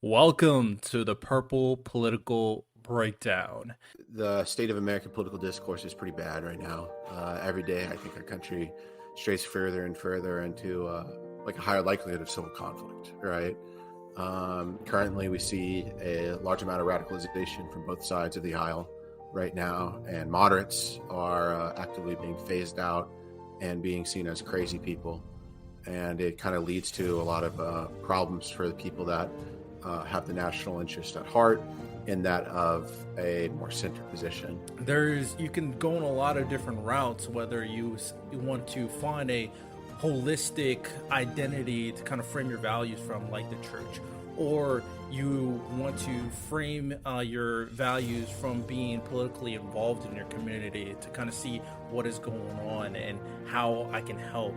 Welcome to the Purple Political Breakdown. The state of American political discourse is pretty bad right now. Every day, I think our country strays further and further into like a higher likelihood of civil conflict, right? Currently, we see a large amount of radicalization from both sides of the aisle right now, and moderates are actively being phased out and being seen as crazy people. And it kind of leads to a lot of problems for the people that have the national interest at heart in that of a more centered position. You can go in a lot of different routes, whether you want to find a holistic identity to kind of frame your values from, like the church, or you want to frame your values from being politically involved in your community to kind of see what is going on and how I can help.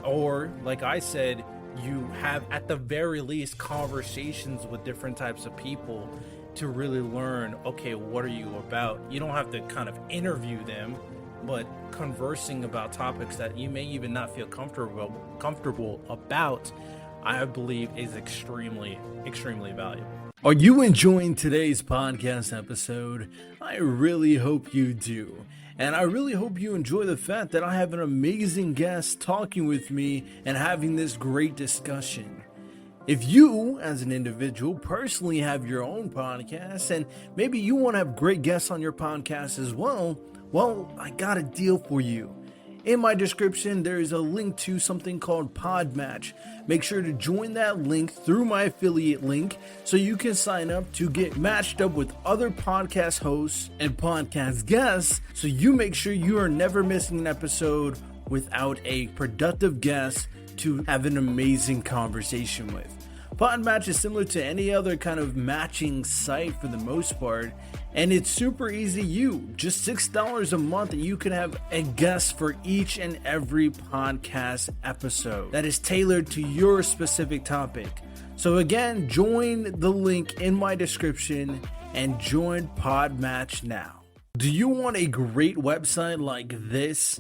Or, like I said, you have at the very least conversations with different types of people to really learn, okay, what are you about? You don't have to kind of interview them, but conversing about topics that you may even not feel comfortable about, I believe is extremely valuable. Are you enjoying today's podcast episode? I really hope you do. And I really hope you enjoy the fact that I have an amazing guest talking with me and having this great discussion. If you, as an individual, personally have your own podcast and maybe you want to have great guests on your podcast as well, I got a deal for you. In my description, there is a link to something called Podmatch. Make sure to join that link through my affiliate link so you can sign up to get matched up with other podcast hosts and podcast guests, so you make sure you are never missing an episode without a productive guest to have an amazing conversation with. Podmatch is similar to any other kind of matching site for the most part, and it's super easy to use. Just $6 a month, and you can have a guest for each and every podcast episode that is tailored to your specific topic. So again, join the link in my description and join Podmatch now. Do you want a great website like this?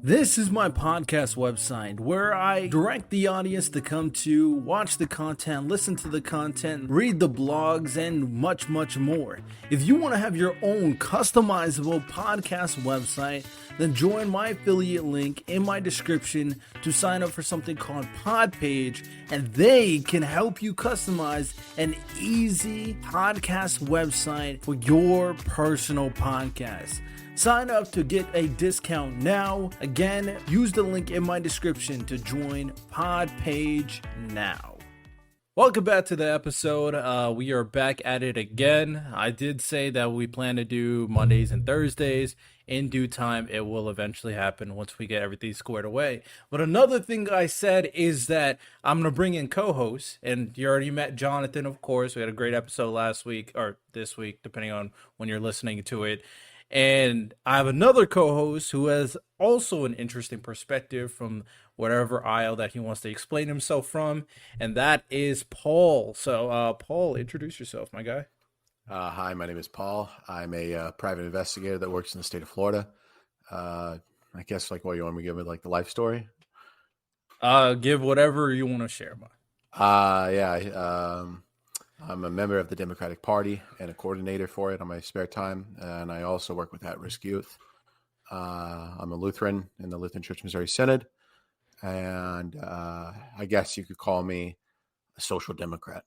This is my podcast website where I direct the audience to come to watch the content, listen to the content, read the blogs, and much more. If you want to have your own customizable podcast website, then join my affiliate link in my description to sign up for something called Podpage, and they can help you customize an easy podcast website for your personal podcast. Sign up to get a discount now. Again, use the link in my description to join Podpage now. Welcome back to the episode. We are back at it again. I did say that we plan to do Mondays and Thursdays. In due time, it will eventually happen once we get everything squared away. But another thing I said is that I'm going to bring in co-hosts. And you already met Jonathan, of course. We had a great episode last week, or this week, depending on when you're listening to it. And I have another co-host who has also an interesting perspective from whatever aisle that he wants to explain himself from, and that is Paul. So, Paul, introduce yourself, my guy. Hi, my name is Paul. I'm a private investigator that works in the state of Florida. I guess, like, what you want me to give me, like, the life story? Give whatever you want to share, man. I'm a member of the Democratic Party and a coordinator for it on my spare time, and I also work with at-risk youth. I'm a Lutheran in the Lutheran Church Missouri Synod, and I guess you could call me a social democrat.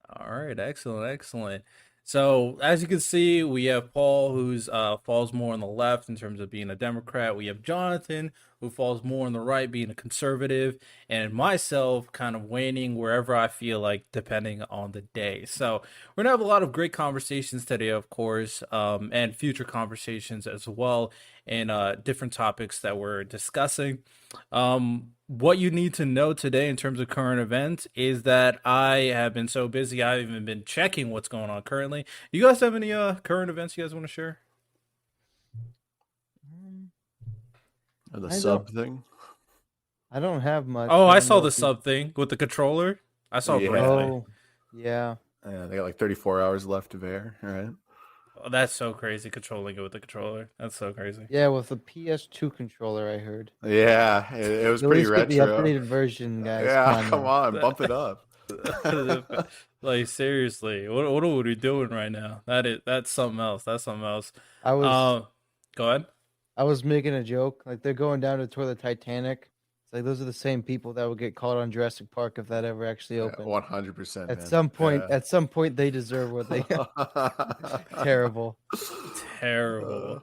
All right, excellent. So, as you can see, we have Paul, who's falls more on the left in terms of being a Democrat. We have Jonathan, who falls more on the right, being a conservative, and myself kind of waning wherever I feel like, depending on the day. So, we're going to have a lot of great conversations today, of course, and future conversations as well, and different topics that we're discussing. What you need to know today in terms of current events is that I have been so busy, I haven't even been checking what's going on currently. You guys have any current events you guys want to share? The sub thing? I don't have much. Oh, I saw the sub thing with the controller. I saw it briefly. Oh, yeah. They got like 34 hours left of air, right? Oh, that's so crazy, controlling it with the controller. That's so crazy. Yeah, with the PS2 controller, I heard. Yeah, it was At pretty least get retro. the updated version, guys. Yeah, come on, bump it up. Like seriously, what are we doing right now? That's something else. That's something else. I was Uh, Go ahead. I was making a joke. Like they're going down to tour the Titanic. It's like those are the same people that would get caught on Jurassic Park if that ever actually opened. 100%, At man. some point, Yeah. at some point, they deserve what they terrible. Terrible.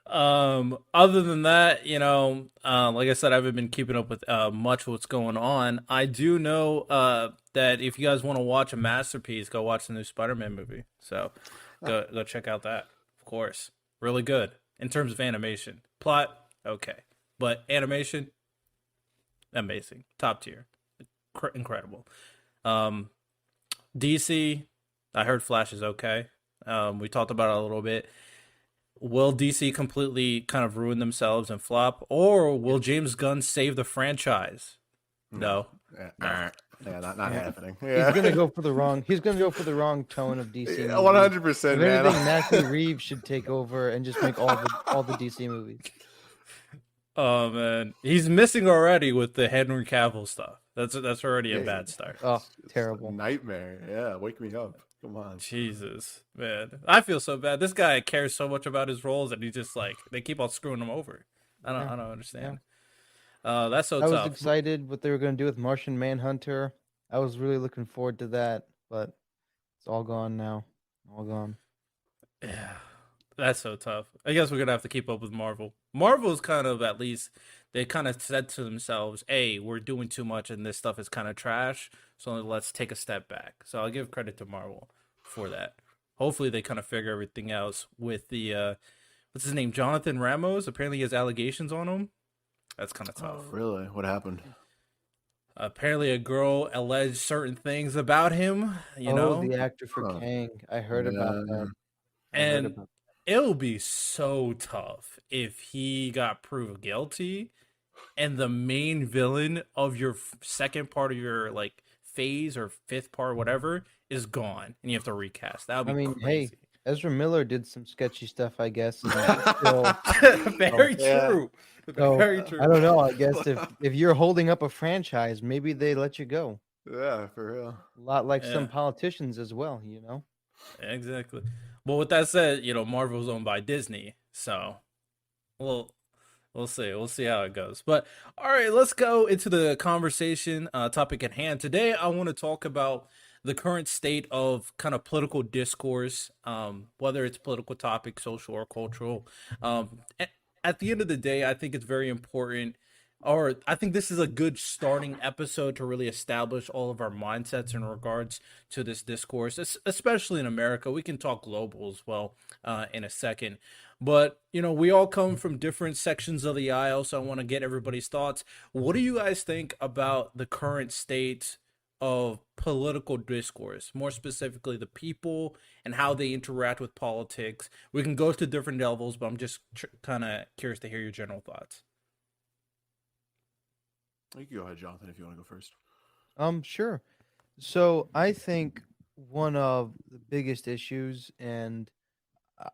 Other than that, like I said, I haven't been keeping up with much what's going on. I do know that if you guys want to watch a masterpiece, go watch the new Spider-Man movie. So go check out that. Of course, really good in terms of animation. Plot, okay, but animation, amazing, top tier, incredible. Um, DC, I heard Flash is okay. We talked about it a little bit. Will DC completely kind of ruin themselves and flop, or will James Gunn save the franchise? No, Yeah, no. yeah, not Yeah. happening. He's Yeah. gonna go for the wrong. He's gonna go for the wrong tone of DC movies. 100%, If man. anything, Matthew Reeves should take over and just make all the DC movies. Oh man, he's missing already with the Henry Cavill stuff. That's already a bad start. Oh, It's a terrible. nightmare. Yeah, wake me up. Come on. Jesus, man, I feel so bad. This guy cares so much about his roles, and he just like they keep on screwing him over. I don't understand. That's so I was tough. excited what they were gonna do with Martian Manhunter. I was really looking forward to that, but it's all gone now. All gone. Yeah, that's so tough. I guess we're gonna have to keep up with Marvel. Marvel's kind of at least they kind of said to themselves, "Hey, we're doing too much, and this stuff is kind of trash. So let's take a step back." So I'll give credit to Marvel for that. Hopefully, they kind of figure everything out with the what's his name, Jonathan Ramos. Apparently, he has allegations on him. That's kind of tough. Really? What happened? Apparently, a girl alleged certain things about him. The actor for Huh. Kang. I heard about that. I heard And about it'll be so tough if he got proved guilty and the main villain of your second part of your like phase or fifth part, whatever, is gone and you have to recast. That would be I mean, hey, crazy. Ezra Miller did some sketchy stuff, I guess. And still, Very Yeah. true. so Very true. I don't know. I guess if you're holding up a franchise, maybe they let you go. Yeah, for real. A lot like Yeah. some politicians as well, you know. Exactly. Well, with that said, Marvel's owned by Disney, so we'll see. We'll see how it goes. But all right, let's go into the conversation topic at hand. Today, I want to talk about the current state of kind of political discourse, whether it's political topic, social or cultural. At the end of the day, I think it's very important, or I think this is a good starting episode to really establish all of our mindsets in regards to this discourse, especially in America. We can talk global as well in a second. But, we all come from different sections of the aisle, so I want to get everybody's thoughts. What do you guys think about the current state of political discourse, more specifically the people and how they interact with politics? We can go to different levels, but I'm just kind of curious to hear your general thoughts. You can go ahead, Jonathan, if you want to go first. Sure. So I think one of the biggest issues, and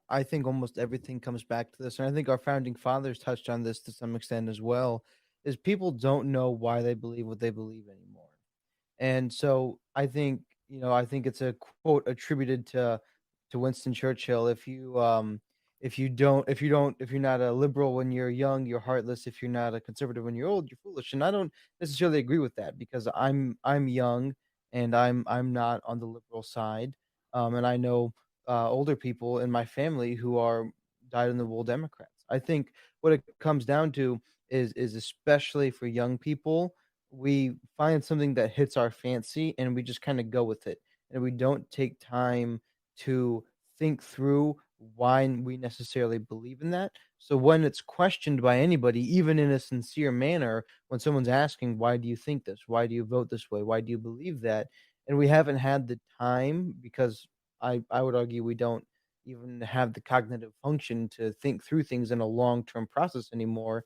I think almost everything comes back to this, and I think our founding fathers touched on this to some extent as well, is people don't know why they believe what they believe anymore. And so I think it's a quote attributed to Winston Churchill. If you're not a liberal when you're young, you're heartless. If you're not a conservative when you're old, you're foolish. And I don't necessarily agree with that because I'm young and I'm not on the liberal side. And I know older people in my family who are dyed-in-the-wool Democrats. I think what it comes down to is especially for young people, we find something that hits our fancy and we just kind of go with it, and we don't take time to think through why we necessarily believe in that. So when it's questioned by anybody, even in a sincere manner, when someone's asking, why do you think this? Why do you vote this way? Why do you believe that? And we haven't had the time because I would argue we don't even have the cognitive function to think through things in a long-term process anymore,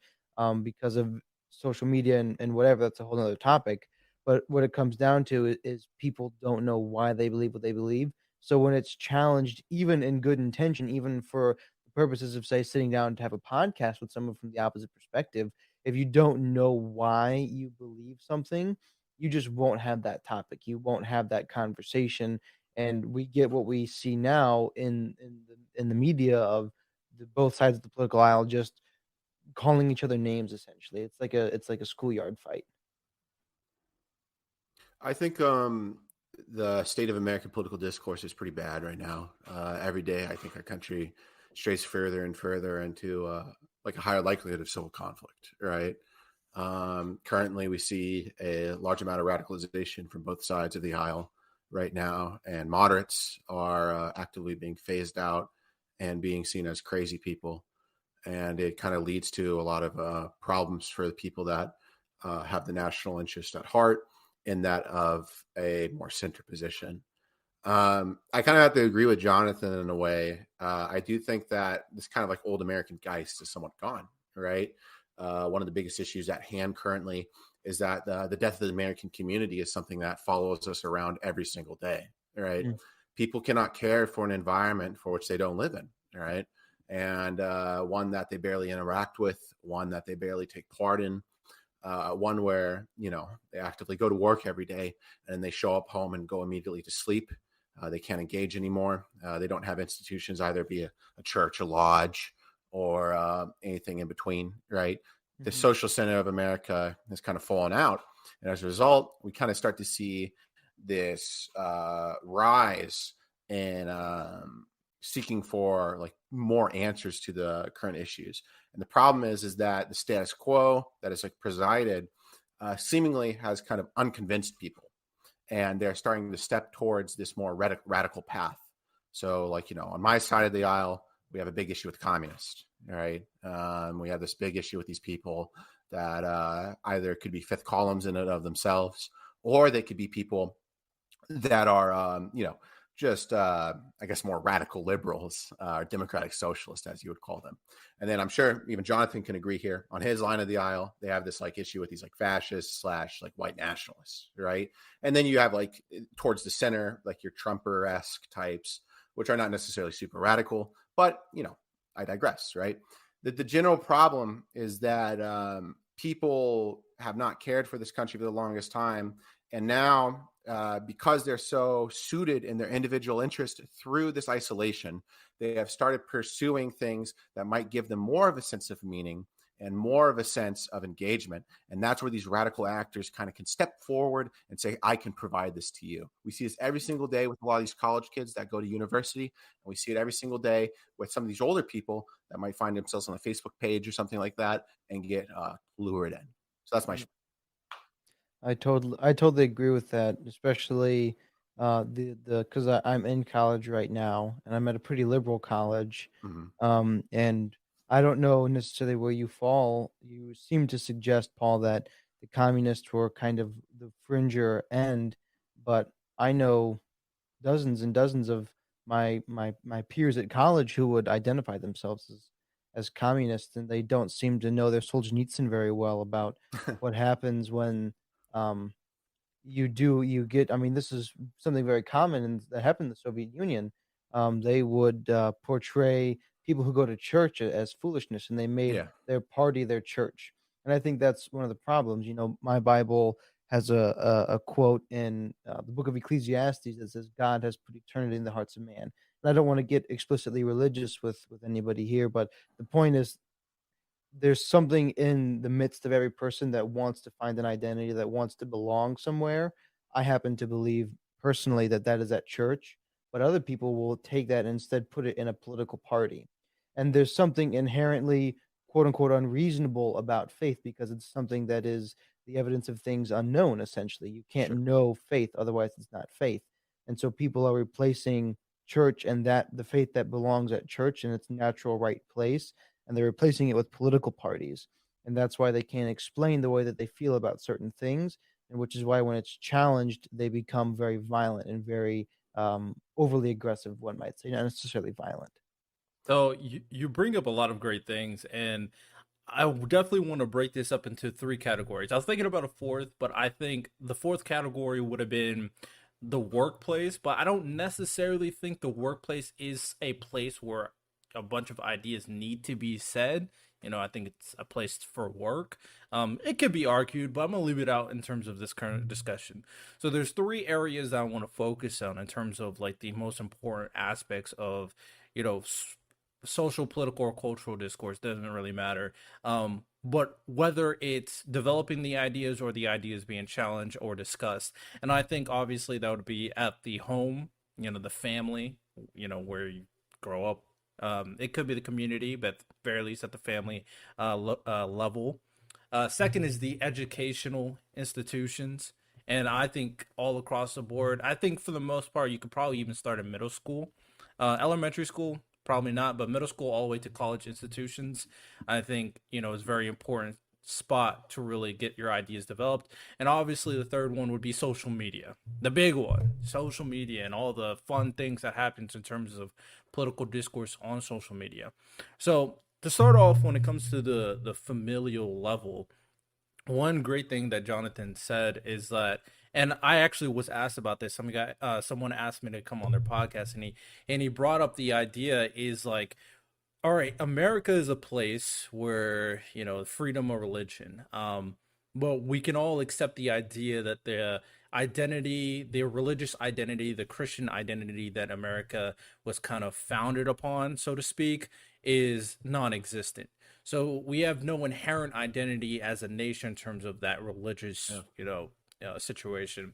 because of social media and whatever. That's a whole other topic. But what it comes down to is people don't know why they believe what they believe. So when it's challenged, even in good intention, even for the purposes of, say, sitting down to have a podcast with someone from the opposite perspective, if you don't know why you believe something, you just won't have that topic. You won't have that conversation, and we get what we see now in the media of both sides of the political aisle just calling each other names. Essentially, it's like a schoolyard fight. I think the state of American political discourse is pretty bad right now. Every day, I think our country strays further and further into like a higher likelihood of civil conflict. Right. Currently, we see a large amount of radicalization from both sides of the aisle right now, and moderates are actively being phased out and being seen as crazy people. And it kind of leads to a lot of problems for the people that have the national interest at heart in that of a more center position. I kind of have to agree with Jonathan in a way. I do think that this kind of like old American Geist is somewhat gone, right? One of the biggest issues at hand currently is that the death of the American community is something that follows us around every single day, right? Mm, People cannot care for an environment for which they don't live in, right? And one that they barely interact with, one that they barely take part in, one where they actively go to work every day and they show up home and go immediately to sleep. They can't engage anymore. They don't have institutions, either be a church, a lodge, or anything in between, right? The mhm, social center of America has kind of fallen out. And as a result, we kind of start to see this rise in seeking for like more answers to the current issues. And the problem is that the status quo that is like presided seemingly has kind of unconvinced people, and they're starting to step towards this more radical path. So, like, on my side of the aisle, we have a big issue with communists, right? We have this big issue with these people that either could be fifth columns in and of themselves, or they could be people that are, just, I guess, more radical liberals, or democratic socialists, as you would call them. And then I'm sure even Jonathan can agree here on his line of the aisle. They have this like issue with these like fascists slash like white nationalists, right? And then you have like towards the center, like your Trumper-esque types, which are not necessarily super radical, but I digress, right? The general problem is that people have not cared for this country for the longest time, and now because they're so suited in their individual interest through this isolation, they have started pursuing things that might give them more of a sense of meaning and more of a sense of engagement. And that's where these radical actors kind of can step forward and say, I can provide this to you. We see this every single day with a lot of these college kids that go to university. And we see it every single day with some of these older people that might find themselves on a Facebook page or something like that and get lured in. So that's my. mm. I totally agree with that, especially the because I'm in college right now and I'm at a pretty liberal college, Mhm. and I don't know necessarily where you fall. You seem to suggest, Paul, that the communists were kind of the fringer end, but I know dozens and dozens of my peers at college who would identify themselves as communists, and they don't seem to know their Solzhenitsyn very well about what happens when um you get, I mean, this is something very common and that happened in the Soviet Union. They would portray people who go to church as foolishness, and they made Yeah. their party their church. And I think that's one of the problems. My Bible has a quote in the book of Ecclesiastes that says, "God has put eternity in the hearts of man." And I don't want to get explicitly religious with anybody here, but the point is there's something in the midst of every person that wants to find an identity, that wants to belong somewhere. I happen to believe personally that that is at church, but other people will take that and instead put it in a political party. And there's something inherently, quote unquote, unreasonable about faith because it's something that is the evidence of things unknown, essentially. You can't Sure. know faith, otherwise, it's not faith. And so people are replacing church and that the faith that belongs at church in its natural right place, and they're replacing it with political parties. And that's why they can't explain the way that they feel about certain things, and which is why when it's challenged, they become very violent and very overly aggressive, one might say, not necessarily violent. So you bring up a lot of great things, and I definitely want to break this up into three categories. I was thinking about a fourth, but I think the fourth category would have been the workplace. But I don't necessarily think the workplace is a place where a bunch of ideas need to be said. I think it's a place for work. It could be argued, but I'm gonna leave it out in terms of this current discussion. So there's three areas that I want to focus on in terms of like the most important aspects of, you know, social, political, or cultural discourse. Doesn't really matter. But whether it's developing the ideas or the ideas being challenged or discussed, and I think obviously that would be at the home, the family, where you grow up. It could be the community, but at the very least at the family level. Second is the educational institutions. And I think all across the board, I think for the most part, you could probably even start in middle school. Elementary school, probably not, but middle school all the way to college institutions, I think, is very important spot to really get your ideas developed. And obviously the third one would be social media, the big one, social media and all the fun things that happens in terms of political discourse on social media. So to start off, when it comes to the familial level, one great thing that Jonathan said is that, and I actually was asked about this. Someone asked me to come on their podcast, and he brought up the idea is like, all right, America is a place where freedom of religion. But we can all accept the idea that the identity, the religious identity, the Christian identity that America was kind of founded upon, so to speak, is non-existent. So we have no inherent identity as a nation in terms of that religious, situation.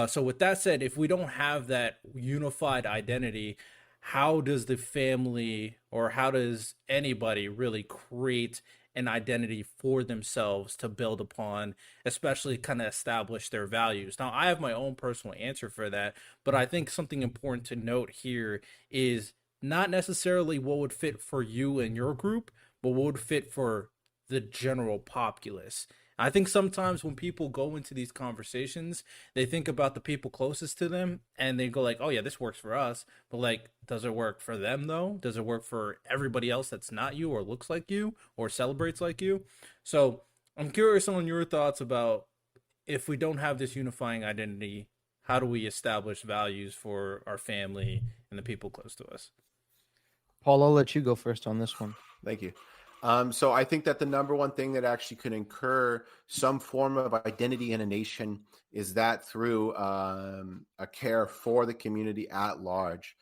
So with that said, if we don't have that unified identity, how does the family or how does anybody really create an identity for themselves to build upon, especially kind of establish their values? Now, I have my own personal answer for that, but I think something important to note here is not necessarily what would fit for you and your group, but what would fit for the general populace. I think sometimes when people go into these conversations, they think about the people closest to them and they go like, "Oh yeah, this works for us." But like, does it work for them though? Does it work for everybody else that's not you or looks like you or celebrates like you? So, I'm curious on your thoughts about if we don't have this unifying identity, how do we establish values for our family and the people close to us? Paul, I'll let you go first on this one. Thank you. So I think that the number one thing that actually could incur some form of identity in a nation is that through a care for the community at large.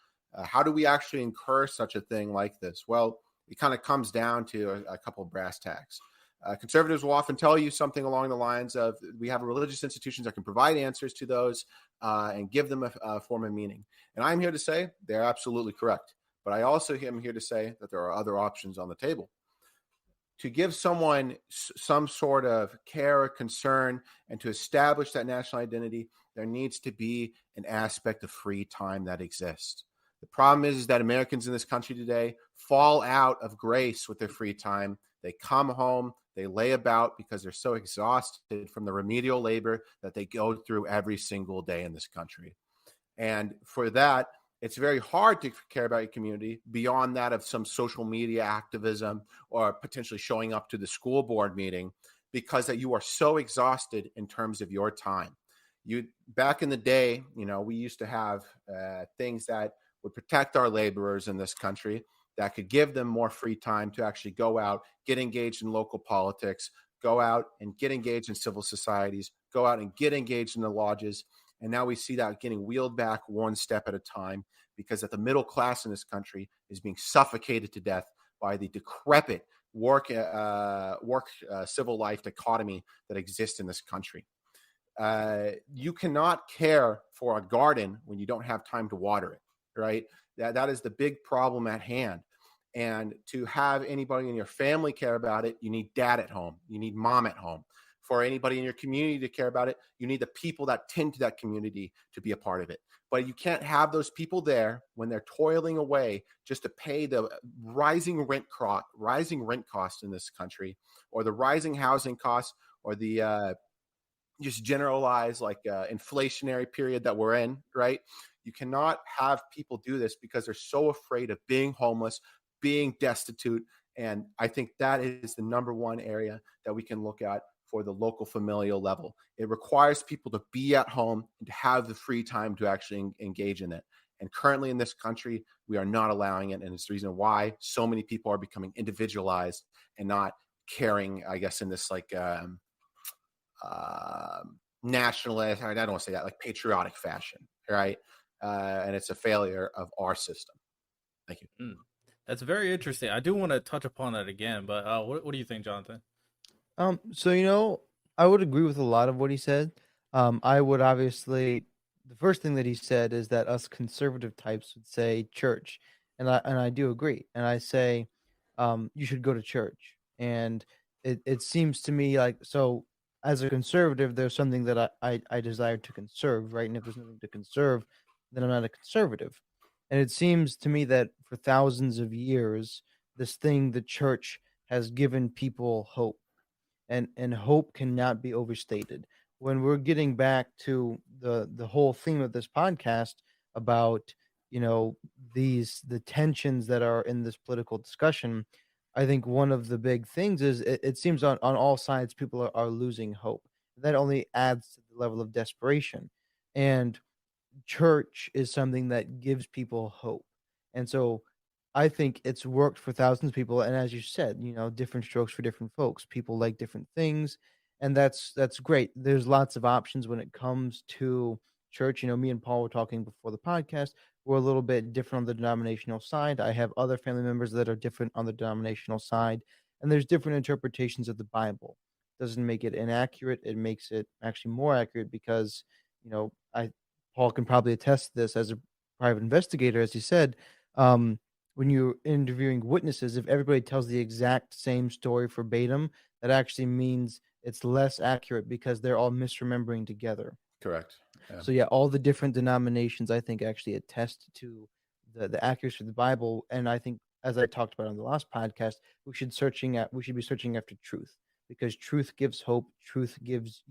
How do we actually incur such a thing like this? Well, it kind of comes down to a couple of brass tacks. Conservatives will often tell you something along the lines of, we have religious institutions that can provide answers to those and give them a form of meaning. And I'm here to say they're absolutely correct. But I also am here to say that there are other options on the table. To give someone some sort of care or concern and to establish that national identity, there needs to be an aspect of free time that exists. The problem is that Americans in this country today fall out of grace with their free time. They come home, they lay about because they're so exhausted from the remedial labor that they go through every single day in this country. And for that, it's very hard to care about your community beyond that of some social media activism or potentially showing up to the school board meeting because that you are so exhausted in terms of your time. Back in the day, we used to have things that would protect our laborers in this country that could give them more free time to actually go out, get engaged in local politics, go out and get engaged in civil societies, go out and get engaged in the lodges. And now we see that getting wheeled back one step at a time because that the middle class in this country is being suffocated to death by the decrepit work civil life dichotomy that exists in this country. You cannot care for a garden when you don't have time to water it, right? That is the big problem at hand. And to have anybody in your family care about it, you need dad at home. You need mom at home. For anybody in your community to care about it, you need the people that tend to that community to be a part of it. But you can't have those people there when they're toiling away just to pay the rising rent costs in this country, or the rising housing costs, or the just generalized inflationary period that we're in, right? You cannot have people do this because they're so afraid of being homeless, being destitute. And I think that is the number one area that we can look at for the local familial level. It requires people to be at home and to have the free time to actually engage in it. And currently in this country, we are not allowing it. And it's the reason why so many people are becoming individualized and not caring, I guess, in this like nationalist, I don't want to say that, like patriotic fashion, right? And it's a failure of our system. Thank you. Mm. That's very interesting. I do want to touch upon that again, but what do you think, Jonathan? So I would agree with a lot of what he said. I would obviously the first thing that he said is that us conservative types would say church, and I do agree, and I say, you should go to church, and it seems to me like so as a conservative, there's something that I desire to conserve, right? And if there's nothing to conserve, then I'm not a conservative, and it seems to me that for thousands of years, this thing, the church, has given people hope and hope cannot be overstated. When we're getting back to the whole theme of this podcast about the tensions that are in this political discussion, I think one of the big things is it seems on all sides people are losing hope. That only adds to the level of desperation, and church is something that gives people hope. And so I think it's worked for thousands of people. And as you said, different strokes for different folks. People like different things. And that's great. There's lots of options when it comes to church. Me and Paul were talking before the podcast. We're a little bit different on the denominational side. I have other family members that are different on the denominational side. And there's different interpretations of the Bible. Doesn't make it inaccurate. It makes it actually more accurate because, I Paul can probably attest to this as a private investigator, as he said. When you're interviewing witnesses, if everybody tells the exact same story verbatim, that actually means it's less accurate because they're all misremembering together. Correct. Yeah. So yeah, all the different denominations I think actually attest to the accuracy of the Bible, and I think as I talked about on the last podcast, we should be searching after truth because truth gives hope. Truth gives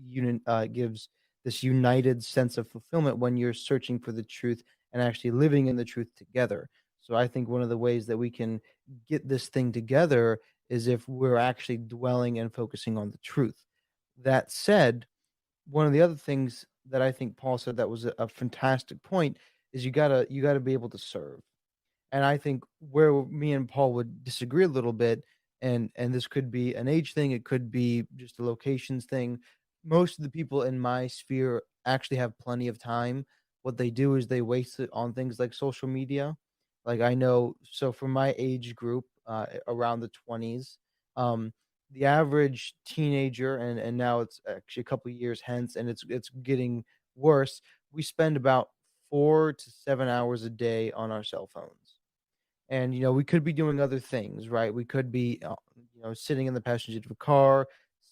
this united sense of fulfillment when you're searching for the truth and actually living in the truth together. So I think one of the ways that we can get this thing together is if we're actually dwelling and focusing on the truth. That said, one of the other things that I think Paul said that was a fantastic point is you gotta be able to serve. And I think where me and Paul would disagree a little bit, and this could be an age thing, it could be just a locations thing. Most of the people in my sphere actually have plenty of time. What they do is they waste it on things like social media. Like I know, so for my age group, around the 20s, the average teenager, and now it's actually a couple years hence, and it's getting worse. We spend about 4 to 7 hours a day on our cell phones. And, we could be doing other things, right? We could be, sitting in the passenger seat of a car,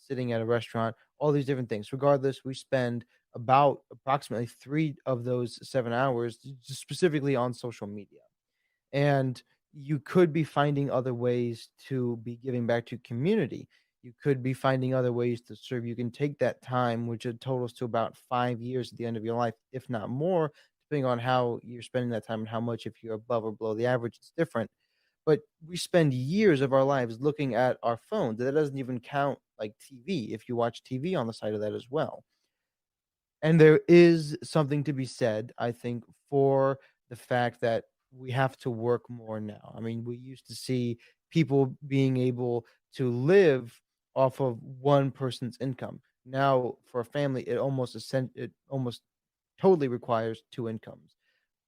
sitting at a restaurant, all these different things. Regardless, we spend about approximately 3 of those 7 hours just specifically on social media. And you could be finding other ways to be giving back to community. You could be finding other ways to serve. You can take that time, which it totals to about 5 years at the end of your life, if not more, depending on how you're spending that time and how much, if you're above or below the average, it's different. But we spend years of our lives looking at our phones. That doesn't even count like TV, if you watch TV on the side of that as well. And there is something to be said, I think, for the fact that we have to work more now. I mean, we used to see people being able to live off of one person's income. Now, for a family, it almost totally requires two incomes.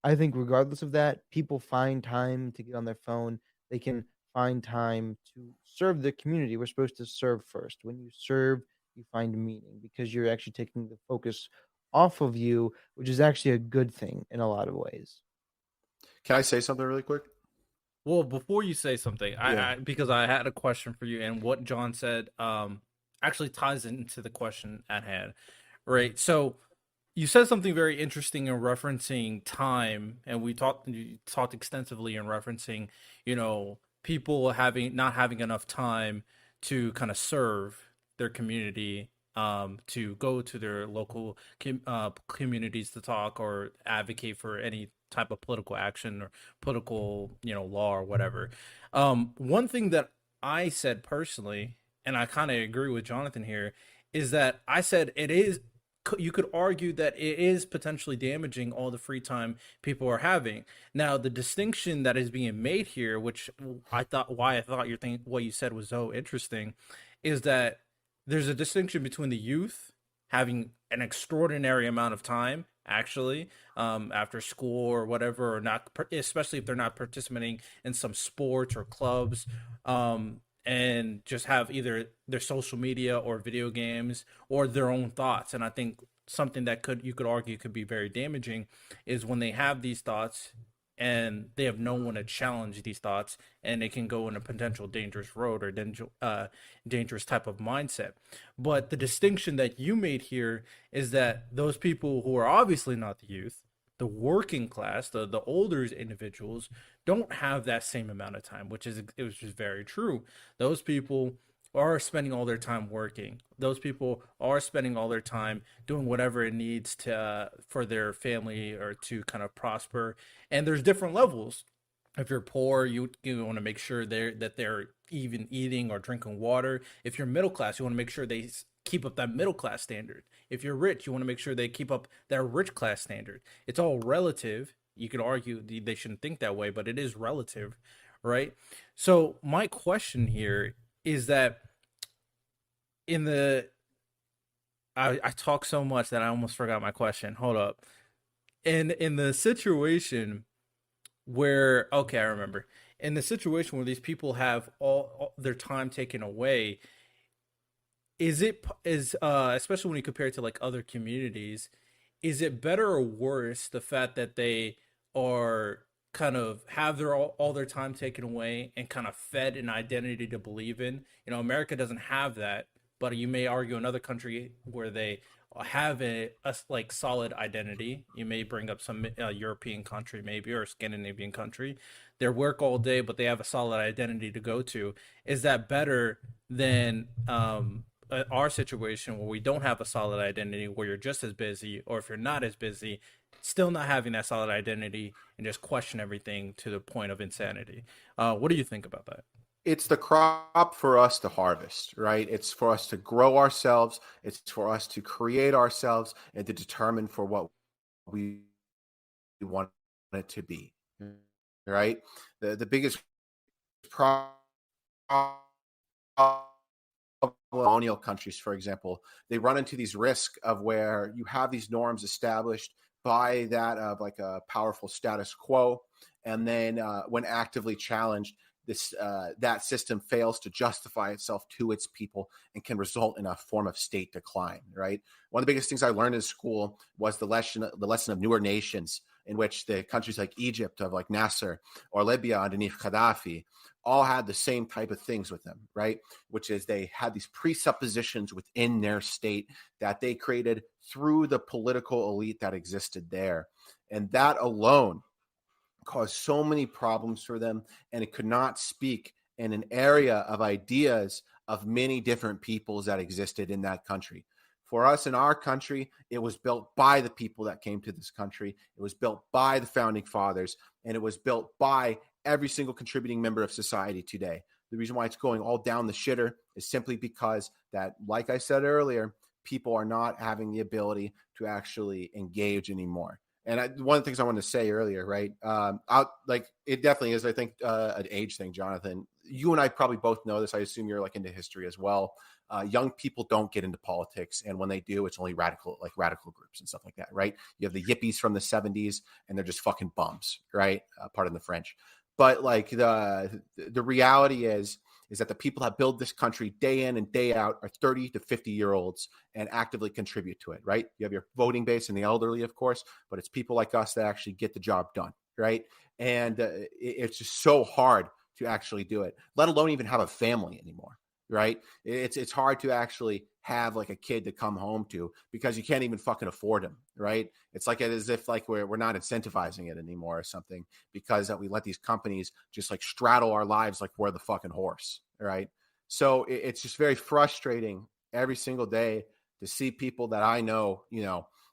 I think regardless of that, people find time to get on their phone. They can find time to serve the community. We're supposed to serve first. When you serve, you find meaning because you're actually taking the focus off of you, which is actually a good thing in a lot of ways. Can I say something really quick? Well, before you say something, Yeah. because I had a question for you, and what John said actually ties into the question at hand, right? So you said something very interesting in referencing time, and you talked extensively in referencing, people having not having enough time to kind of serve their community, to go to their local communities to talk or advocate for any type of political action or political, law or whatever. One thing that I said personally, and I kind of agree with Jonathan here, is that I said it is you could argue that it is potentially damaging all the free time people are having. Now, the distinction that is being made here, which I thought your thing, what you said was so interesting, is that there's a distinction between the youth having an extraordinary amount of time actually after school or whatever, or not, especially if they're not participating in some sports or clubs, and just have either their social media or video games or their own thoughts. And I think something that you could argue could be very damaging is when they have these thoughts and they have no one to challenge these thoughts, and it can go in a potential dangerous road or dangerous type of mindset. But the distinction that you made here is that those people who are obviously not the youth, the working class, the older individuals, don't have that same amount of time, it was just very true. Those people are spending all their time working. Those people are spending all their time doing whatever it needs to for their family or to kind of prosper. And there's different levels. If you're poor, you want to make sure they're even eating or drinking water. If you're middle class, you want to make sure they keep up that middle class standard. If you're rich, you want to make sure they keep up that rich class standard. It's all relative. You could argue they shouldn't think that way, but it is relative, right? So my question here is that in the I talk so much that I almost forgot my question. Hold up. In the situation where, okay, I remember. In the situation where these people have all their time taken away, especially when you compare it to like other communities, is it better or worse the fact that they are kind of have all their time taken away and kind of fed an identity to believe in? America doesn't have that, but you may argue another country where they have a like solid identity. You may bring up some European country maybe, or Scandinavian country. They work all day, but they have a solid identity to go to. Is that better than our situation where we don't have a solid identity, where you're just as busy, or if you're not as busy, still not having that solid identity and just question everything to the point of insanity? What do you think about that? It's the crop for us to harvest, right? It's for us to grow ourselves. It's for us to create ourselves and to determine for what we want it to be, right? The biggest problem, colonial countries, for example, they run into these risks of where you have these norms established by that of like a powerful status quo, and then when actively challenged, that system fails to justify itself to its people and can result in a form of state decline. Right. One of the biggest things I learned in school was the lesson of newer nations, in which the countries like Egypt of like Nasser, or Libya underneath Gaddafi, all had the same type of things with them, right? Which is they had these presuppositions within their state that they created through the political elite that existed there. And that alone caused so many problems for them, and it could not speak in an area of ideas of many different peoples that existed in that country. For us in our country, it was built by the people that came to this country. It was built by the founding fathers, and it was built by every single contributing member of society today. The reason why it's going all down the shitter is simply because that, like I said earlier, people are not having the ability to actually engage anymore. And one of the things I wanted to say earlier, right? It definitely is, I think, an age thing, Jonathan. You and I probably both know this. I assume you're like into history as well. Young people don't get into politics, and when they do, it's only radical groups and stuff like that, right? You have the yippies from the 70s, and they're just fucking bums, right? Pardon the French. But like the reality is that the people that build this country day in and day out are 30 to 50-year-olds and actively contribute to it, right? You have your voting base and the elderly, of course, but it's people like us that actually get the job done, right? And it's just so hard to actually do it, let alone even have a family anymore, right? It's hard to actually have like a kid to come home to because you can't even fucking afford him, right? It's like as if like we're not incentivizing it anymore or something, because that we let these companies just like straddle our lives like we're the fucking horse, right? So it's just very frustrating every single day to see people that I know,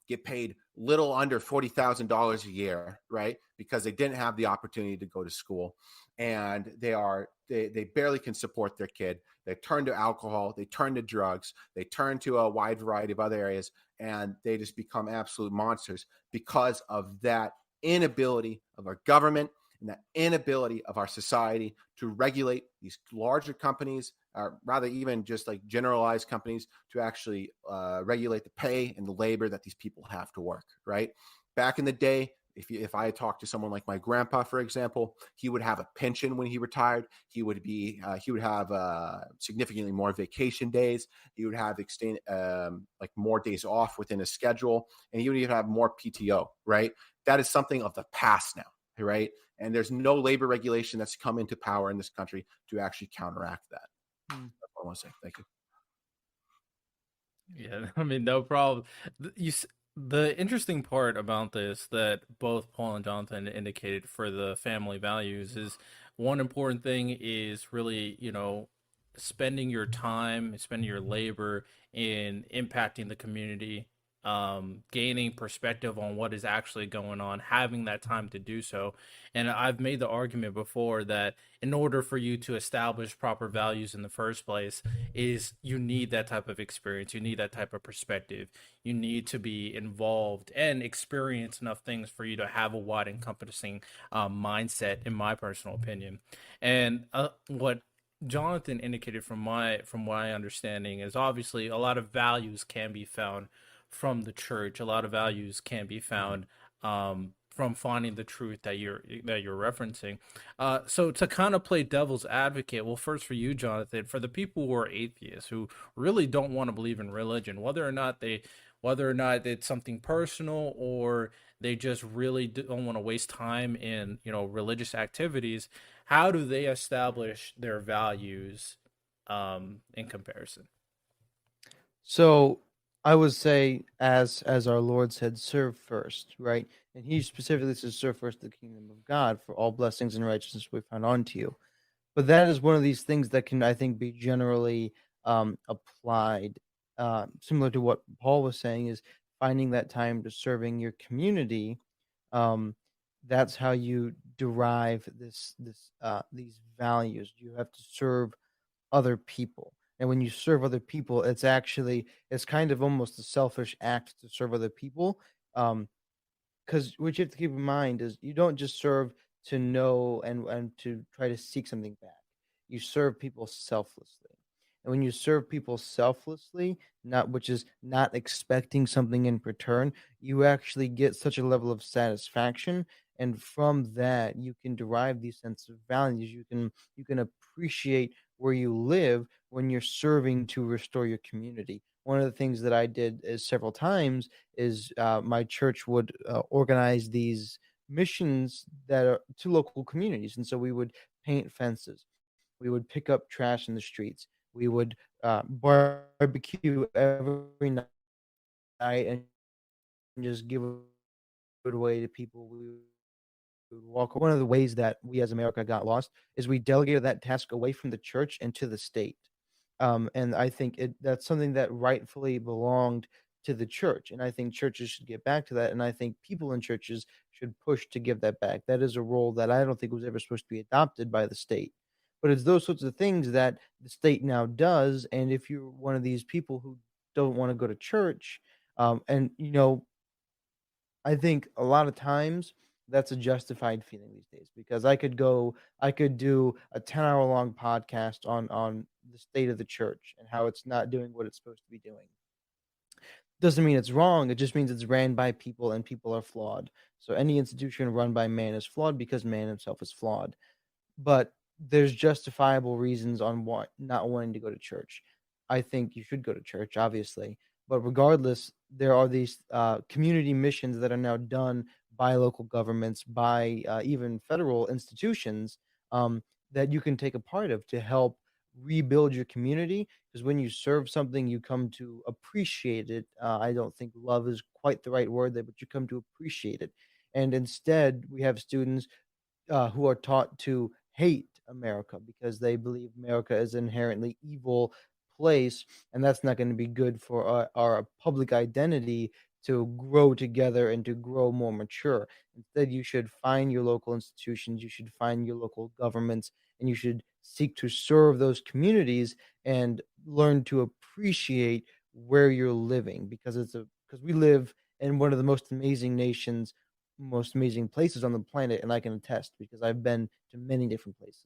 get paid little under $40,000 a year, right? Because they didn't have the opportunity to go to school, and they barely can support their kid. They turn to alcohol, they turn to drugs, they turn to a wide variety of other areas, and they just become absolute monsters because of that inability of our government and that inability of our society to regulate these larger companies, or rather even just like generalized companies, to actually regulate the pay and the labor that these people have to work, right? Back in the day, if I had talked to someone like my grandpa, for example, he would have a pension when he retired. He would have significantly more vacation days. He would have like more days off within his schedule, and he would even have more PTO. Right, that is something of the past now. Right, and there's no labor regulation that's come into power in this country to actually counteract that. Hmm. That's all I want to say. Thank you. Yeah, I mean, no problem. The interesting part about this that both Paul and Jonathan indicated for the family values is one important thing is really, spending your time, spending your labor in impacting the community, gaining perspective on what is actually going on, having that time to do so. And I've made the argument before that in order for you to establish proper values in the first place, is you need that type of experience, you need that type of perspective, you need to be involved and experience enough things for you to have a wide encompassing mindset, in my personal opinion. And what Jonathan indicated from my understanding is obviously a lot of values can be found from the church. A lot of values can be found from finding the truth that you're referencing. So to kind of play devil's advocate, well, first for you, Jonathan, for the people who are atheists who really don't want to believe in religion, whether or not it's something personal or they just really don't want to waste time in religious activities, how do they establish their values in comparison? So I would say, as our Lord said, serve first, right? And he specifically says, serve first the kingdom of God, for all blessings and righteousness we find unto you. But that is one of these things that can, I think, be generally applied, similar to what Paul was saying, is finding that time to serving your community. Um, that's how you derive these values. You have to serve other people. And when you serve other people, it's kind of almost a selfish act to serve other people. Um, because what you have to keep in mind is you don't just serve to know and to try to seek something back. You serve people selflessly. And when you serve people selflessly, not which is not expecting something in return, you actually get such a level of satisfaction. And from that, you can derive these sense of values. You can appreciate where you live when you're serving to restore your community. One of the things that I did is several times is my church would organize these missions that are to local communities, and so we would paint fences, we would pick up trash in the streets, we would barbecue every night and just give it away to people. We would walk. One of the ways that we as America got lost is we delegated that task away from the church and to the state. And I think that's something that rightfully belonged to the church, and I think churches should get back to that, and I think people in churches should push to give that back. That is a role that I don't think was ever supposed to be adopted by the state, but it's those sorts of things that the state now does. And if you're one of these people who don't want to go to church, and I think a lot of times that's a justified feeling these days, because I could do a 10-hour long podcast on the state of the church and how it's not doing what it's supposed to be doing. Doesn't mean it's wrong, it just means it's ran by people and people are flawed. So any institution run by man is flawed because man himself is flawed. But there's justifiable reasons on what not wanting to go to church. I think you should go to church, obviously, but regardless, there are these community missions that are now done by local governments, by even federal institutions, that you can take a part of to help rebuild your community. Because when you serve something, you come to appreciate it. I don't think love is quite the right word there, but you come to appreciate it. And instead, we have students who are taught to hate America because they believe America is an inherently evil place, and that's not going to be good for our public identity to grow together and to grow more mature. Instead, you should find your local institutions, you should find your local governments, and you should seek to serve those communities and learn to appreciate where you're living, because because we live in one of the most amazing nations, most amazing places on the planet, and I can attest because I've been to many different places.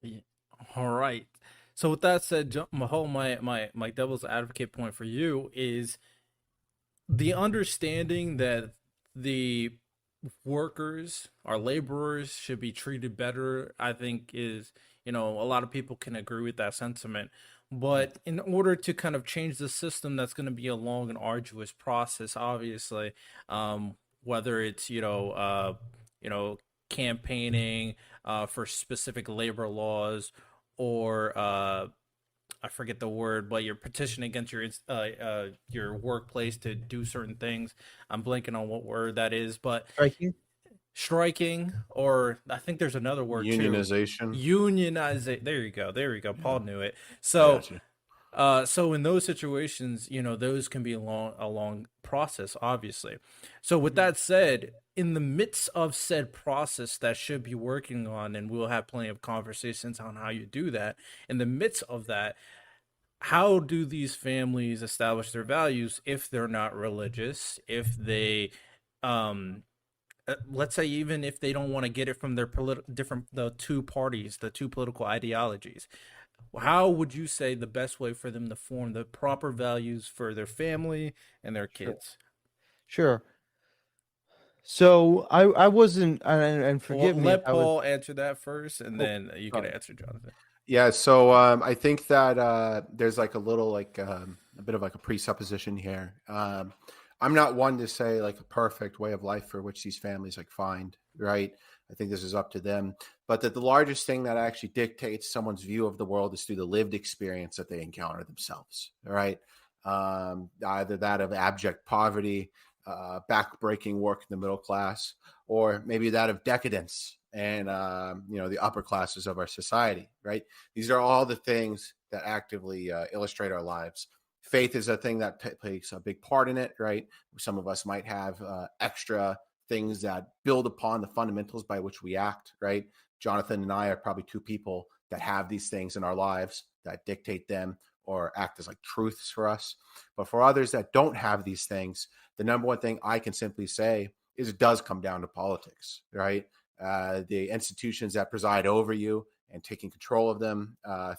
Yeah. All right. So with that said, my devil's advocate point for you is the understanding that the workers, our laborers, should be treated better. I think is, a lot of people can agree with that sentiment. But in order to kind of change the system, that's going to be a long and arduous process. Obviously, whether it's you know, campaigning for specific labor laws, or I forget the word, but you're petitioning against your workplace to do certain things. I'm blanking on what word that is, but Striking? striking, or I think there's another word too. Unionization. Unionize it. There you go. There you go. Paul Yeah, knew it. I So got you. so in those situations, those can be a long process, obviously. So with that said, in the midst of said process that should be working on, and we'll have plenty of conversations on how you do that. In the midst of that, how do these families establish their values if they're not religious? If they, um, let's say, even if they don't want to get it from their the two parties, the two political ideologies, how would you say the best way for them to form the proper values for their family and their Sure. kids? Sure. So I wasn't, and Well, forgive me if let I was. Paul answer that first, and Oh, then you can sorry. answer, Jonathan. Yeah, so I think that there's like a little like a bit of like a presupposition here. I'm not one to say like a perfect way of life for which these families like find, right? I think this is up to them. But that the largest thing that actually dictates someone's view of the world is through the lived experience that they encounter themselves, all right? Either that of abject poverty, backbreaking work in the middle class, or maybe that of decadence and the upper classes of our society, right? These are all the things that actively illustrate our lives. Faith is a thing that plays a big part in it, right? Some of us might have extra things that build upon the fundamentals by which we act, right? Jonathan and I are probably two people that have these things in our lives that dictate them or act as like truths for us. But for others that don't have these things, the number one thing I can simply say is it does come down to politics, right? The institutions that preside over you and taking control of them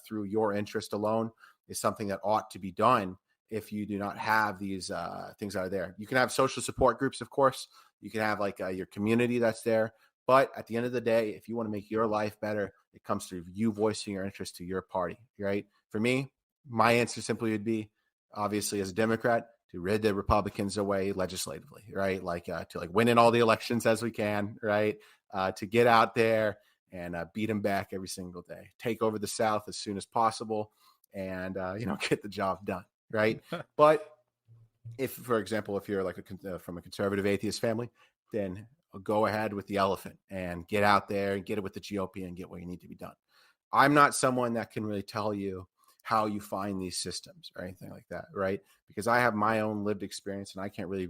through your interest alone is something that ought to be done if you do not have these things that are there. You can have social support groups, of course. You can have like your community that's there. But at the end of the day, if you want to make your life better, it comes through you voicing your interest to your party, right? For me, my answer simply would be, obviously, as a Democrat, to rid the Republicans away legislatively, right? Like to like win in all the elections as we can, right? To get out there and beat them back every single day, take over the South as soon as possible, and get the job done, right? But if, for example, if you're like from a conservative atheist family, then go ahead with the elephant and get out there and get it with the GOP and get what you need to be done. I'm not someone that can really tell you how you find these systems or anything like that, right? Because I have my own lived experience and I can't really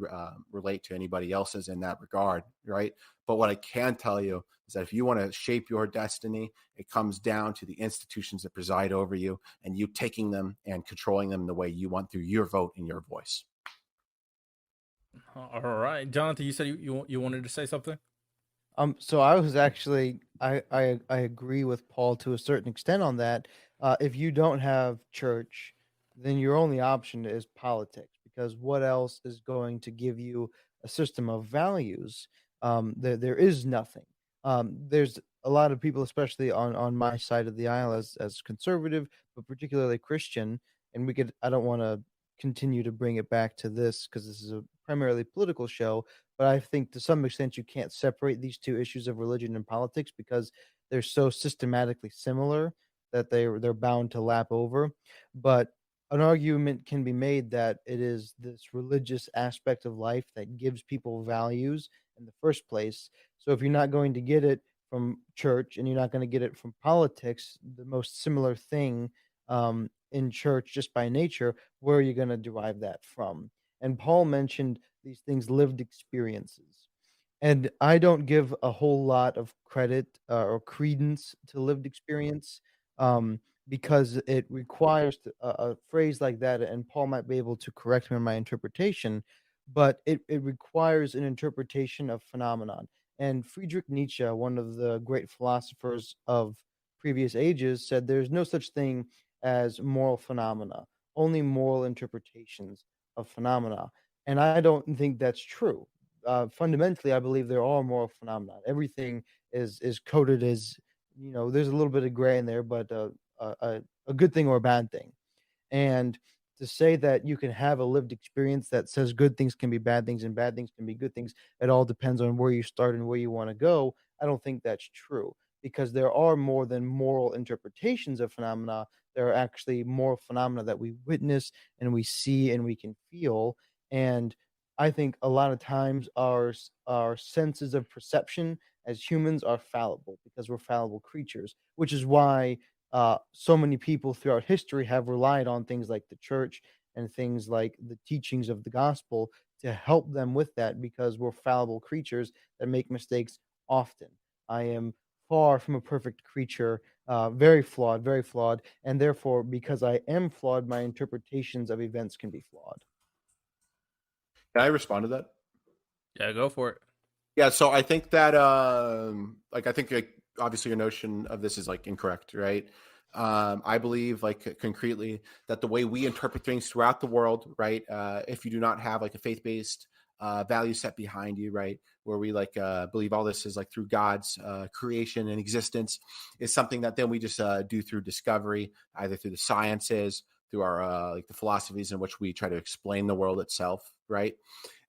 relate to anybody else's in that regard, right? But what I can tell you is that if you want to shape your destiny, it comes down to the institutions that preside over you and you taking them and controlling them the way you want through your vote and your voice. All right, Jonathan, you said you wanted to say something. So I was actually, I agree with Paul to a certain extent on that. If you don't have church, then your only option is politics, because what else is going to give you a system of values? There is nothing. There's a lot of people, especially on my side of the aisle, as conservative, but particularly Christian. And I don't want to continue to bring it back to this because this is a primarily political show, but I think to some extent you can't separate these two issues of religion and politics because they're so systematically similar that they're bound to lap over. But an argument can be made that it is this religious aspect of life that gives people values in the first place. So if you're not going to get it from church and you're not going to get it from politics, the most similar thing in church just by nature, where are you going to derive that from? And Paul mentioned these things, lived experiences. And I don't give a whole lot of credit or credence to lived experience, because it requires a phrase like that, and Paul might be able to correct me on my interpretation, but it requires an interpretation of phenomenon. And Friedrich Nietzsche, one of the great philosophers of previous ages, said there's no such thing as moral phenomena, only moral interpretations of phenomena. And I don't think that's true. Fundamentally, I believe there are moral phenomena. Everything is coded as, there's a little bit of gray in there, but a good thing or a bad thing. And to say that you can have a lived experience that says good things can be bad things and bad things can be good things, it all depends on where you start and where you want to go. I don't think that's true, because there are more than moral interpretations of phenomena. There are actually moral phenomena that we witness and we see and we can feel. And I think a lot of times our senses of perception as humans are fallible, because we're fallible creatures, which is why so many people throughout history have relied on things like the church and things like the teachings of the gospel to help them with that, because we're fallible creatures that make mistakes often. I am far from a perfect creature, very flawed, and therefore, because I am flawed, my interpretations of events can be flawed. Can I respond to that? Yeah, go for it. Yeah, so I think that like I think like obviously your notion of this is like incorrect, right? I believe like concretely that the way we interpret things throughout the world, right? If you do not have like a faith-based value set behind you, right, where we like believe all this is like through God's creation and existence, is something that then we just do through discovery, either through the sciences, through our like the philosophies in which we try to explain the world itself, right?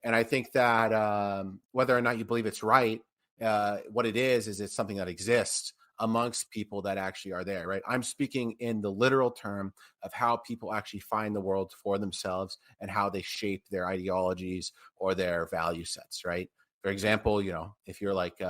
And I think that whether or not you believe it's right, what it is it's something that exists amongst people that actually are there, right? I'm speaking in the literal term of how people actually find the world for themselves and how they shape their ideologies or their value sets, right? For example, if you're like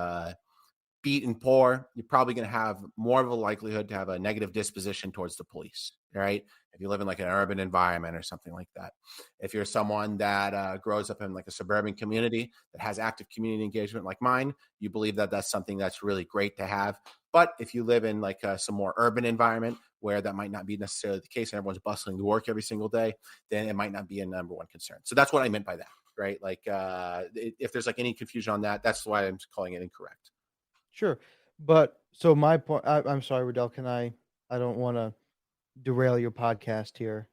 beat and poor, you're probably going to have more of a likelihood to have a negative disposition towards the police, right? If you live in like an urban environment or something like that. If you're someone that grows up in like a suburban community that has active community engagement like mine, you believe that that's something that's really great to have. But if you live in like some more urban environment where that might not be necessarily the case and everyone's bustling to work every single day, then it might not be a number one concern. So that's what I meant by that, right? Like if there's like any confusion on that, that's why I'm calling it incorrect. Sure. But so my point, I'm sorry, Riddell, I don't want to derail your podcast here.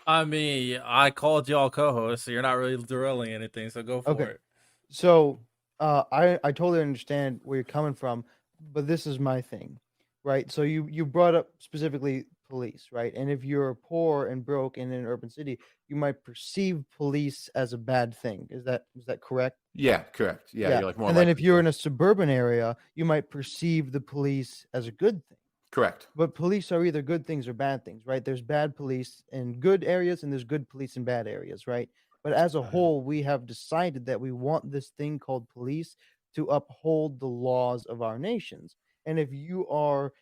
I mean, I called y'all co-hosts, so you're not really derailing anything, so go for Okay. it. So, I totally understand where you're coming from, but this is my thing, right? So you brought up specifically police, right? And if you're poor and broke in an urban city, you might perceive police as a bad thing. Is that correct? Yeah, correct. Yeah, Yeah. you're like more And then if likely you're to. in a suburban area, you might perceive the police as a good thing. Correct. But police are either good things or bad things, right? There's bad police in good areas and there's good police in bad areas, right? But as a whole, we have decided that we want this thing called police to uphold the laws of our nations. And if you are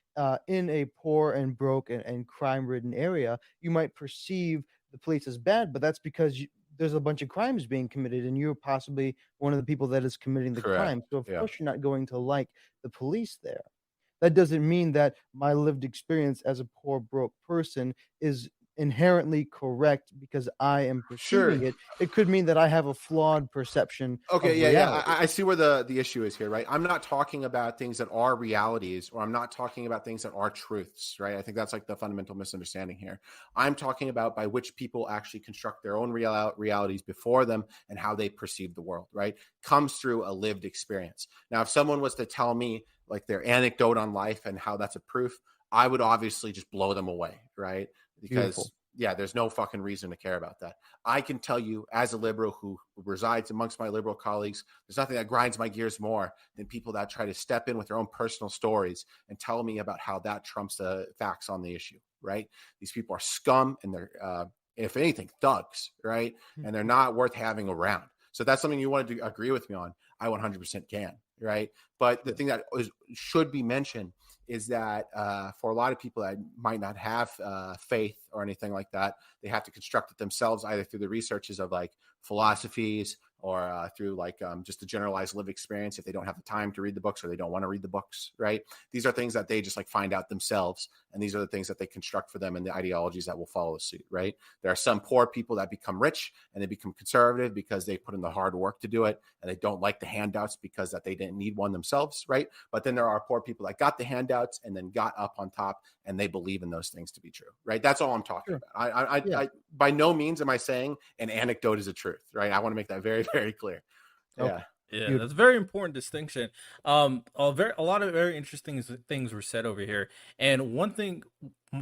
in a poor and broke and crime-ridden area, you might perceive the police as bad, but that's because there's a bunch of crimes being committed, and you're possibly one of the people that is committing the Correct. crime. So of Yeah. course you're not going to like the police there. That doesn't mean that my lived experience as a poor, broke person is inherently correct because I am Sure. perceiving it. It could mean that I have a flawed perception Okay, of yeah. reality. I see where the issue is here, right? I'm not talking about things that are realities, or I'm not talking about things that are truths, right? I think that's like the fundamental misunderstanding here. I'm talking about by which people actually construct their own realities before them and how they perceive the world, right? Comes through a lived experience. Now, if someone was to tell me like their anecdote on life and how that's a proof, I would obviously just blow them away, right? Because Beautiful. yeah, there's no fucking reason to care about that. I can tell you, as a liberal who resides amongst my liberal colleagues, there's nothing that grinds my gears more than people that try to step in with their own personal stories and tell me about how that trumps the facts on the issue, right? These people are scum and they're, if anything, thugs, right? And they're not worth having around. So that's something you wanted to agree with me on. I 100% can, right? But the thing that should be mentioned is that for a lot of people that might not have faith or anything like that, they have to construct it themselves either through the researches of like philosophies or through like just the generalized live experience if they don't have the time to read the books or they don't want to read the books, right? These are things that they just like find out themselves, and these are the things that they construct for them and the ideologies that will follow suit, right? There are some poor people that become rich and they become conservative because they put in the hard work to do it, and they don't like the handouts because that they didn't need one themselves, right? But then there are poor people that got the handouts and then got up on top and they believe in those things to be true, right? That's all I'm talking Sure. about. Yeah. I by no means am I saying an anecdote is a truth, right? I want to make that very, very clear. Yeah. Okay. Yeah, that's a Beautiful. very important distinction. A lot of very interesting things were said over here, and one thing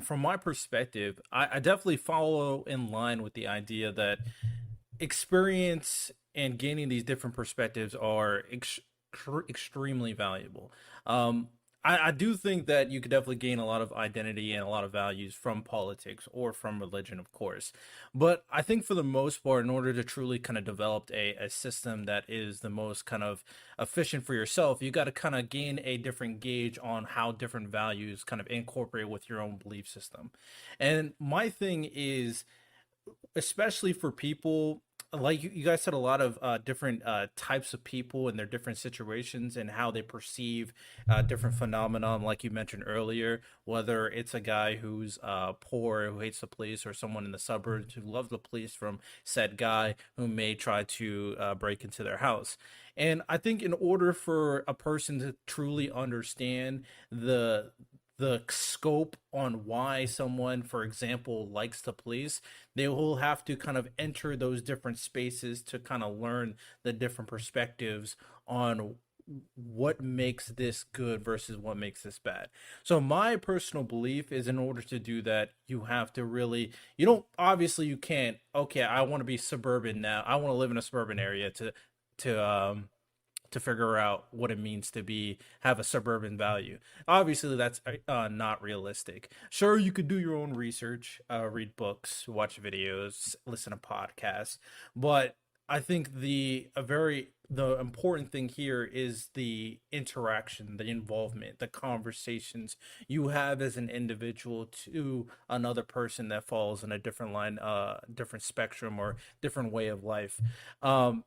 from my perspective, I definitely follow in line with the idea that experience and gaining these different perspectives are extremely valuable. Um, I do think that you could definitely gain a lot of identity and a lot of values from politics or from religion, of course. But I think for the most part, in order to truly kind of develop a system that is the most kind of efficient for yourself, you got to kind of gain a different gauge on how different values kind of incorporate with your own belief system. And my thing is, especially for people like you guys said, a lot of different types of people and their different situations and how they perceive different phenomenon, like you mentioned earlier, whether it's a guy who's poor who hates the police, or someone in the suburbs who loves the police, from said guy who may try to break into their house. And I think in order for a person to truly understand the scope on why someone, for example, likes the police, they will have to kind of enter those different spaces to kind of learn the different perspectives on what makes this good versus what makes this bad. So my personal belief is, in order to do that, you have to really, you don't, obviously you can't, okay, I want to be suburban now, I want to live in a suburban area to to figure out what it means to be have a suburban value. Obviously, that's not realistic. Sure, you could do your own research, read books, watch videos, listen to podcasts, but I think the important thing here is the interaction, the involvement, the conversations you have as an individual to another person that falls in a different line, different spectrum, or different way of life. Um,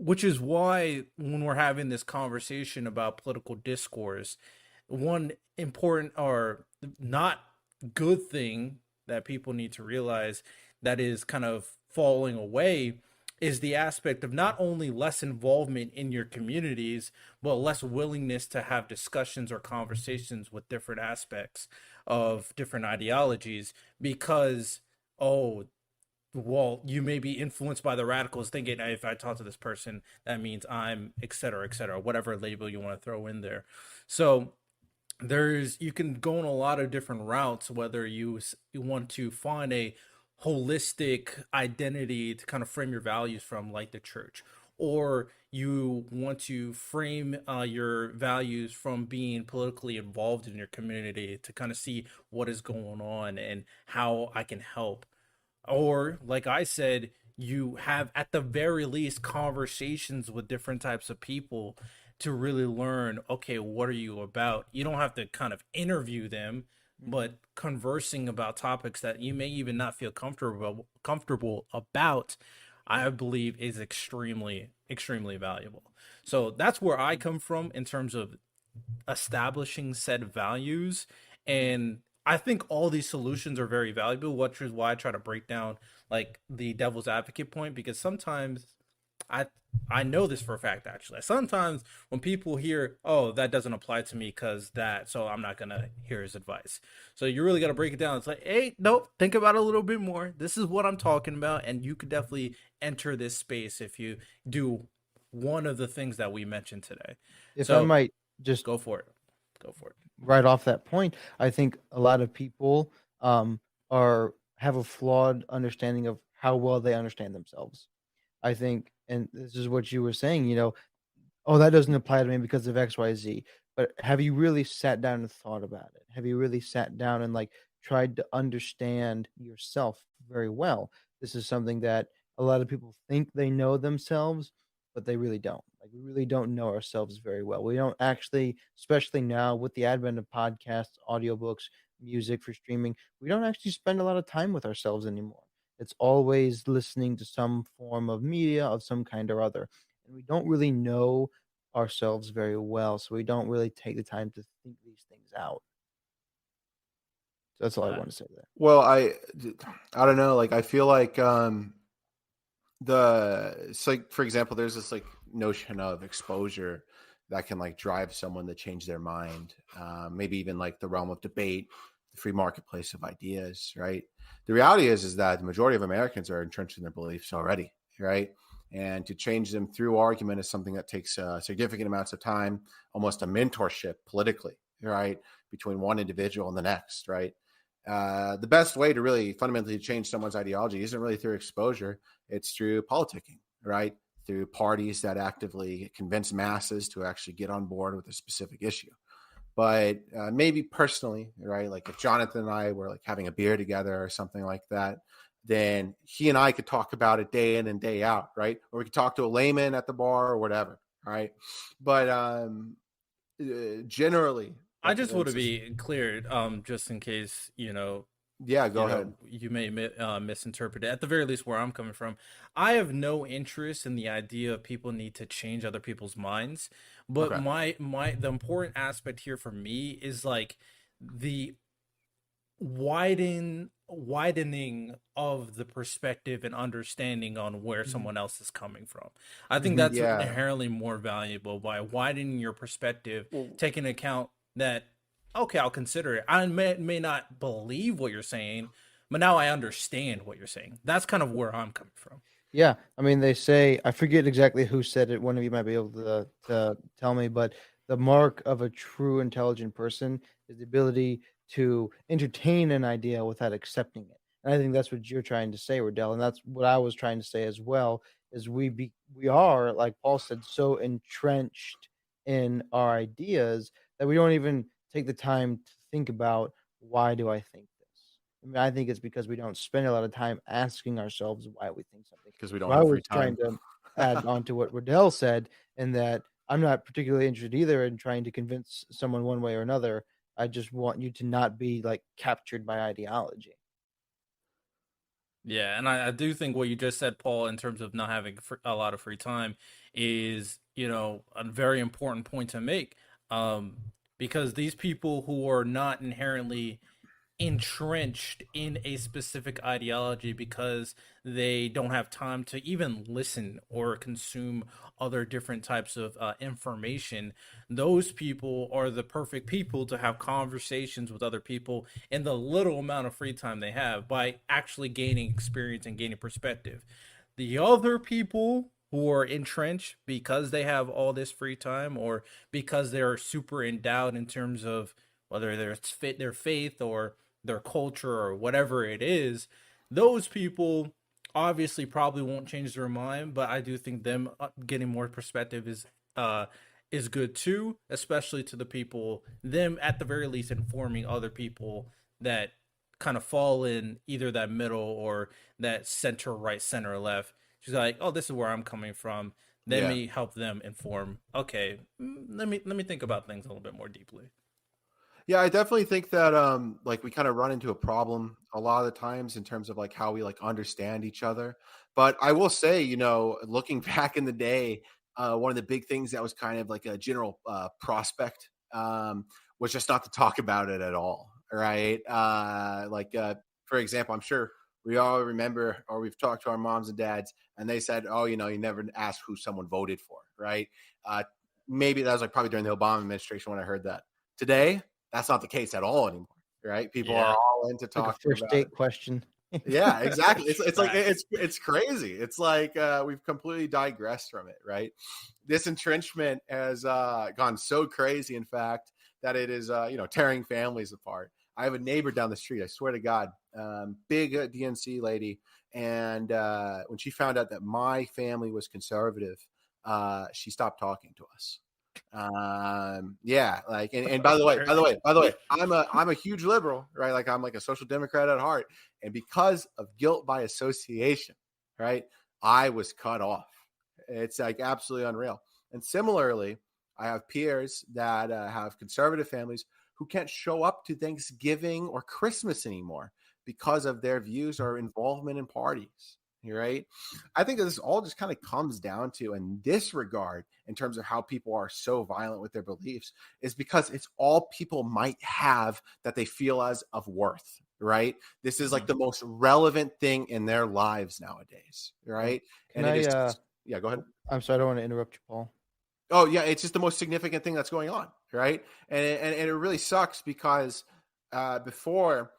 which is why when we're having this conversation about political discourse, one important or not good thing that people need to realize that is kind of falling away is the aspect of not only less involvement in your communities, but less willingness to have discussions or conversations with different aspects of different ideologies, because, oh, well, you may be influenced by the radicals, thinking, "Hey, if I talk to this person, that means I'm et cetera, whatever label you want to throw in there." So you can go in a lot of different routes, whether you want to find a holistic identity to kind of frame your values from, like the church, or you want to frame your values from being politically involved in your community to kind of see what is going on and how I can help. Or, like I said, you have at the very least conversations with different types of people to really learn, okay, what are you about? You don't have to kind of interview them, Mhm. but conversing about topics that you may even not feel comfortable about, I believe is extremely valuable. So that's where I come from in terms of establishing said values. Mhm. And I think all these solutions are very valuable, which is why I try to break down like the devil's advocate point, because sometimes I I know this for a fact actually. Sometimes when people hear, "Oh, that doesn't apply to me because that," so I'm not gonna hear his advice. So you really got to break it down. It's like, hey, nope, think about it a little bit more. This is what I'm talking about, and you could definitely enter this space if you do one of the things that we mentioned today. If I So might just go for it. Go for it. right off that point, I think a lot of people are have a flawed understanding of how well they understand themselves. I think, and this is what you were saying, "Oh, that doesn't apply to me because of XYZ." But have you really sat down and thought about it? Have you really sat down and, like, tried to understand yourself very well? This is something that a lot of people think they know themselves, but they really don't. Like, we really don't know ourselves very well. We don't actually, especially now with the advent of podcasts, audiobooks, music for streaming, we don't actually spend a lot of time with ourselves anymore. It's always listening to some form of media of some kind or other. And we don't really know ourselves very well, so we don't really take the time to think these things out. So that's all I want to say there. Well, I don't know. Like, I feel like it's like, for example, there's this like notion of exposure that can like drive someone to change their mind. Maybe even like the realm of debate, the free marketplace of ideas, right? The reality is that the majority of Americans are entrenched in their beliefs already, right? And to change them through argument is something that takes significant amounts of time, almost a mentorship politically, right, between one individual and the next, right? The best way to really fundamentally change someone's ideology isn't really through exposure. It's through politicking, right? Through parties that actively convince masses to actually get on board with a specific issue. But maybe personally, right? Like if Jonathan and I were like having a beer together or something like that, then he and I could talk about it day in and day out, right? Or we could talk to a layman at the bar or whatever, right? But generally, I like, just want to be clear, just in case, yeah, go ahead. you may misinterpret it. At the very least, where I'm coming from, I have no interest in the idea of people need to change other people's minds. But Okay. the important aspect here for me is like the widening of the perspective and understanding on where Mhm. someone else is coming from. I think Mhm. that's Yeah. inherently more valuable by widening your perspective, Well, taking into account that okay, I'll consider it. I may not believe what you're saying, but now I understand what you're saying. That's kind of where I'm coming from. Yeah, I mean, they say I forget exactly who said it. One of you might be able to tell me, but the mark of a true intelligent person is the ability to entertain an idea without accepting it. And I think that's what you're trying to say, Riddell, and that's what I was trying to say as well. Is we are, like Paul said, so entrenched in our ideas that we don't even take the time to think about why do I think this. I mean, I think it's because we don't spend a lot of time asking ourselves why we think something. because we don't So I have free was trying time. to add on to what Riddell said, in that I'm not particularly interested either in trying to convince someone one way or another. I just want you to not be like captured by ideology. Yeah, and I do think what you just said, Paul, in terms of not having a lot of free time, is a very important point to make. Um, because these people who are not inherently entrenched in a specific ideology because they don't have time to even listen or consume other different types of information. Those people are the perfect people to have conversations with other people in the little amount of free time they have by actually gaining experience and gaining perspective. The other people who are entrenched because they have all this free time or because they're super endowed in terms of whether it's fit their faith or their culture or whatever it is, those people obviously probably won't change their mind, but I do think them getting more perspective uh is good too, especially to the people them at the very least informing other people that kind of fall in either that middle or that center right, center left. She's like, oh, this is where I'm coming from. Let Yeah. me help them inform. Okay, let me think about things a little bit more deeply. Yeah, I definitely think that like we kind of run into a problem a lot of the times in terms of like how we like understand each other. But I will say, looking back in the day, one of the big things that was kind of like a general prospect was just not to talk about it at all, right? For example, I'm sure we all remember or we've talked to our moms and dads, and they said, "Oh, you never asked who someone voted for," right? Uh, Maybe that was like probably during the Obama administration when I heard that. Today, that's not the case at all anymore, right? People are Yeah. all into Like a talking first about it. date question. Yeah, exactly. It's like Facts. it's crazy. It's like we've completely digressed from it, right? This entrenchment has gone so crazy, in fact, that it is tearing families apart. I have a neighbor down the street. I swear to God, big DNC lady, and when she found out that my family was conservative, she stopped talking to us. Yeah, like, and by the way, I'm a huge liberal, right? Like I'm like a social democrat at heart, and because of guilt by association, right, I was cut off. It's like absolutely unreal. And similarly, I have peers that have conservative families who can't show up to Thanksgiving or Christmas anymore because of their views or involvement in parties. Right. I think this all just kind of comes down to, in this regard, in terms of how people are so violent with their beliefs, is because it's all people might have that they feel as of worth. Right. This is like Mhm. the most relevant thing in their lives nowadays. Right. Right. Can And it I? is, yeah, go ahead. Oh, I'm sorry. I don't want to interrupt you, Paul. Oh yeah, it's just the most significant thing that's going on, right? And it really sucks because before,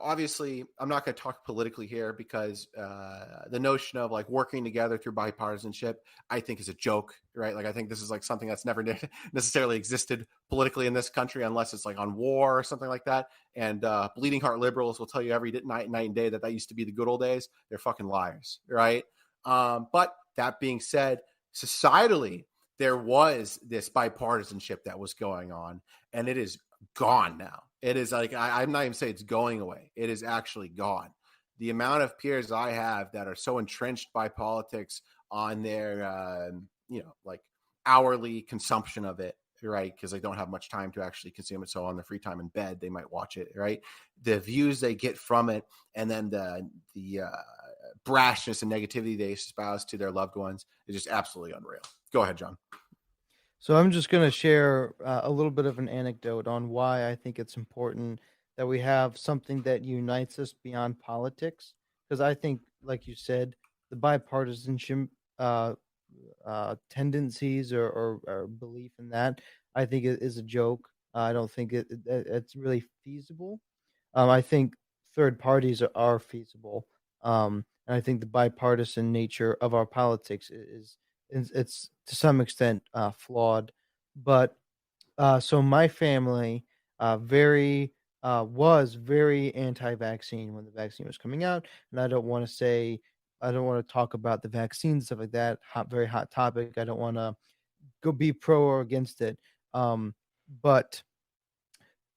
obviously, I'm not going to talk politically here because the notion of like working together through bipartisanship, I think, is a joke, right? Like I think this is like something that's never necessarily existed politically in this country unless it's like on war or something like that. And bleeding heart liberals will tell you every night and day that used to be the good old days. They're fucking liars, right? But that being said, societally, there was this bipartisanship that was going on, and it is gone now. It is like, I'm not even saying it's going away. It is actually gone. The amount of peers I have that are so entrenched by politics on their, like hourly consumption of it, right? Because they don't have much time to actually consume it. So on their free time in bed, they might watch it, right? The views they get from it, and then the brashness and negativity they espouse to their loved ones is just absolutely unreal. Go ahead, John. So I'm just going to share a little bit of an anecdote on why I think it's important that we have something that unites us beyond politics. Because I think, like you said, the bipartisanship uh, tendencies or belief in that, I think it is a joke. I don't think it's really feasible. I think third parties are feasible, and I think the bipartisan nature of our politics is it's to some extent flawed. But so my family very was very anti-vaccine when the vaccine was coming out, and I don't want to talk about the vaccine stuff like that. Very hot topic. I don't want to go be pro or against it. But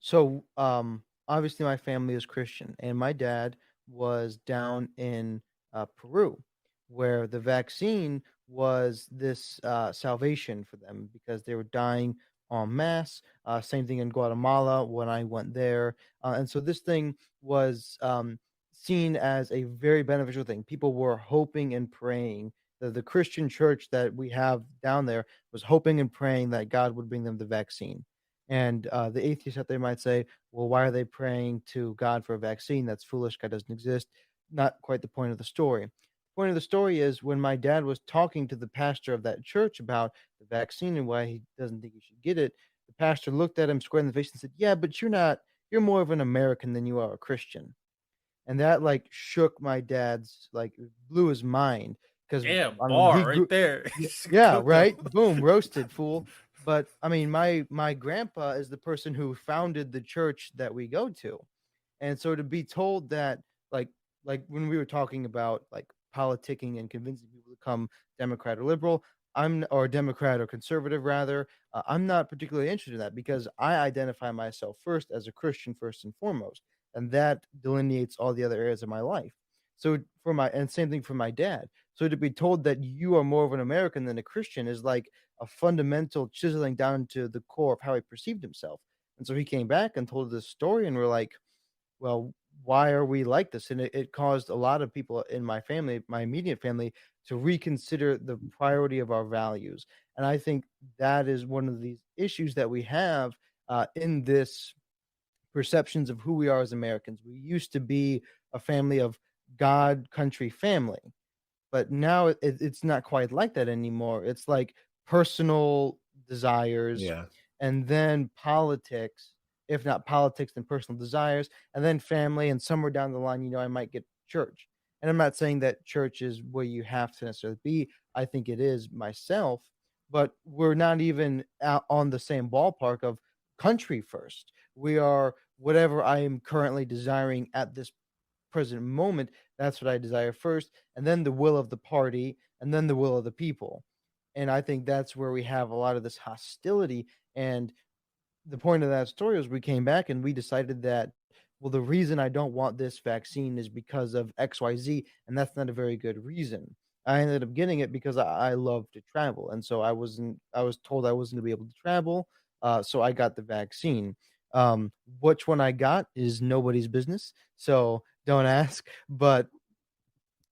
so, obviously, my family is Christian, and my dad was down in Peru, where the vaccine was this salvation for them because they were dying en masse. Same thing in Guatemala when I went there, and so this thing was seen as a very beneficial thing. People were hoping and praying. The Christian church that we have down there was hoping and praying that God would bring them the vaccine. And the atheists out there might say, well, why are they praying to God for a vaccine? That's foolish. God doesn't exist. Not quite the point of the story. The point of the story is when my dad was talking to the pastor of that church about the vaccine and why he doesn't think you should get it, the pastor looked at him square in the face and said, yeah, but you're more of an American than you are a Christian. And that like shook my dad's like blew his mind because Yeah, I mean he bar grew right there. yeah, Cook 'em. right? Boom, roasted, fool. But, I mean, my grandpa is the person who founded the church that we go to, and so to be told that, like when we were talking about, like, politicking and convincing people to come Democrat or liberal, or Democrat or conservative rather, I'm not particularly interested in that because I identify myself first as a Christian first and foremost, and that delineates all the other areas of my life. So same thing for my dad. So to be told that you are more of an American than a Christian is like a fundamental chiseling down to the core of how he perceived himself. And so he came back and told this story, and we're like, well, why are we like this? And it caused a lot of people in my family, my immediate family, to reconsider the priority of our values. And I think that is one of these issues that we have in this perceptions of who we are as Americans. We used to be a family of God, country, family, but now it's not quite like that anymore. It's like personal desires Yeah. and then politics, if not politics, then personal desires, and then family, and somewhere down the line, I might get church. And I'm not saying that church is where you have to necessarily be. I think it is myself, but we're not even out on the same ballpark of country first. We are whatever I am currently desiring at this present moment, that's what I desire first, and then the will of the party, and then the will of the people. And I think that's where we have a lot of this hostility. And the point of that story was we came back and we decided that, well, the reason I don't want this vaccine is because of XYZ, and that's not a very good reason. I ended up getting it because I love to travel. And so I was told I wasn't going to be able to travel. So I got the vaccine. Which one I got is nobody's business, so don't ask. But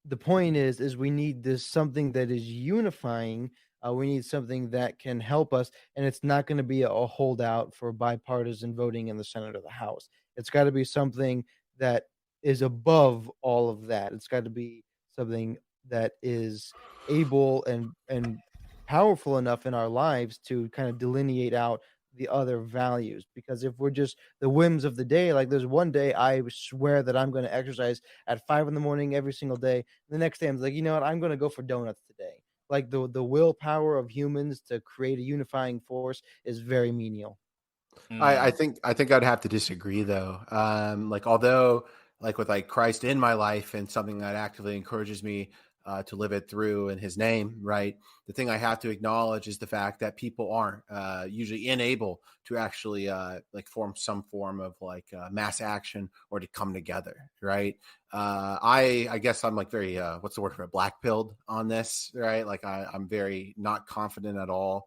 the point is we need this something that is unifying. We need something that can help us, and it's not going to be a holdout for bipartisan voting in the Senate or the House. It's got to be something that is above all of that. It's got to be something that is able and powerful enough in our lives to kind of delineate out the other values. Because if we're just the whims of the day, like there's one day I swear that I'm going to exercise at 5 in the morning every single day. The next day, I'm like, you know what? I'm going to go for donuts today. Like the willpower of humans to create a unifying force is very menial. Mm. I think I'd have to disagree though. Like although like with like Christ in my life and something that actively encourages me to live it through in His name, right? The thing I have to acknowledge is the fact that people aren't usually unable to actually like form some form of like mass action or to come together, right? I guess I'm like very what's the word for it? Black pilled on this, right? Like I'm very not confident at all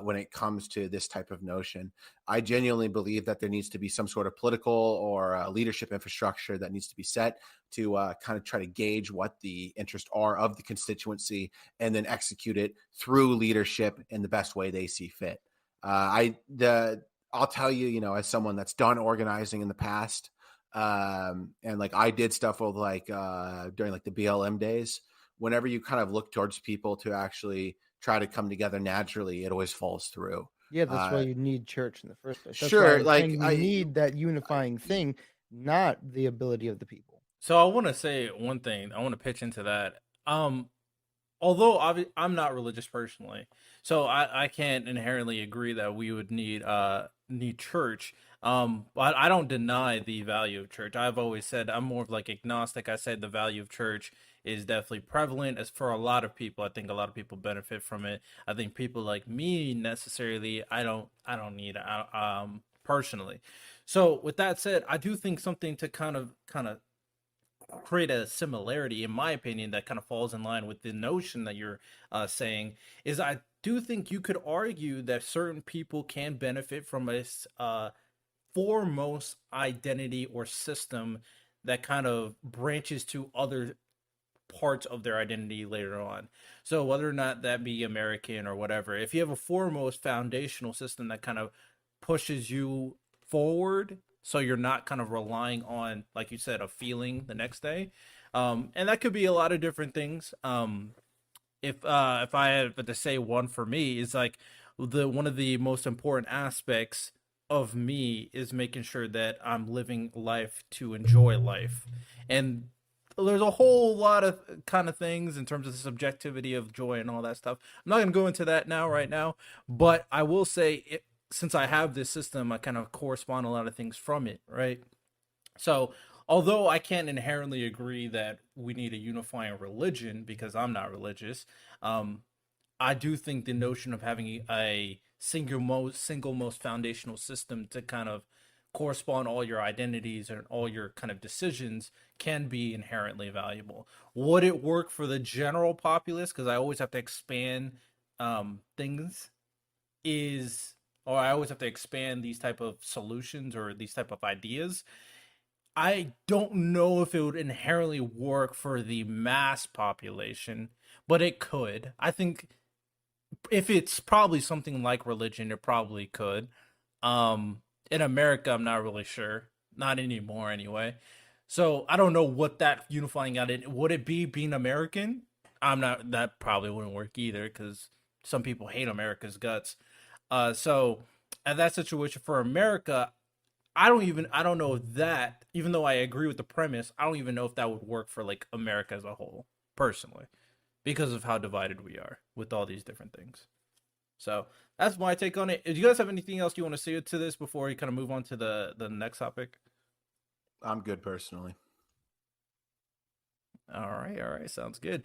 when it comes to this type of notion. I genuinely believe that there needs to be some sort of political or leadership infrastructure that needs to be set to kind of try to gauge what the interests are of the constituency and then execute it through leadership in the best way they see fit. I'll tell you, you know, as someone that's done organizing in the past, and like I did stuff with like during like the BLM days. Whenever you kind of look towards people to actually try to come together naturally, it always falls through. Yeah, that's why Uh, you need church in the first place. That's why sure, I'm like saying we need that unifying thing, not the ability of the people. So I want to say one thing. I want to pitch into that. Um, Although I'm not religious personally, so I can't inherently agree that we would need church. But I don't deny the value of church. I've always said I'm more of like agnostic. I said the value of church is definitely prevalent as for a lot of people. I think a lot of people benefit from it. I think people like me necessarily I don't need it personally. So with that said, I do think something to kind of create a similarity, in my opinion, that kind of falls in line with the notion that you're saying is I do think you could argue that certain people can benefit from a foremost identity or system that kind of branches to other parts of their identity later on. So whether or not that be American or whatever, if you have a foremost foundational system that kind of pushes you forward, so you're not kind of relying on, like you said, a feeling the next day, and that could be a lot of different things. If I had to say one for me, is like the one of the most important aspects of me is making sure that I'm living life to enjoy life. And there's a whole lot of kind of things in terms of the subjectivity of joy and all that stuff. I'm not going to go into that now right now, but I will say it, since I have this system, I kind of correspond a lot of things from it, right? So, although I can't inherently agree that we need a unifying religion because I'm not religious, um, I do think the notion of having a single most foundational system to kind of correspond all your identities and all your kind of decisions can be inherently valuable. Would it work for the general populace? Because I always have to expand things. Is or I always have to expand these type of solutions or these type of ideas. I don't know if it would inherently work for the mass population, but it could. I think if it's probably something like religion, it probably could. In America, I'm not really sure. Not anymore, anyway. So I don't know what that unifying out it would it be being American. I'm not. That probably wouldn't work either because some people hate America's guts. So at that situation for America, I don't know if that, even though I agree with the premise, I don't even know if that would work for like America as a whole, personally, because of how divided we are with all these different things. So that's my take on it. Do you guys have anything else you want to say to this before we kind of move on to the next topic? I'm good personally. All right, sounds good.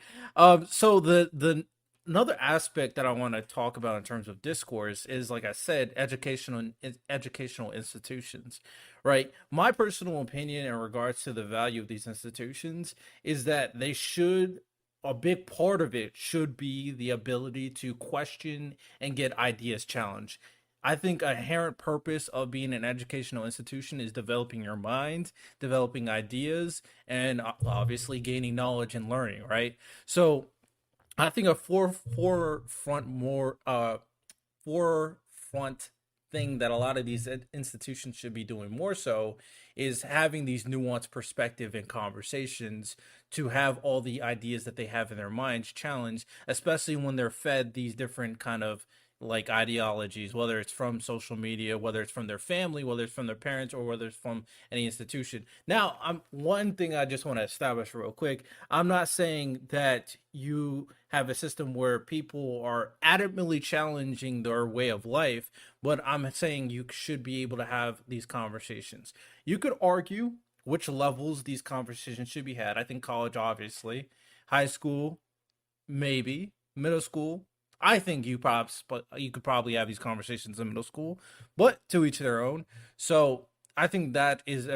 So the another aspect that I want to talk about in terms of discourse is, like I said, educational institutions, right? My personal opinion in regards to the value of these institutions is that they should. A big part of it should be the ability to question and get ideas challenged. I think a inherent purpose of being an educational institution is developing your mind, developing ideas, and obviously gaining knowledge and learning, right? So I think a forefront thing that a lot of these institutions should be doing more so is having these nuanced perspective and conversations to have all the ideas that they have in their minds challenged, especially when they're fed these different kind of like ideologies, whether it's from social media, whether it's from their family, whether it's from their parents, or whether it's from any institution. Now, I'm one thing I just want to establish real quick. I'm not saying that you have a system where people are adamantly challenging their way of life, but I'm saying you should be able to have these conversations. You could argue which levels these conversations should be had. I think college, obviously, high school, maybe, middle school. I think you could probably have these conversations in middle school, but to each their own. So I think that is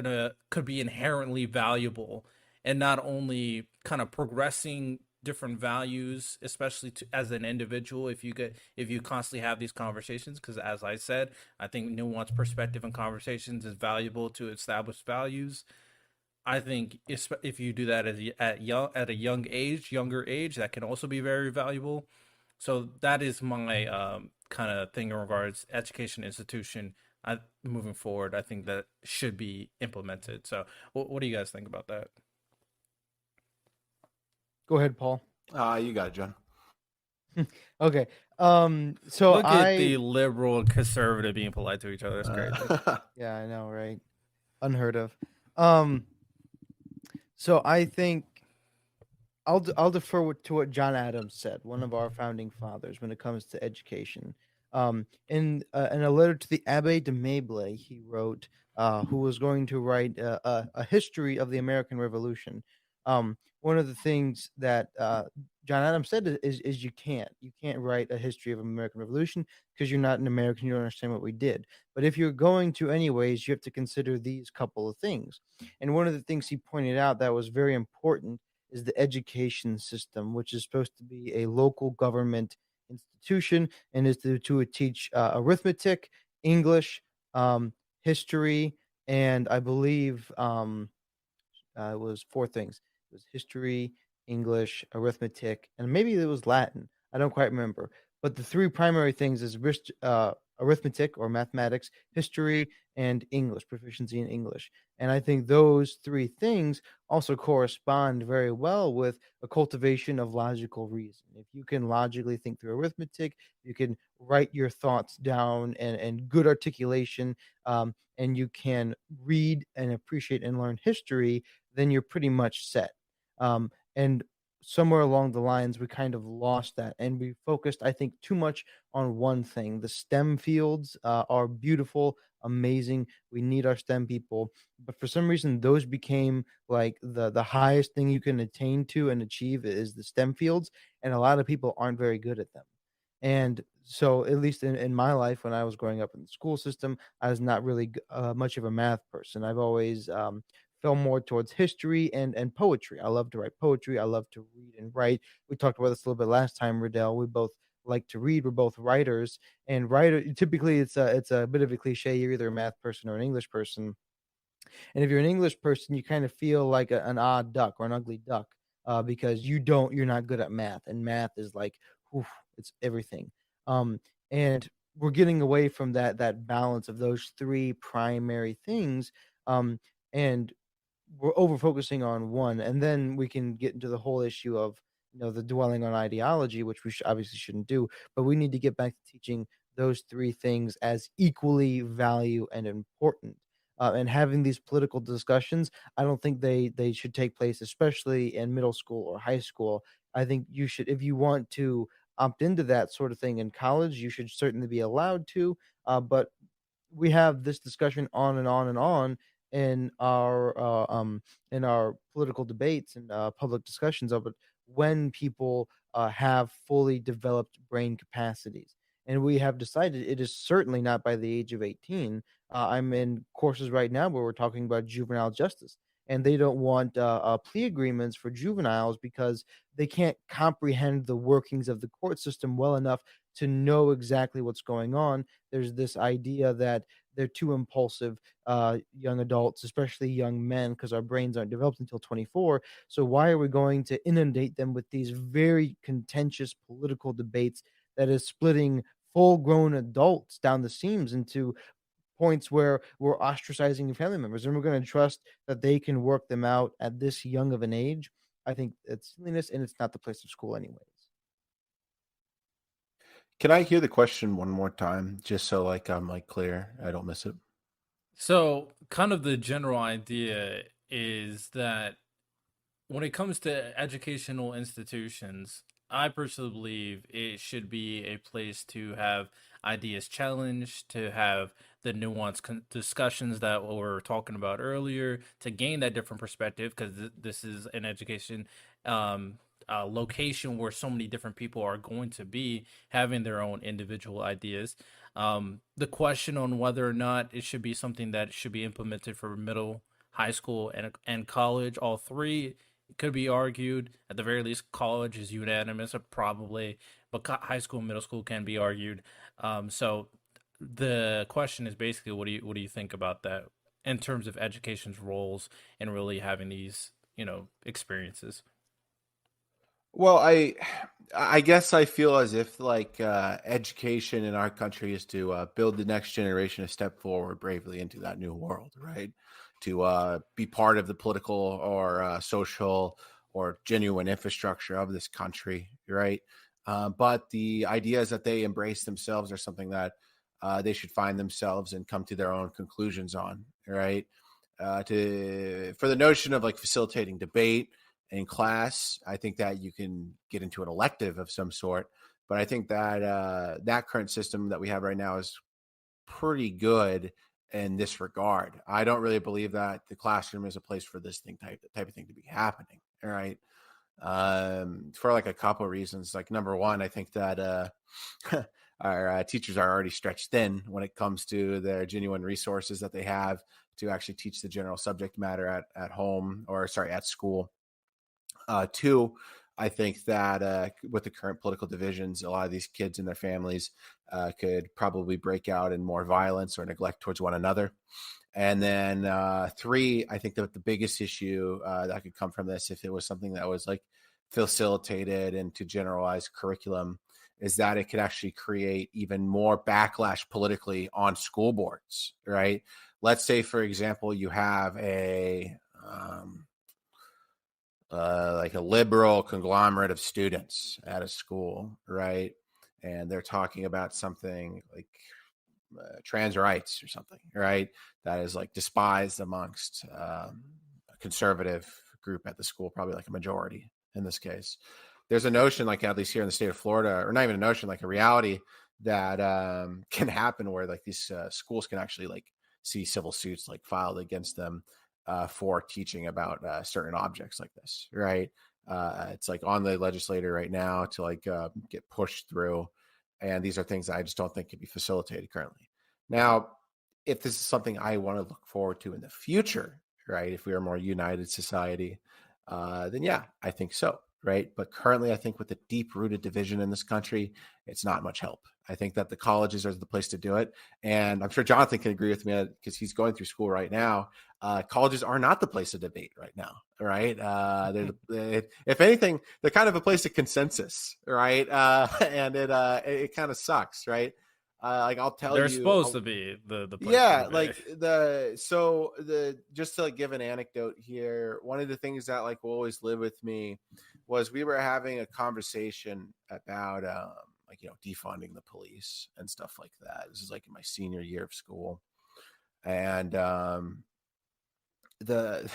could be inherently valuable, and not only kind of progressing different values, especially as an individual. If you constantly have these conversations, because as I said, I think nuanced perspective and conversations is valuable to establish values. I think if you do that at a younger age, that can also be very valuable. So that is my kind of thing in regards to education institution. Moving forward, I think that should be implemented. So, what do you guys think about that? Go ahead, Paul. You got it, John. Okay. So Look at the liberal and conservative being polite to each other. That's crazy. Yeah, I know, right? Unheard of. Um, so I think I'll defer to what John Adams said, one of our founding fathers, when it comes to education. In a letter to the Abbe de Mablé, he wrote, who was going to write a history of the American Revolution. One of the things that John Adams said is you can't write a history of American Revolution because you're not an American, you don't understand what we did. But if you're going to anyways, you have to consider these couple of things. And one of the things he pointed out that was very important is the education system, which is supposed to be a local government institution and is to teach arithmetic, English, history, and I believe it was four things. It was history, English, arithmetic, and maybe it was Latin. I don't quite remember. But the three primary things is arithmetic or mathematics, history, and English, proficiency in English. And I think those three things also correspond very well with a cultivation of logical reason. If you can logically think through arithmetic, you can write your thoughts down and good articulation, and you can read and appreciate and learn history, then you're pretty much set. And somewhere along the lines, we kind of lost that and we focused, I think, too much on one thing. The STEM fields are beautiful, amazing. We need our STEM people. But for some reason, those became like the highest thing you can attain to and achieve is the STEM fields. And a lot of people aren't very good at them. And so, at least in my life, when I was growing up in the school system, I was not really much of a math person. I've always fell more towards history and poetry. I love to write poetry. I love to read and write. We talked about this a little bit last time, Riddell. We both like to read. We're both writers, and writer typically it's a bit of a cliche. You're either a math person or an English person, and if you're an English person, you kind of feel like an odd duck or an ugly duck because you're not good at math, and math is like, whew, it's everything. Um, and we're getting away from that balance of those three primary things, and we're over focusing on one, and then we can get into the whole issue of the dwelling on ideology, which we obviously shouldn't do. But we need to get back to teaching those three things as equally value and important. And having these political discussions, I don't think they should take place, especially in middle school or high school. I think you should, if you want to opt into that sort of thing in college, you should certainly be allowed to. But we have this discussion on and on and on in our political debates and public discussions of it when people have fully developed brain capacities. And we have decided it is certainly not by the age of 18. I'm in courses right now where we're talking about juvenile justice, and they don't want plea agreements for juveniles because they can't comprehend the workings of the court system well enough to know exactly what's going on. There's this idea that they're too impulsive, young adults, especially young men, because our brains aren't developed until 24. So why are we going to inundate them with these very contentious political debates that is splitting full-grown adults down the seams into points where we're ostracizing family members, and we're going to trust that they can work them out at this young of an age? I think it's silliness, and it's not the place of school anyways. Can I hear the question one more time, just so like I'm like clear, I don't miss it? So, kind of the general idea is that when it comes to educational institutions, I personally believe it should be a place to have ideas challenged, to have the nuanced discussions that we were talking about earlier, to gain that different perspective, because this is an education location where so many different people are going to be having their own individual ideas. The question on whether or not it should be something that should be implemented for middle, high school, and college, all three, it could be argued. At the very least, college is unanimous, probably, but high school and middle school can be argued. So the question is basically, what do you think about that in terms of education's roles and really having these experiences? Well, I guess I feel as if like education in our country is to build the next generation to step forward bravely into that new world, right? To be part of the political or social or genuine infrastructure of this country, right? But the ideas that they embrace themselves are something that they should find themselves and come to their own conclusions on, right? To for the notion of like facilitating debate in class, I think that you can get into an elective of some sort. But I think that that current system that we have right now is pretty good in this regard. I don't really believe that the classroom is a place for this type of thing to be happening. All right. For like a couple of reasons. Like number one, I think that our teachers are already stretched thin when it comes to their genuine resources that they have to actually teach the general subject matter at home, or sorry, at school. Two, I think that with the current political divisions, a lot of these kids and their families could probably break out in more violence or neglect towards one another. And then three, I think that the biggest issue that could come from this, if it was something that was like facilitated into generalized curriculum, is that it could actually create even more backlash politically on school boards, right? Let's say, for example, you have like a liberal conglomerate of students at a school, right? And they're talking about something like trans rights or something, right? That is like despised amongst a conservative group at the school, probably like a majority in this case. There's a notion, like at least here in the state of Florida, or not even a notion, like a reality that can happen where like these schools can actually like see civil suits like filed against them for teaching about certain objects like this, right? It's like on the legislator right now to like get pushed through, and these are things I just don't think can be facilitated currently. Now, if this is something I want to look forward to in the future, right? If we are a more united society, then yeah, I think so, right? But currently, I think with the deep-rooted division in this country, it's not much help. I think that the colleges are the place to do it, and I'm sure Jonathan can agree with me because he's going through school right now. Colleges are not the place to debate right now, right? If anything, they're kind of a place of consensus, right? And it kind of sucks, right? Like I'll tell They're you, supposed to be the place to yeah, debate. like the just to like give an anecdote here, one of the things that like will always live with me was we were having a conversation about like defunding the police and stuff like that. This is like in my senior year of school, and the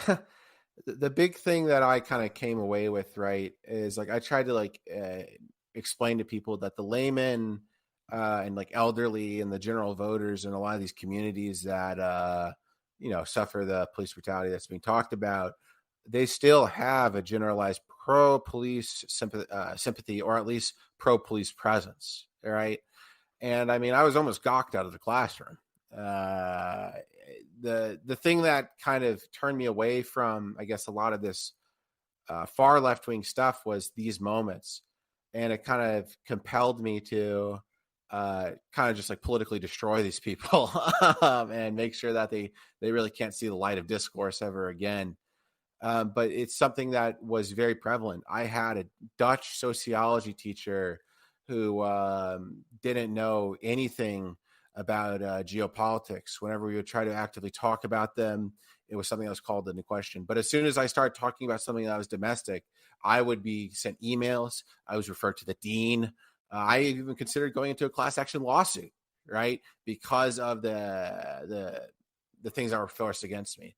the big thing that I kind of came away with, right, is like I tried to like explain to people that the laymen and like elderly and the general voters in a lot of these communities that suffer the police brutality that's being talked about, they still have a generalized pro police sympathy, or at least pro police presence, right? And I mean, I was almost gawked out of the classroom. Uh, the thing that kind of turned me away from, I guess, a lot of this far left wing stuff was these moments, and it kind of compelled me to kind of just like politically destroy these people and make sure that they really can't see the light of discourse ever again. But it's something that was very prevalent. I had a Dutch sociology teacher who didn't know anything about geopolitics. Whenever we would try to actively talk about them, it was something that was called into question. But as soon as I started talking about something that was domestic, I would be sent emails. I was referred to the dean. I even considered going into a class action lawsuit, right, because of the things that were forced against me.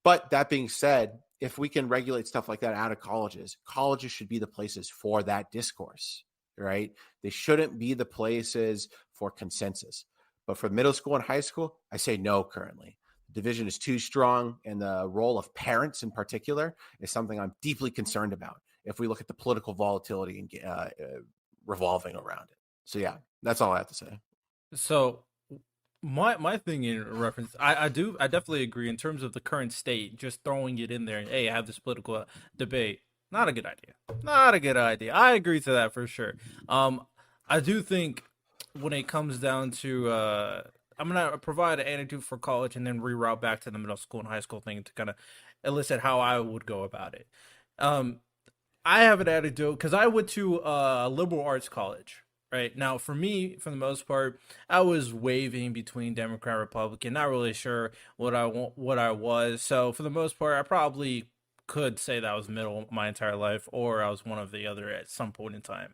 But that being said, if we can regulate stuff like that out of colleges, colleges should be the places for that discourse, right? They shouldn't be the places for consensus. But for middle school and high school, I say no currently. The division is too strong, and the role of parents in particular is something I'm deeply concerned about if we look at the political volatility and revolving around it. So yeah, that's all I have to say. So my thing in reference, I definitely agree in terms of the current state, just throwing it in there and hey, have this political debate. Not a good idea. Not a good idea. I agree to that for sure. I do think when it comes down to I'm gonna provide an anecdote for college and then reroute back to the middle school and high school thing to kind of elicit how I would go about it. I have an anecdote because I went to a liberal arts college. Right now, for me, for the most part, I was waving between Democrat, Republican, not really sure what I was. So for the most part, I probably could say that I was middle my entire life, or I was one of the other at some point in time.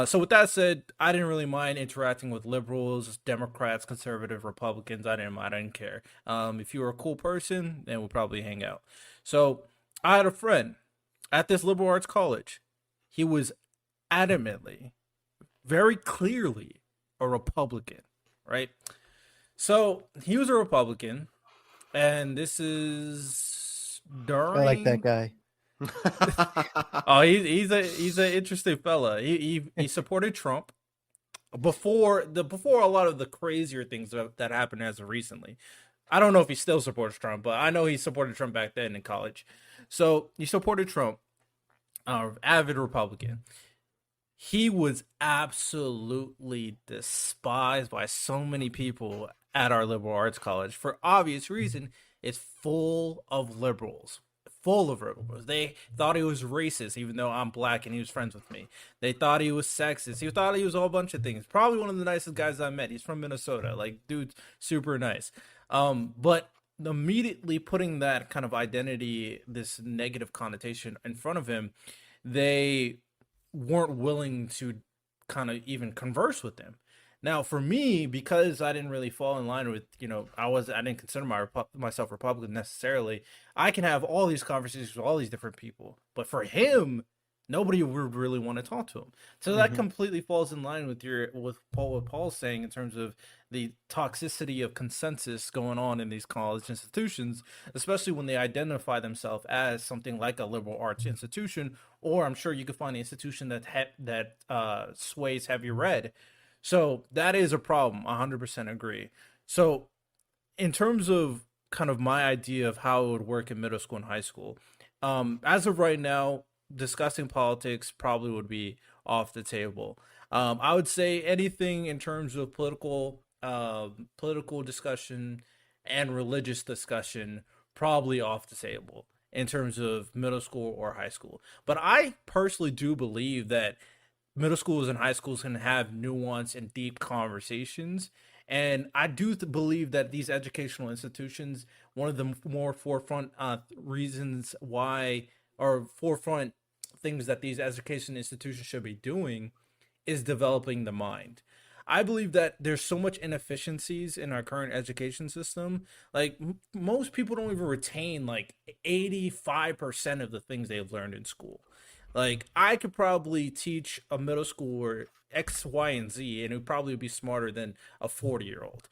So with that said, I didn't really mind interacting with liberals, Democrats, conservative, Republicans. I didn't mind. I didn't care. If you were a cool person, then we'd probably hang out. So I had a friend at this liberal arts college. He was adamantly, very clearly a Republican, right? So he was a Republican, and this is during. I like that guy. Oh, he's an interesting fella. He supported Trump before a lot of the crazier things that happened as of recently. I don't know if he still supports Trump, but I know he supported Trump back then in college. So he supported Trump, avid Republican. He was absolutely despised by so many people at our liberal arts college for obvious reason. It's full of liberals. Full of liberals. They thought he was racist, even though I'm black and he was friends with me. They thought he was sexist. He thought he was a whole bunch of things. Probably one of the nicest guys I met. He's from Minnesota. Like, dude's super nice. But immediately putting that kind of identity, this negative connotation in front of him, they weren't willing to kind of even converse with him. Now, for me, because I didn't really fall in line with, I didn't consider myself Republican necessarily. I can have all these conversations with all these different people, but for him, nobody would really want to talk to him. So that completely falls in line with what Paul's saying in terms of the toxicity of consensus going on in these college institutions, especially when they identify themselves as something like a liberal arts institution, or I'm sure you could find an institution that sways heavy red. So that is a problem. 100% agree. So in terms of kind of my idea of how it would work in middle school and high school, as of right now, discussing politics probably would be off the table. I would say anything in terms of political discussion and religious discussion probably off the table in terms of middle school or high school. But I personally do believe that middle schools and high schools can have nuanced and deep conversations. And I do believe that these educational institutions, one of the more forefront reasons why, or forefront things that these education institutions should be doing, is developing the mind. I believe that there's so much inefficiencies in our current education system. Like most people don't even retain like 85% of the things they've learned in school. Like I could probably teach a middle schooler X, Y, and Z, and it would probably be smarter than a 40-year-old.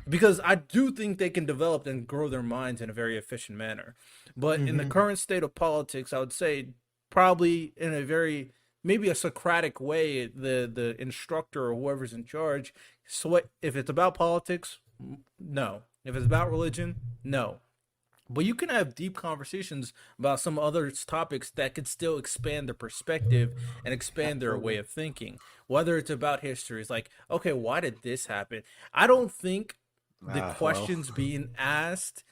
Because I do think they can develop and grow their minds in a very efficient manner. But in the current state of politics, I would say probably in a very, maybe a Socratic way, the instructor or whoever's in charge, so if it's about politics, no. If it's about religion, no. but you can have deep conversations about some other topics that could still expand their perspective and expand their way Absolutely. of thinking. Whether it's about history, it's like, okay, why did this happen? I don't think the Well, questions being asked,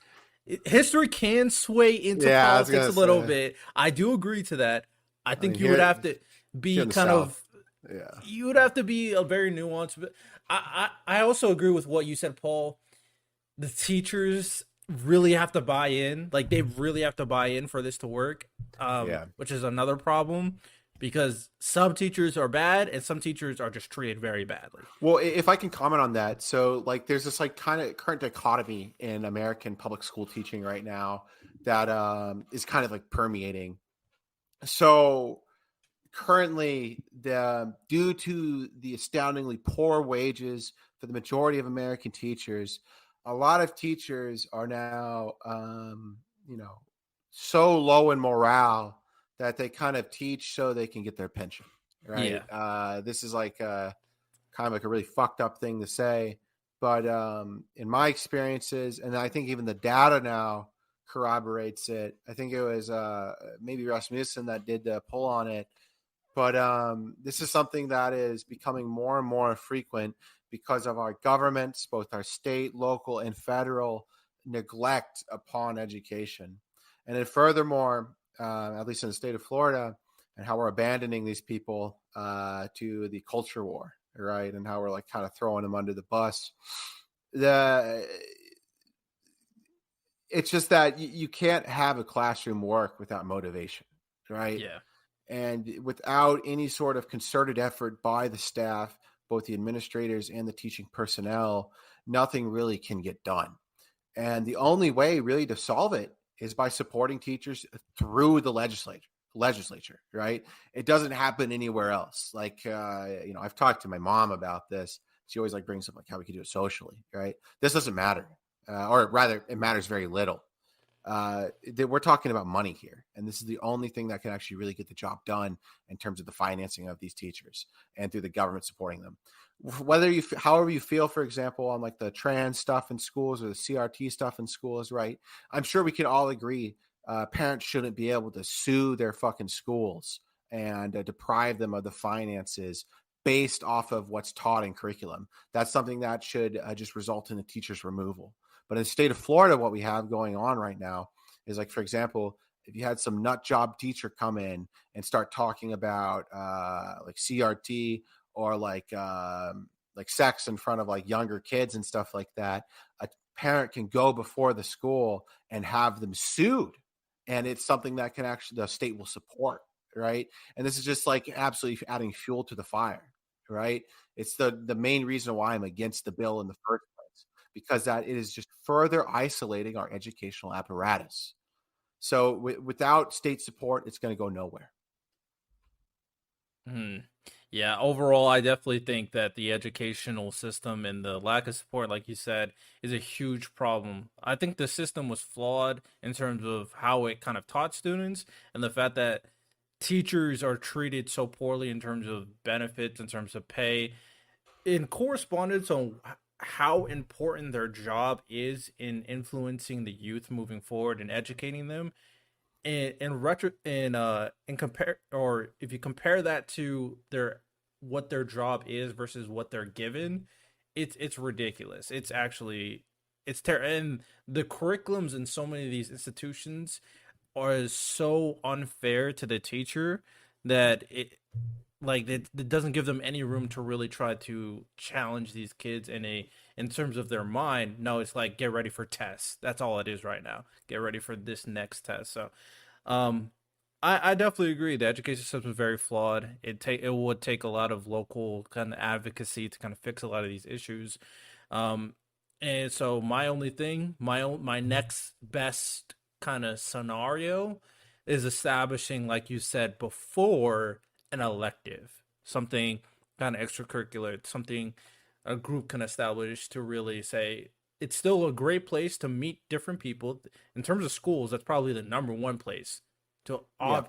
history can sway into yeah, I was politics gonna a little say. bit. I do agree to that. I I mean, think you would here, have to here be in the kind South, of, yeah, you would have to be a very nuanced. But I also agree with what you said, Paul. The teachers really have to buy in. Like they really have to buy in for this to work, yeah. which is another problem because some teachers are bad and some teachers are just treated very badly. Well, if I can comment on that, so like, there's this like kind of current dichotomy in American public school teaching right now that is kind of like permeating. So currently, the due to the astoundingly poor wages for the majority of American teachers, a lot of teachers are now, you know, so low in morale that they kind of teach so they can get their pension. Right? Yeah, This is like kind of like a really fucked up thing to say, but in my experiences, and I think even the data now corroborates it. I think it was maybe Rasmussen that did the poll on it, but this is something that is becoming more and more frequent because of our governments, both our state, local, and federal neglect upon education. And then furthermore, at least in the state of Florida, and how we're abandoning these people to the culture war, right? And how we're like kind of throwing them under the bus. The It's just that you can't have a classroom work without motivation, right? yeah. And without any sort of concerted effort by the staff, both the administrators and the teaching personnel, nothing really can get done. And the only way really to solve it is by supporting teachers through the legislature, right? It doesn't happen anywhere else. Like, I've talked to my mom about this. She always like brings up like how we could do it socially, right? This doesn't matter, or rather, it matters very little. We're talking about money here, and this is the only thing that can actually really get the job done in terms of the financing of these teachers and through the government supporting them. Whether you, however you feel, for example, on like the trans stuff in schools or the CRT stuff in schools, right? I'm sure we can all agree parents shouldn't be able to sue their fucking schools and deprive them of the finances based off of what's taught in curriculum. That's something that should just result in the teacher's removal. But in the state of Florida, what we have going on right now is like, for example, if you had some nut job teacher come in and start talking about like CRT or like sex in front of like younger kids and stuff like that, a parent can go before the school and have them sued, and it's something that can actually the state will support, right? And this is just like absolutely adding fuel to the fire, right? It's the main reason why I'm against the bill in the first place, because that it is just further isolating our educational apparatus. So without state support, it's going to go nowhere. Hmm. Yeah, overall, I definitely think that the educational system and the lack of support, like you said, is a huge problem. I think the system was flawed in terms of how it kind of taught students and the fact that teachers are treated so poorly in terms of benefits, in terms of pay, in correspondence on how important their job is in influencing the youth moving forward and educating them in compare, or if you compare that to their what their job is versus what they're given, it's ridiculous. It's actually and the curriculums in so many of these institutions are so unfair to the teacher that it doesn't give them any room to really try to challenge these kids in terms of their mind. No, it's like get ready for tests. That's all it is right now. Get ready for this next test. So um, I definitely agree. The education system is very flawed. It would take a lot of local kind of advocacy to kind of fix a lot of these issues. Um, and so my next best kind of scenario is establishing, like you said before, an elective, something kind of extracurricular, something a group can establish to really say it's still a great place to meet different people. In terms of schools, that's probably the number one place Yeah.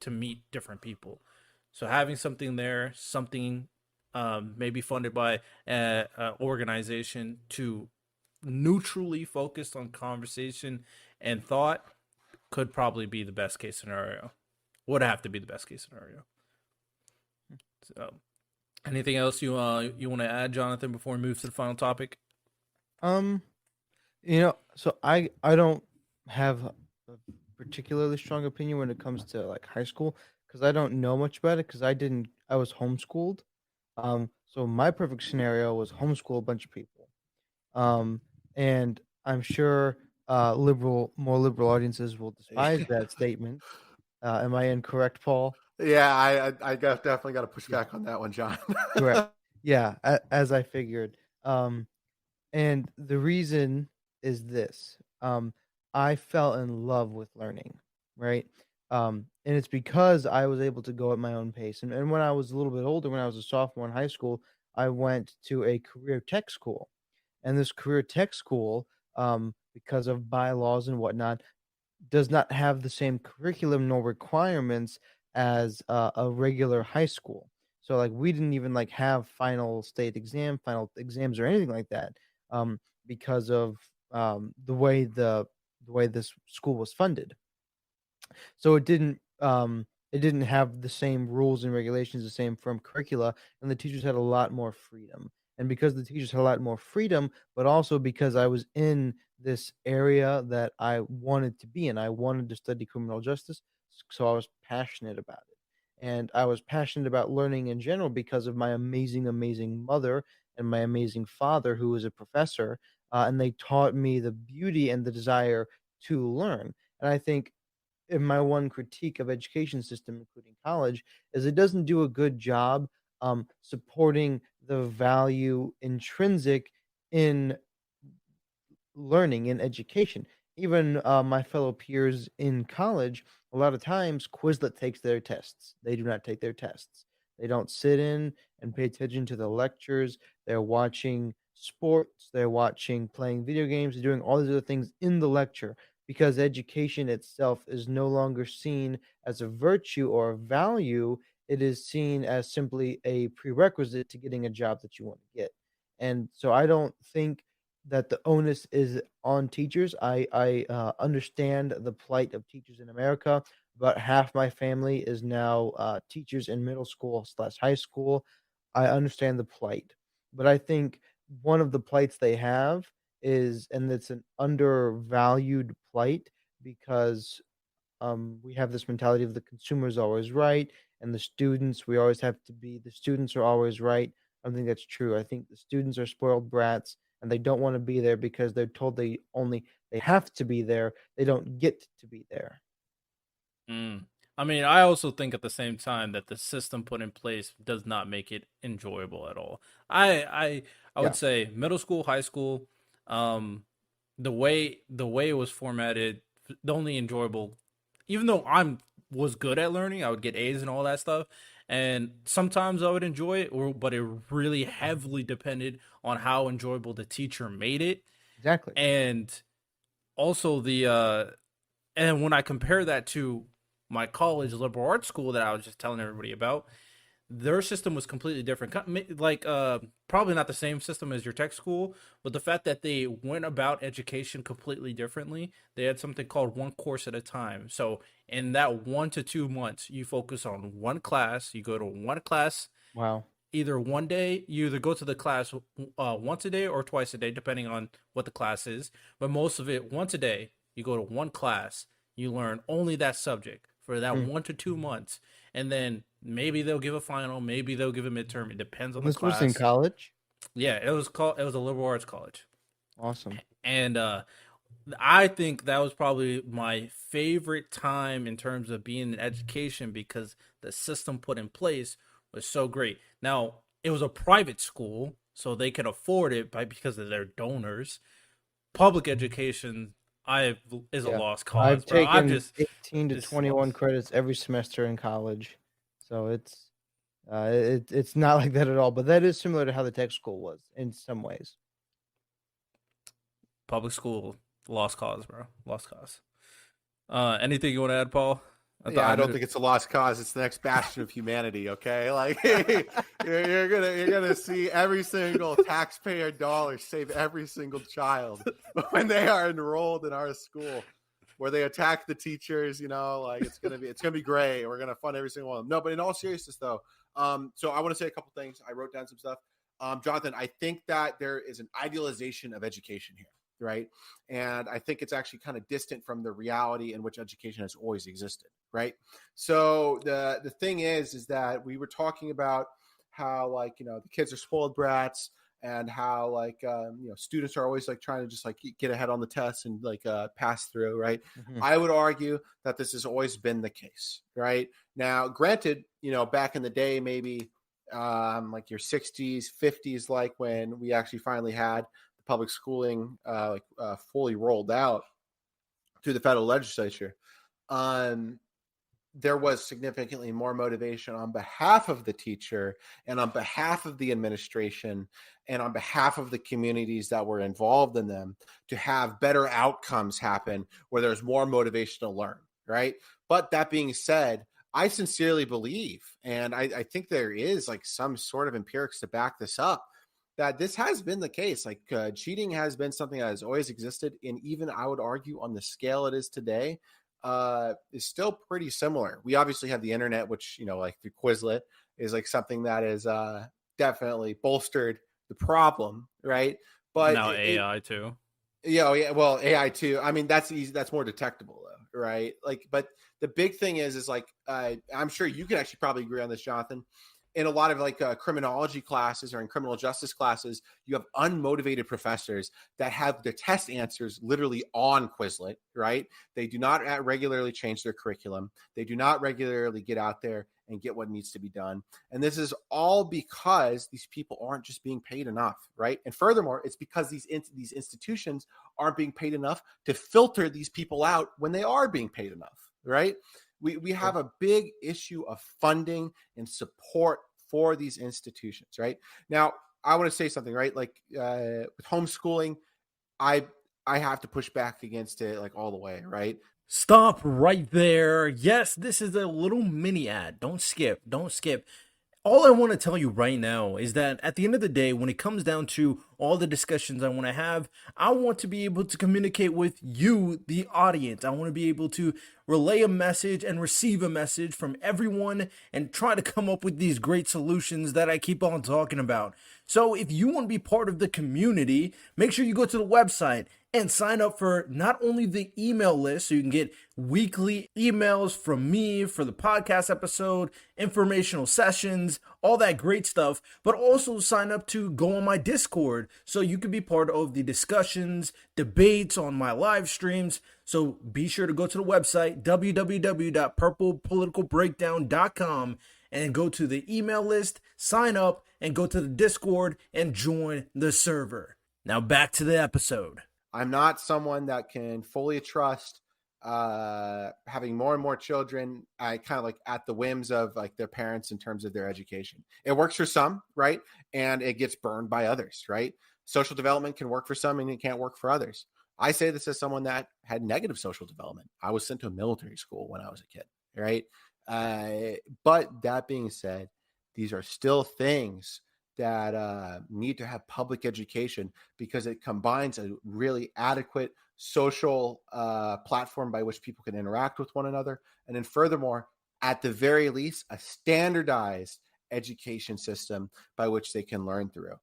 to meet different people. So having something there, something maybe funded by an organization to neutrally focused on conversation and thought could probably be the best case scenario. Would have to be the best case scenario. So, anything else you want to add, Jonathan, before we move to the final topic? Um, so I don't have a particularly strong opinion when it comes to like high school because I don't know much about it because I was homeschooled. So my perfect scenario was homeschool a bunch of people. Um, and I'm sure more liberal audiences will despise that statement. Am I incorrect, Paul? Yeah, definitely got to push Yeah, back on that one, John. correct. Yeah, as I figured. Um, And the reason is this. I fell in love with learning, right? And it's because I was able to go at my own pace. And when I was a little bit older, when I was a sophomore in high school, I went to a career tech school. And this career tech school, because of bylaws and whatnot, does not have the same curriculum nor requirements as a regular high school. So like we didn't even like have final exams or anything like that, because of the way this school was funded. So it didn't have the same rules and regulations, the same firm curricula, and the teachers had a lot more freedom. And because the teachers had a lot more freedom, but also because I was in this area that I wanted to be in, I wanted to study criminal justice, so I was passionate about it. And I was passionate about learning in general because of my amazing, amazing mother and my amazing father, who was a professor, and they taught me the beauty and the desire to learn. And I think in my one critique of education system, including college, is it doesn't do a good job supporting the value intrinsic in learning in education. Even my fellow peers in college, a lot of times Quizlet takes their tests. They do not take their tests. They don't sit in and pay attention to the lectures. They're watching sports. They're watching, playing video games. They're doing all these other things in the lecture because education itself is no longer seen as a virtue or a value. It is seen as simply a prerequisite to getting a job that you want to get. And so I don't think that the onus is on teachers. I understand the plight of teachers in America. About half my family is now teachers in middle school slash high school. I understand the plight, but I think one of the plights they have is, and it's an undervalued plight because we have this mentality of the consumer is always right, and the students are always right. I don't think that's true. I think the students are spoiled brats, and they don't want to be there because they're told they have to be there. They don't get to be there. Mm. I mean, I also think at the same time that the system put in place does not make it enjoyable at all. I would Yeah, say middle school, high school, um, the way it was formatted, the only enjoyable, even though I'm was good at learning, I would get A's and all that stuff, and sometimes I would enjoy it, but it really heavily depended on how enjoyable the teacher made it, exactly. and also and when I compare that to my college liberal arts school that I was just telling everybody about, their system was completely different. Like, probably not the same system as your tech school, but the fact that they went about education completely differently. They had something called one course at a time. So in that 1 to 2 months, you focus on one class. You go to one class Wow. either one day. You either go to the class once a day or twice a day, depending on what the class is. But most of it, once a day, you go to one class. You learn only that subject for that Hmm. 1 to 2 months, and then maybe they'll give a final, maybe they'll give a midterm. It depends on And the this was in class. college. Yeah, it was a liberal arts college, Awesome. and I think that was probably my favorite time in terms of being in education because the system put in place was so great. Now, it was a private school, so they could afford it because of their donors. Public education, I is a Yeah, lost I've cause, bro. I'm taken just 18 to it's 21 lost. credits every semester in college, so it's not like that at all. But that is similar to how the tech school was in some ways. Public school, lost cause, bro. Lost cause. Anything you want to add, Paul? I thought Yeah, I I don't knew. think it's a lost cause. It's the next bastion of humanity. Okay, like you're gonna see every single taxpayer dollar save every single child when they are enrolled in our school, where they attack the teachers. Like it's gonna be great. We're gonna fund every single one of them. No, but in all seriousness, though, so I want to say a couple things. I wrote down some stuff. Jonathan, I think that there is an idealization of education here, right? And I think it's actually kind of distant from the reality in which education has always existed, right? So the thing is that we were talking about how, like, the kids are spoiled brats, and how, like, students are always like trying to just like get ahead on the tests and like pass through, right? Mhm. I would argue that this has always been the case, right? Now, granted, back in the day, maybe like your 60s, 50s, like when we actually finally had the public schooling fully rolled out through the federal legislature. Um, there was significantly more motivation on behalf of the teacher and on behalf of the administration and on behalf of the communities that were involved in them to have better outcomes happen, where there's more motivation to learn, right? But that being said, I sincerely believe, and I think there is like some sort of empirics to back this up, that this has been the case. Like, cheating has been something that has always existed, and even I would argue on the scale it is today, is still pretty similar. We obviously have the internet, which, like through Quizlet, is like something that is definitely bolstered the problem, right? But Now AI too. yeah, well, AI too. I mean, that's easy. That's more detectable, though, right? Like, but the big thing is like, I'm sure you can actually probably agree on this, Jonathan. In a lot of like criminology classes or in criminal justice classes, you have unmotivated professors that have the test answers literally on Quizlet, right? They do not regularly change their curriculum. They do not regularly get out there and get what needs to be done. And this is all because these people aren't just being paid enough, right? And furthermore, it's because these institutions aren't being paid enough to filter these people out when they are being paid enough, right? We have a big issue of funding and support for these institutions, right? Now, I want to say something, right? Like, with homeschooling, I I have to push back against it like all the way, right? Stop right there. Yes, this is a little mini ad. Don't skip. Don't skip. All I want to tell you right now is that at the end of the day, when it comes down to all the discussions I want to have, I want to be able to communicate with you, the audience. I want to be able to relay a message and receive a message from everyone and try to come up with these great solutions that I keep on talking about. So if you want to be part of the community, make sure you go to the website and sign up for not only the email list so you can get weekly emails from me for the podcast episode, informational sessions, all that great stuff, but also sign up to go on my Discord so you can be part of the discussions, debates on my live streams. So be sure to go to the website www.purplepoliticalbreakdown.com and go to the email list, sign up, and go to the Discord and join the server. Now back to the episode. I'm not someone that can fully trust having more and more children. I kind of like at the whims of like their parents in terms of their education. It works for some, right? And it gets burned by others, right? Social development can work for some and it can't work for others. I say this as someone that had negative social development. I was sent to a military school when I was a kid, right? But that being said, these are still things that need to have public education, because it combines a really adequate social platform by which people can interact with one another. And then furthermore, at the very least, a standardized education system by which they can learn through,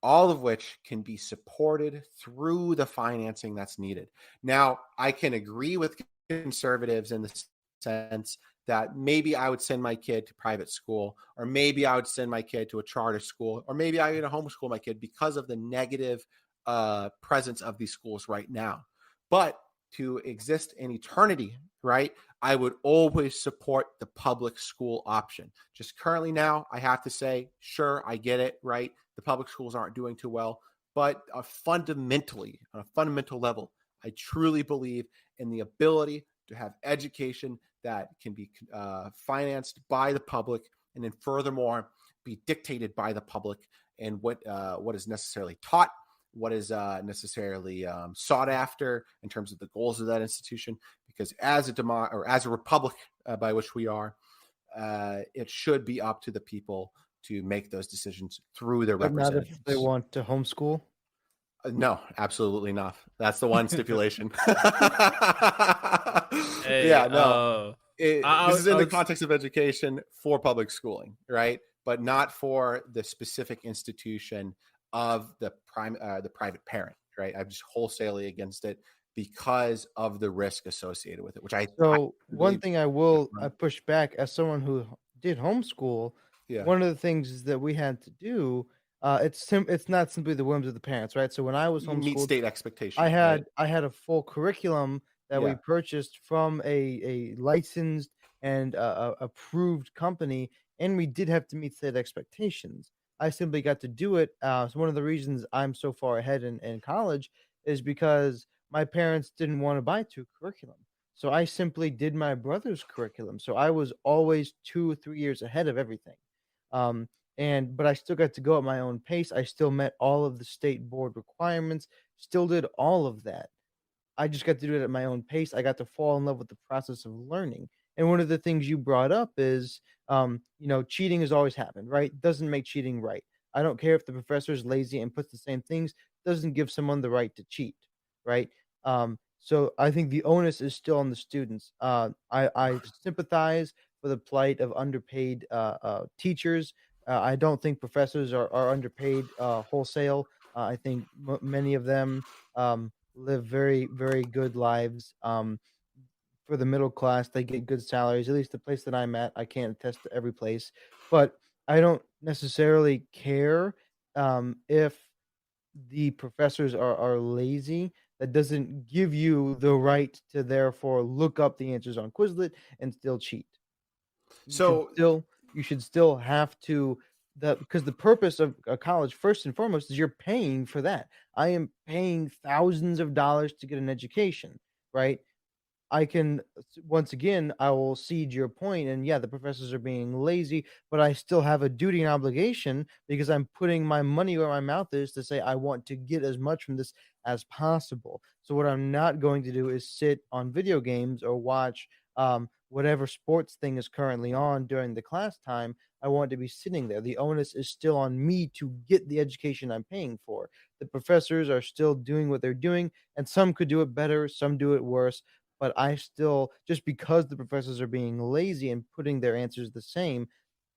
all of which can be supported through the financing that's needed. Now, I can agree with conservatives in the sense that maybe I would send my kid to private school, or maybe I would send my kid to a charter school, or maybe I would homeschool my kid because of the negative presence of these schools right now. But to exist in eternity, right, I would always support the public school option. Just currently now, I have to say, sure, I get it, right? The public schools aren't doing too well, but fundamentally, on a fundamental level, I truly believe in the ability to have education that can be financed by the public, and then furthermore be dictated by the public, and what is necessarily taught, what is necessarily sought after in terms of the goals of that institution. because as a or as a republic by which we are, it should be up to the people to make those decisions through their But not if they representatives. want to homeschool. No, absolutely not. That's the one stipulation. Hey, Yeah, no. This is I in the would context of education for public schooling, right? But not for the specific institution of the private parent, right? I'm just wholesalely against it because of the risk associated with it, which I So one believe. thing I push back as someone who did homeschool. Yeah, One of the things is that we had to do. It's not simply the whims of the parents, right? So when I was you meet homeschooled, state I expectations, right? had I had a full curriculum that we Yeah. purchased from a licensed and approved company, and we did have to meet set expectations. I simply got to do it. So one of the reasons I'm so far ahead in college is because my parents didn't want to buy two curriculum. So I simply did my brother's curriculum. So I was always 2 or 3 years ahead of everything. Um, but I still got to go at my own pace. I still met all of the state board requirements, still did all of that. I just got to do it at my own pace. I got to fall in love with the process of learning. And one of the things you brought up is, cheating has always happened, right? Doesn't make cheating right. I don't care if the professor is lazy and puts the same things, doesn't give someone the right to cheat, right? So I think the onus is still on the students. I sympathize for the plight of underpaid teachers. I don't think professors are underpaid wholesale. I think many of them live very, very good lives. For the middle class, they get good salaries. At least the place that I'm at, I can't attest to every place, but I don't necessarily care if the professors are lazy. That doesn't give you the right to therefore look up the answers on Quizlet and still cheat. You should So still you should still have to the because the purpose of a college, first and foremost, is you're paying for that. I am paying thousands of dollars to get an education, right? I can once again, I will cede your point, and yeah, the professors are being lazy, but I still have a duty and obligation because I'm putting my money where my mouth is to say I want to get as much from this as possible. So what I'm not going to do is sit on video games or watch whatever sports thing is currently on during the class time. I want to be sitting there. The onus is still on me to get the education I'm paying for. The professors are still doing what they're doing, and some could do it better, some do it worse, but I still just because the professors are being lazy and putting their answers the same,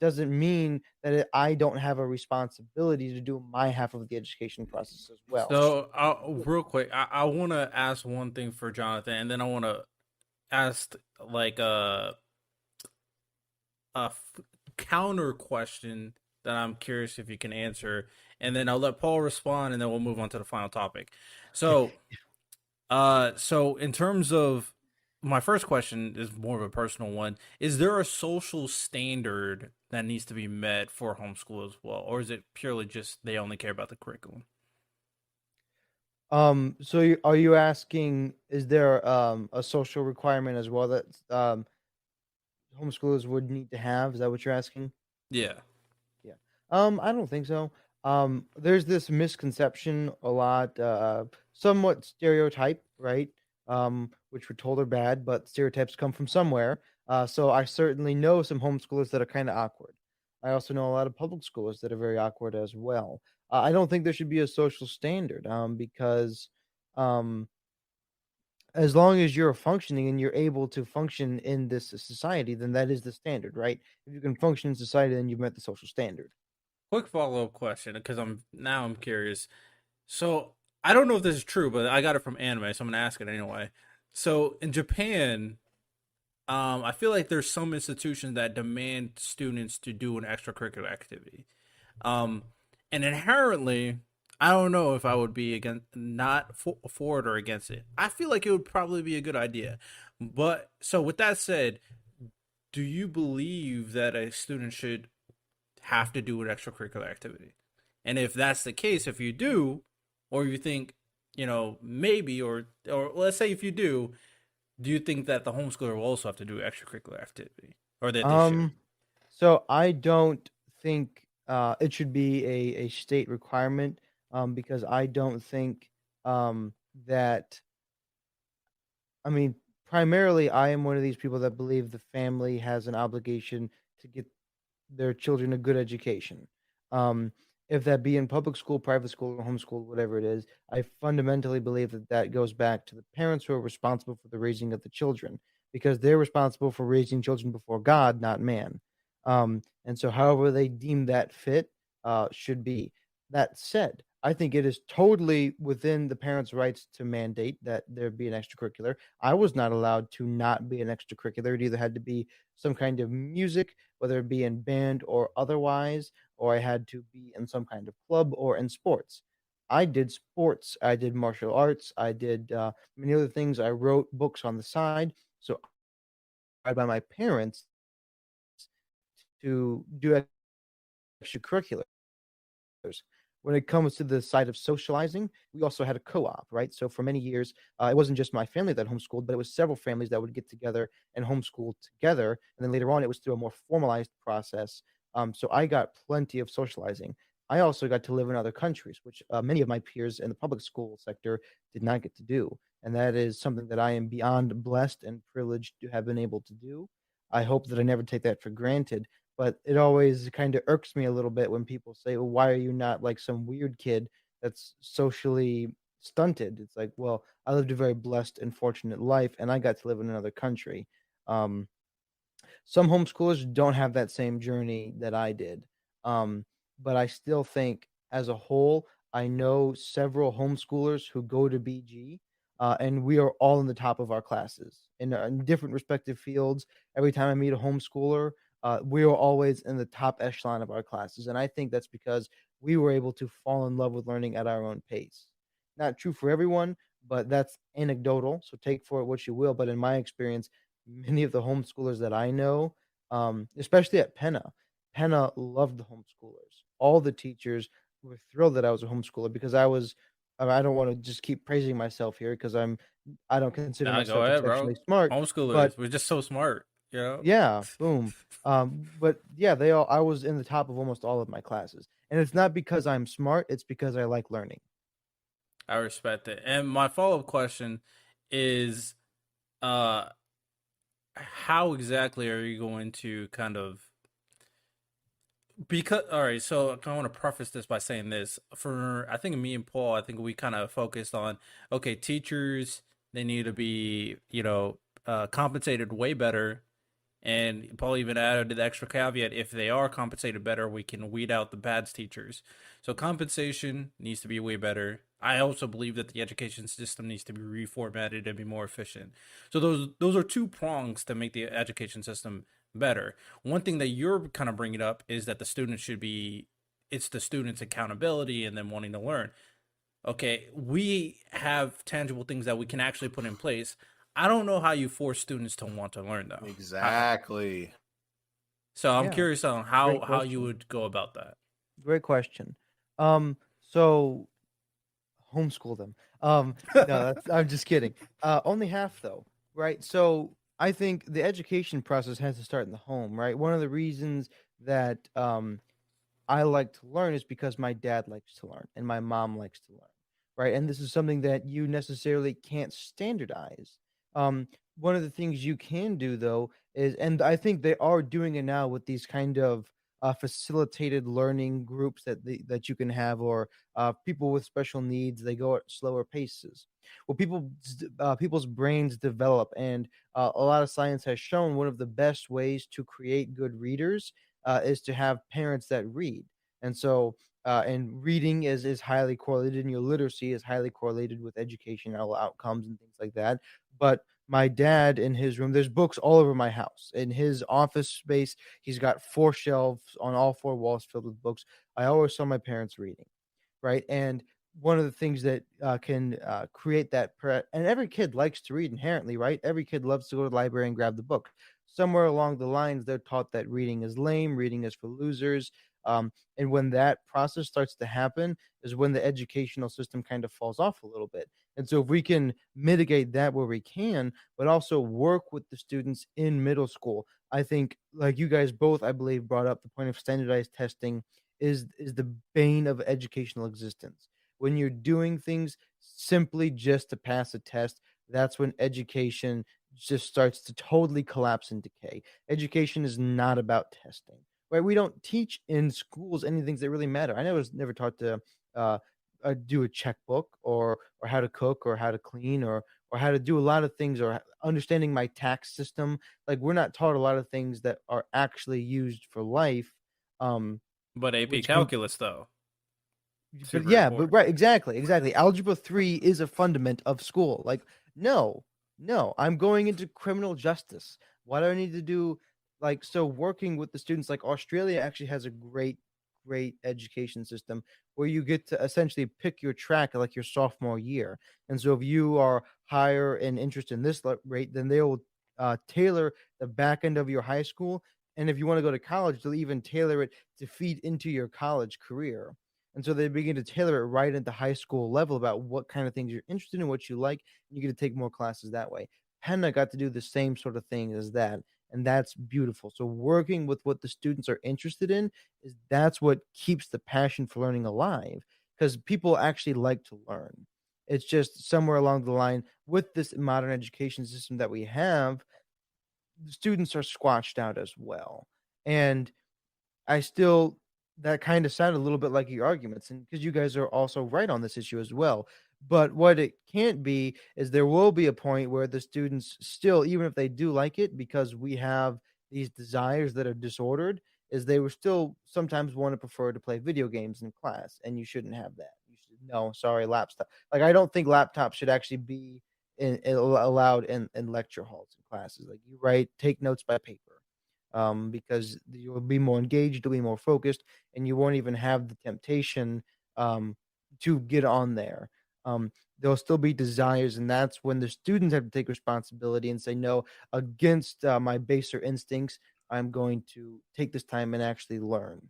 doesn't mean that I don't have a responsibility to do my half of the education process as well. so real quick. I want to ask one thing for Jonathan, and then I want to ask like counter question that I'm curious if you can answer, and then I'll let Paul respond, and then we'll move on to the final topic. Okay. So, so in terms of my first question is more of a personal one. Is there a social standard that needs to be met for homeschool as well, or is it purely just they only care about the curriculum? Are you asking, is there a social requirement as well that homeschoolers would need to have? Is that what you're asking? Yeah. Yeah. I don't think so. There's this misconception a lot, somewhat stereotype, right? Which we're told are bad, but stereotypes come from somewhere. So I certainly know some homeschoolers that are kind of awkward. I also know a lot of public schoolers that are very awkward as well. I don't think there should be a social standard, because um, as long as you're functioning and you're able to function in this society, then that is the standard, right? If you can function in society, then you've met the social standard. Quick follow up question because I'm curious. So I don't know if this is true, but I got it from anime, so I'm gonna ask it anyway. So in Japan, I feel like there's some institutions that demand students to do an extracurricular activity. Um, and inherently, I don't know if I would be against not for it or against it. I feel like it would probably be a good idea. But so with that said, do you believe that a student should have to do an extracurricular activity? And if that's the case, if you do, or you think, maybe, or let's say if you do you think that the homeschooler will also have to do extracurricular activity, or that they should? Um, so I don't think it should be a state requirement, because I don't think that I mean, primarily, I am one of these people that believe the family has an obligation to get their children a good education. Um, if that be in public school, private school, or homeschool, whatever it is, I fundamentally believe that that goes back to the parents who are responsible for the raising of the children, because they're responsible for raising children before God, not man. And so, however they deem that fit, should be. That said, I think it is totally within the parents' rights to mandate that there be an extracurricular. I was not allowed to not be an extracurricular. It either had to be some kind of music, whether it be in band or otherwise, or I had to be in some kind of club or in sports. I did sports, I did martial arts, I did many other things. I wrote books on the side. So I by my parents to do extracurricular. When it comes to the side of socializing, we also had a co-op, right? So for many years, it wasn't just my family that homeschooled, but it was several families that would get together and homeschool together. And then later on, it was through a more formalized process. So I got plenty of socializing. I also got to live in other countries, which many of my peers in the public school sector did not get to do. And that is something that I am beyond blessed and privileged to have been able to do. I hope that I never take that for granted, but it always kind of irks me a little bit when people say, "Well, why are you not like some weird kid that's socially stunted?" It's like, well, I lived a very blessed and fortunate life, and I got to live in another country. Um, some homeschoolers don't have that same journey that I did. Um, but I still think as a whole, I know several homeschoolers who go to BG, and we are all in the top of our classes in different respective fields. Every time I meet a homeschooler, we are always in the top echelon of our classes. And I think that's because we were able to fall in love with learning at our own pace. Not true for everyone, but that's anecdotal. So take for it what you will. But in my experience, many of the homeschoolers that I know, especially at Penna loved the homeschoolers. All the teachers were thrilled that I was a homeschooler because I don't want to just keep praising myself here because I don't consider Nah, go myself ahead, exceptionally bro. smart, but Homeschoolers, we're just so smart, you know? yeah, boom. But yeah, I was in the top of almost all of my classes. And it's not because I'm smart, it's because I like learning. I respect it. And my follow-up question is uh how exactly are you going to kind of because all right, so I want to preface this by saying this. For I think me and Paul, I think we kind of focused on okay, teachers they need to be, compensated way better. And Paul even added the extra caveat if they are compensated better, we can weed out the bad teachers. So compensation needs to be way better. I also believe that the education system needs to be reformatted and be more efficient. So those are two prongs to make the education system better. One thing that you're kind of bringing up is that the students should be it's the students' accountability and them wanting to learn. Okay, we have tangible things that we can actually put in place. I don't know how you force students to want to learn though. Exactly. So I'm Yeah, curious on great how you question. would go about that. Great question. So homeschool them. No, that's I'm just kidding. Only half though, right? So I think the education process has to start in the home, right? One of the reasons that I like to learn is because my dad likes to learn and my mom likes to learn, right? And this is something that you necessarily can't standardize. Um, one of the things you can do though is, and I think they are doing it now with these kind of facilitated learning groups that you can have, or people with special needs. They go at slower paces. Well, people's brains develop, and a lot of science has shown one of the best ways to create good readers is to have parents that read. And so, and reading is highly correlated, and your literacy is highly correlated with educational outcomes and things like that. But my dad in his room, there's books all over my house. In his office space, he's got 4 shelves on all 4 walls filled with books. I always saw my parents reading, right? And one of the things that can create that, and every kid likes to read inherently, right? Every kid loves to go to the library and grab the book. Somewhere along the lines, they're taught that reading is lame, reading is for losers. And when that process starts to happen, is when the educational system kind of falls off a little bit. And so, if we can mitigate that where we can, but also work with the students in middle school, I think, like you guys both, I believe, brought up the point of standardized testing is the bane of educational existence. When you're doing things simply just to pass a test, that's when education just starts to totally collapse and decay. Education is not about testing, right? We don't teach in schools any things that really matter. I was never taught to uh, do a checkbook, or how to cook, or how to clean, or how to do a lot of things, or understanding my tax system. Like, we're not taught a lot of things that are actually used for life, um, But AP which can calculus though, but super yeah, but important. right, exactly, exactly. Algebra 3 is a fundament of school. Like, no, no, I'm going into criminal justice. Why do I need to do, like, so working with the students, like Australia actually has a great, great education system where you get to essentially pick your track like your sophomore year. And so if you are higher in interest in this rate, then they will tailor the back end of your high school. And if you want to go to college, they'll even tailor it to feed into your college career. And so they begin to tailor it right at the high school level about what kind of things you're interested in, what you like, and you get to take more classes that way. Penna got to do the same sort of thing as that, and that's beautiful. So working with what the students are interested in is that's what keeps the passion for learning alive, because people actually like to learn. It's just somewhere along the line with this modern education system that we have, the students are squashed out as well. And I still that kinda sounded a little bit like your arguments, and because you guys are also right on this issue as well. But what it can't be is there will be a point where the students still, even if they do like it, because we have these desires that are disordered, is they will still sometimes wanna prefer to play video games in class, and you shouldn't have that. You should no, sorry, laptop. Like, I don't think laptops should actually be allowed in lecture halls and classes. Like, you write take notes by paper, because you'll be more engaged, you'll be more focused, and you won't even have the temptation um, to get on there. There'll still be desires, and that's when the students have to take responsibility and say, no, against my baser instincts, I'm going to take this time and actually learn.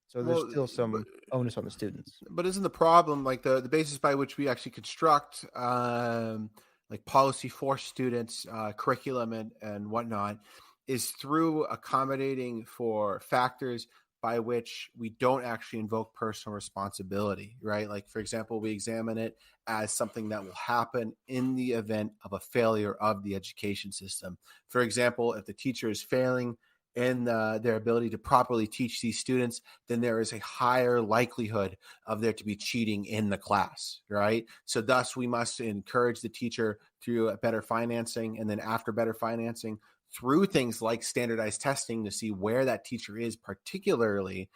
So there's Well, still but some onus on the students. but isn't the problem like the basis by which we actually construct like policy for students, curriculum and whatnot, is through accommodating for factors by which we don't actually invoke personal responsibility, right? Like, for example, we examine it as something that will happen in the event of a failure of the education system. For example, if the teacher is failing in their ability to properly teach these students, then there is a higher likelihood of there to be cheating in the class, right? So thus we must encourage the teacher through better financing, and then after better financing, through things like standardized testing to see where that teacher is particularly.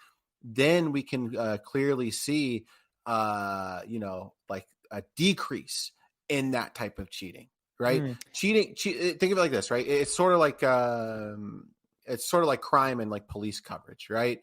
Then we can clearly see like a decrease in that type of cheating, right? Mm, Think of it like this, right? It's sort of like crime and like police coverage, right?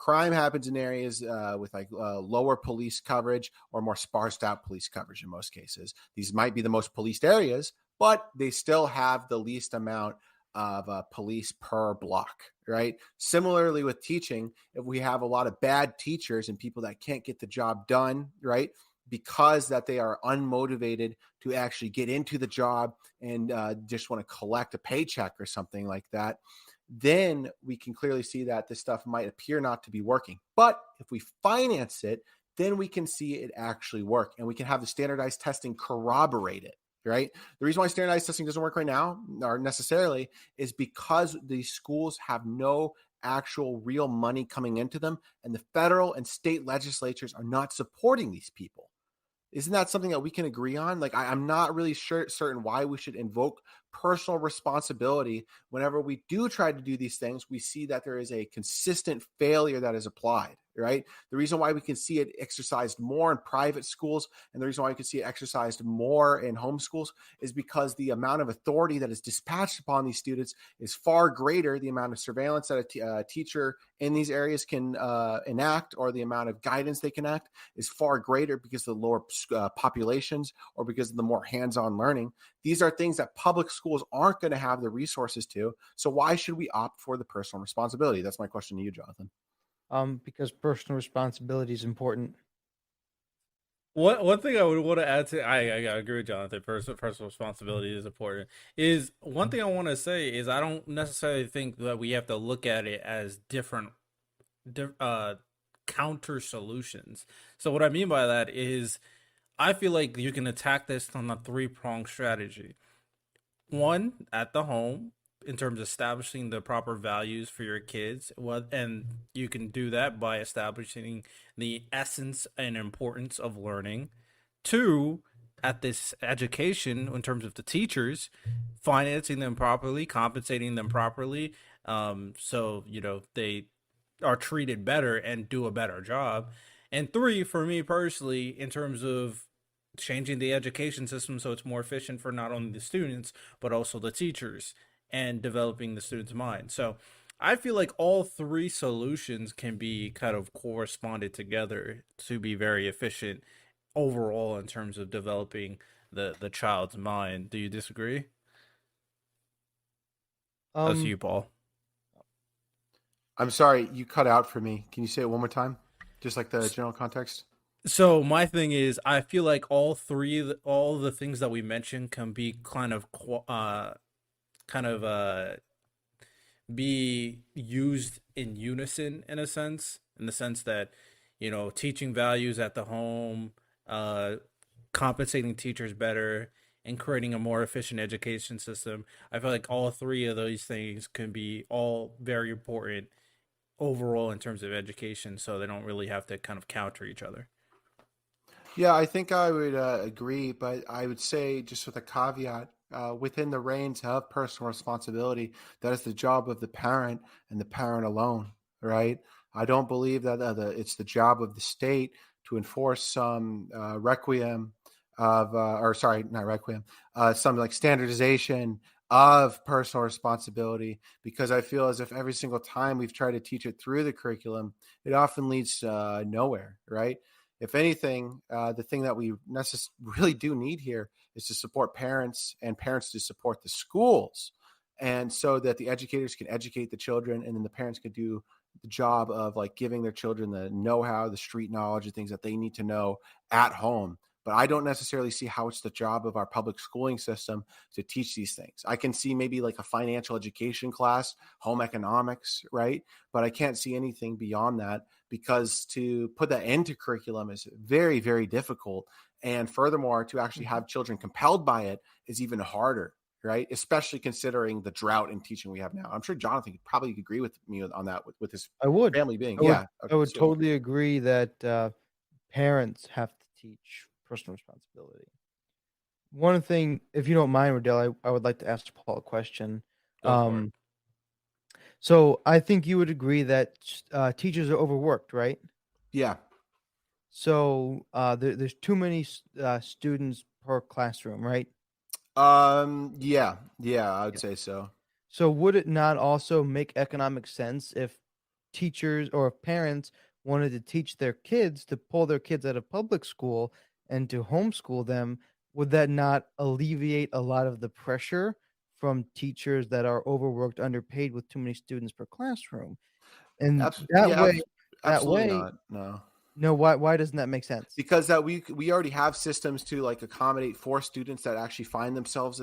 Crime happens in areas with like lower police coverage or more sparsed out police coverage in most cases. These might be the most policed areas, but they still have the least amount of police per block, right? Similarly with teaching, if we have a lot of bad teachers and people that can't get the job done, right? Because that they are unmotivated to actually get into the job and just want to collect a paycheck or something like that, then we can clearly see that this stuff might appear not to be working. But if we finance it, then we can see it actually work, and we can have the standardized testing corroborate it, right? The reason why standardized testing doesn't work right now, or necessarily, is because these schools have no actual real money coming into them, and the federal and state legislatures are not supporting these people. Isn't that something that we can agree on? Like, I'm not really certain why we should invoke personal responsibility whenever we do try to do these things. We see that there is a consistent failure that is applied, right? The reason why we can see it exercised more in private schools and the reason why we can see it exercised more in homeschools is because the amount of authority that is dispatched upon these students is far greater. The amount of surveillance that a teacher in these areas can enact, or the amount of guidance they can act, is far greater because of the lower populations or because of the more hands-on learning. These are things that public schools aren't going to have the resources to. So why should we opt for the personal responsibility? That's my question to you, Jonathan. because personal responsibility is important. One thing I would want to add to I agree with Jonathan. Personal responsibility is important. Is one thing I want to say is I don't necessarily think that we have to look at it as different uh counter solutions. So what I mean by that is I feel like you can attack this on a three-pronged strategy. one at the home in terms of establishing the proper values for your kids. And you can do that by establishing the essence and importance of learning. Two, at this education in terms of the teachers, financing them properly, compensating them properly, so they are treated better and do a better job. And three, for me personally, in terms of changing the education system so it's more efficient for not only the students but also the teachers and developing the students' mind. So I feel like all three solutions can be kind of corresponded together to be very efficient overall in terms of developing the child's mind. Do you disagree? That's Um, you, Paul. I'm sorry, you cut out for me. Can you say it one more time? Just like the general context? So my thing is, I feel like all the things that we mentioned can be kind of be used in unison in a sense, in the sense that teaching values at the home, uh, compensating teachers better, and creating a more efficient education system. I feel like all three of those things can be all very important overall in terms of education, so they don't really have to kind of counter each other. Yeah, I think I would agree, but I would say, just with a caveat, within the reins of personal responsibility, that is the job of the parent and the parent alone, right? I don't believe that it's the job of the state to enforce some requiem of, or sorry, not requiem, some like standardization of personal responsibility, because I feel as if every single time we've tried to teach it through the curriculum, it often leads nowhere, right? If anything, the thing that we really do need here is to support parents and parents to support the schools. And so that the educators can educate the children and then the parents can do the job of like giving their children the know-how, the street knowledge, the things that they need to know at home. But I don't necessarily see how it's the job of our public schooling system to teach these things. I can see maybe like a financial education class, home economics, right? But I can't see anything beyond that, because to put that into curriculum is very, very difficult. And furthermore, to actually mhm. have children compelled by it is even harder, right? Especially considering the drought in teaching we have now. I'm sure Jonathan could probably agree with me on that, with his I would. family being. I would Yeah. I Okay. would So, totally agree that parents have to teach personal responsibility. One thing, if you don't mind, Riddell, I would like to ask Paul a question. Go for it. Um, so I think you would agree that teachers are overworked, right? yeah. So there's too many students per classroom, right? Yeah. Yeah. I would Yeah. say so. So would it not also make economic sense if teachers or if parents wanted to teach their kids to pull their kids out of public school and to homeschool them? Would that not alleviate a lot of the pressure from teachers that are overworked, underpaid with too many students per classroom? And Yeah. that Absolutely way, not. No. no, why doesn't that make sense? Because that we already have systems to like accommodate for students that actually find themselves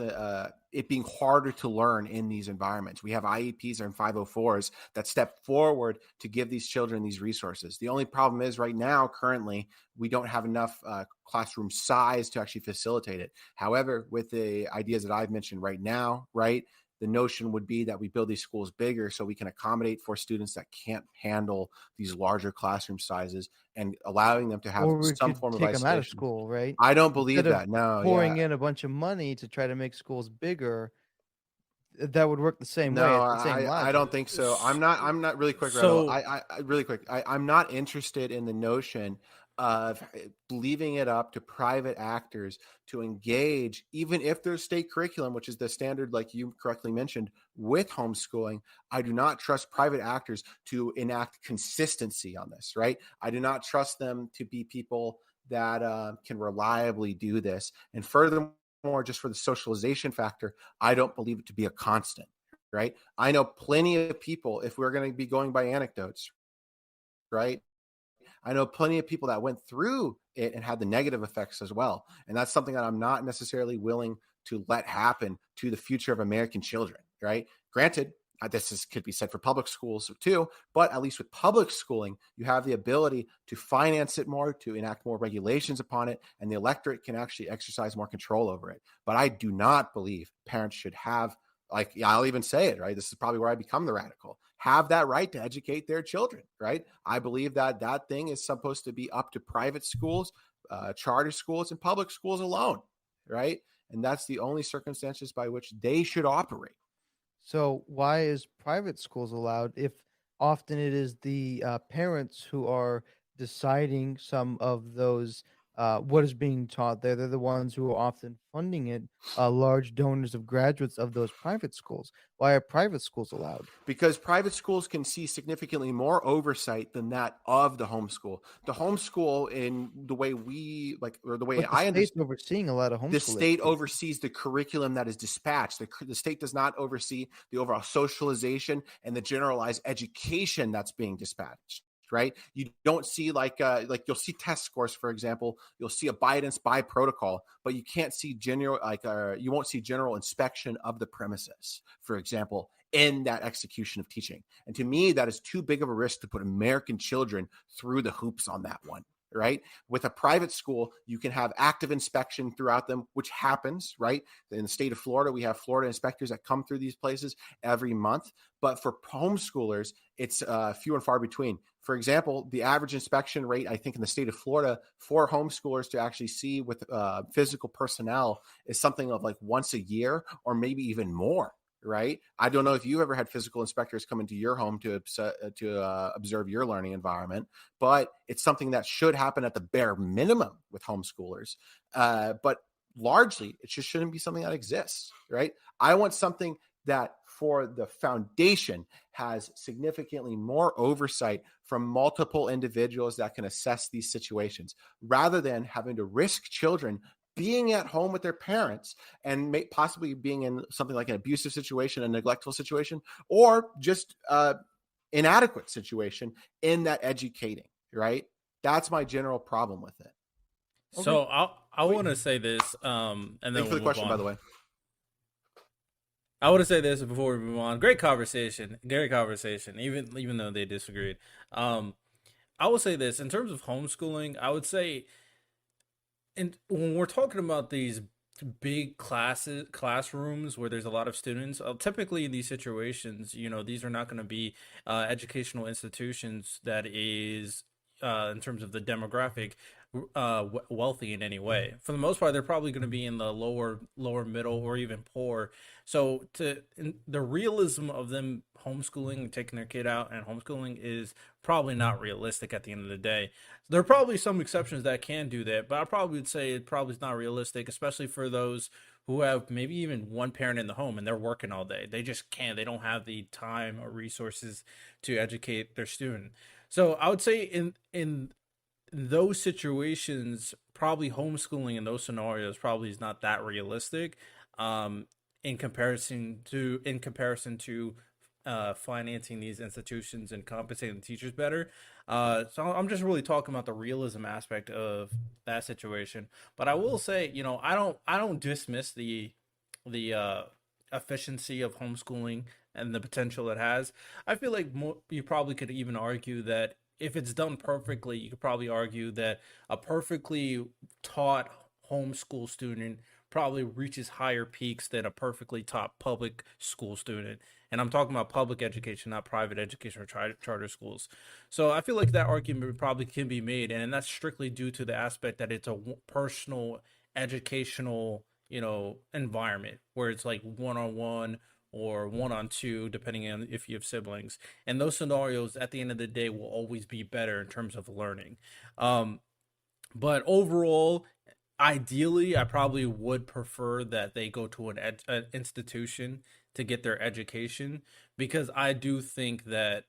it being harder to learn in these environments. We have IEPs and 504s that step forward to give these children these resources. The only problem is right now, currently, we don't have enough classroom size to actually facilitate it. However, with the ideas that I've mentioned right now, right, the notion would be that we build these schools bigger so we can accommodate for students that can't handle these larger classroom sizes, and allowing them to have Or we some could form of take them out of isolation. school, right? I don't believe Instead of that. No, pouring yeah. in a bunch of money to try to make schools bigger, that would work the same way. No, It's the same I don't logic. think so. I'm not really quick, Rattle. So I really quick. I'm not interested in the notion of leaving it up to private actors to engage, even if there's state curriculum, which is the standard, like you correctly mentioned, with homeschooling. I do not trust private actors to enact consistency on this, right? I do not trust them to be people that can reliably do this. And furthermore, just for the socialization factor, I don't believe it to be a constant, right? I know plenty of people, if we're going to be going by anecdotes, right? I know plenty of people that went through it and had the negative effects as well. And that's something that I'm not necessarily willing to let happen to the future of American children, right? Granted, could be said for public schools too, but at least with public schooling, you have the ability to finance it more, to enact more regulations upon it, and the electorate can actually exercise more control over it. But I do not believe parents should have, like, yeah, I'll even say it, right? This is probably where I become the radical. Have that right to educate their children, right? I believe that that thing is supposed to be up to private schools, charter schools, and public schools alone, right? And that's the only circumstances by which they should operate. So why is private schools allowed if often it is the parents who are deciding some of those what is being taught there? They're the ones who are often funding it, large donors of graduates of those private schools. Why are private schools allowed? Because private schools can see significantly more oversight than that of the homeschool. The homeschool, in the way we like, or the way But the I state's understand, overseeing a lot of the homeschool state education. oversees the curriculum that is dispatched. The state does not oversee the overall socialization and the generalized education that's being dispatched. Right? You don't see like you'll see test scores, for example. You'll see a Biden's by protocol, but you can't see general you won't see general inspection of the premises, for example, in that execution of teaching. And to me, that is too big of a risk to put American children through the hoops on that one. Right? With a private school, you can have active inspection throughout them, which happens, right? In the state of Florida, we have Florida inspectors that come through these places every month. But for homeschoolers, it's few and far between. For example, the average inspection rate, I think, in the state of Florida for homeschoolers to actually see with physical personnel is something of like once a year or maybe even more. Right? I don't know if you've ever had physical inspectors come into your home to observe your learning environment, but it's something that should happen at the bare minimum with homeschoolers. But largely, it just shouldn't be something that exists. Right? I want something that for the foundation has significantly more oversight from multiple individuals that can assess these situations rather than having to risk children being at home with their parents and possibly being in something like an abusive situation, a neglectful situation, or just inadequate situation in that educating, right? That's my general problem with it. So Okay. I Wait. want to say this, and then Thanks for we'll the move question, by on. the way. I want to say this before we move on. Great conversation. Great conversation. Even though they disagreed. Um, I will say this in terms of homeschooling. I would say, and when we're talking about these big classrooms where there's a lot of students, typically in these situations, these are not going to be educational institutions that is in terms of the demographic wealthy in any way. For the most part, they're probably going to be in the lower middle or even poor. So the realism of them homeschooling, taking their kid out and homeschooling is probably not realistic at the end of the day. There are probably some exceptions that can do that, but I probably would say it probably is not realistic, especially for those who have maybe even one parent in the home and they're working all day. They just can't. They don't have the time or resources to educate their student. So I would say in those situations, probably homeschooling in those scenarios probably is not that realistic. Um, in comparison to financing these institutions and compensating the teachers better. So I'm just really talking about the realism aspect of that situation. But I will say, I don't dismiss the efficiency of homeschooling and the potential it has. I feel like you probably could even argue that if it's done perfectly, you could probably argue that a perfectly taught homeschool student probably reaches higher peaks than a perfectly taught public school student. And I'm talking about public education, not private education or charter schools. So I feel like that argument probably can be made, and that's strictly due to the aspect that it's a personal educational, environment where it's like one on one or one on two, depending on if you have siblings. And those scenarios, at the end of the day, will always be better in terms of learning. Um, but overall, ideally, I probably would prefer that they go to an institution to get their education because I do think that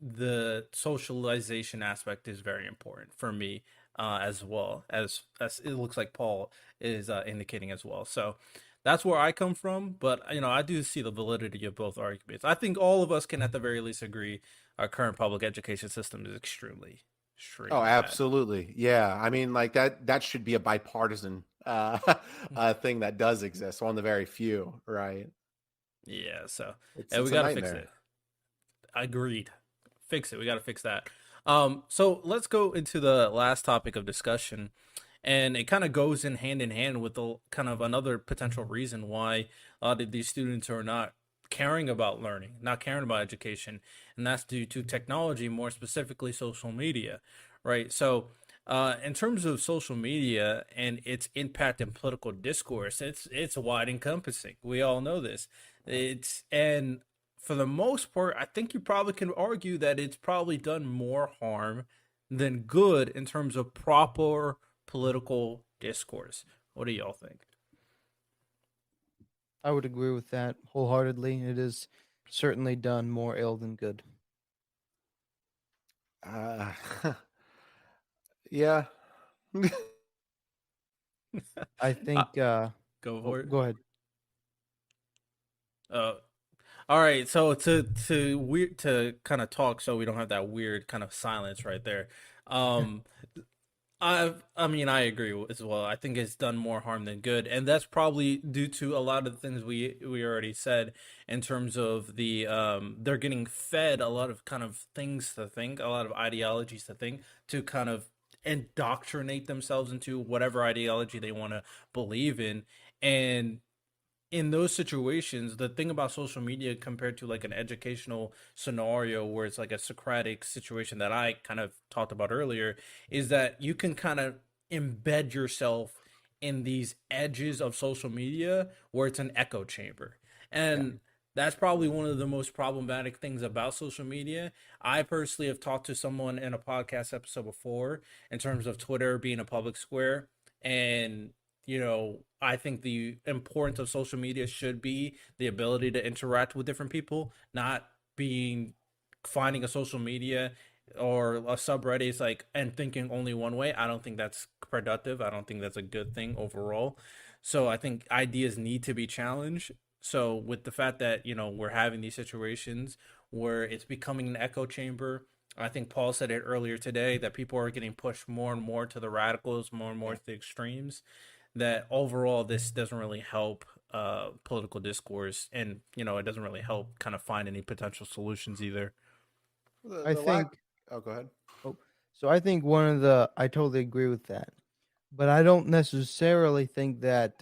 the socialization aspect is very important for me as well as it looks like Paul is indicating as well. So that's where I come from, but I do see the validity of both arguments. I think all of us can at the very least agree our current public education system is extremely, Oh, extremely bad. absolutely. Yeah. I mean, like that should be a bipartisan thing that does exist. One of the very few, right? Yeah, so It's yeah, we it's a got to fix nightmare. it. Agreed. Fix it. We got to fix that. So let's go into the last topic of discussion, and it kind of goes in hand with the kind of another potential reason why a lot of these students are not caring about learning, not caring about education, and that's due to technology, more specifically social media, right? So, in terms of social media and its impact in political discourse, it's wide encompassing. We all know this. It's and for the most part, I think you probably can argue that it's probably done more harm than good in terms of proper political discourse. What do y'all think? I would agree with that wholeheartedly. It is certainly done more ill than good. Uh, yeah. I Uh, think. Go Oh, for it. go ahead. Uh, all right. So to kind of talk, so we don't have that weird kind of silence right there. Um, I mean, I agree as well. I think it's done more harm than good, and that's probably due to a lot of the things we already said in terms of the they're getting fed a lot of kind of things to think, a lot of ideologies to think, to kind of indoctrinate themselves into whatever ideology they want to believe in, and in those situations, the thing about social media compared to like an educational scenario where it's like a Socratic situation that I kind of talked about earlier is that you can kind of embed yourself in these edges of social media where it's an echo chamber. Yeah. And that's probably one of the most problematic things about social media. I personally have talked to someone in a podcast episode before in terms of Twitter being a public square. And I think the importance of social media should be the ability to interact with different people, not being finding a social media or a subreddit is like and thinking only one way. I don't think that's productive. I don't think that's a good thing overall. So I think ideas need to be challenged. So with the fact that, we're having these situations where it's becoming an echo chamber, I think Paul said it earlier today that people are getting pushed more and more to the radicals, more and more Yeah. to the extremes, that overall this doesn't really help political discourse, and it doesn't really help kind of find any potential solutions either. The I the lack. think. Oh, go ahead. Oh, so I think one of the. I totally agree with that, but I don't necessarily think that,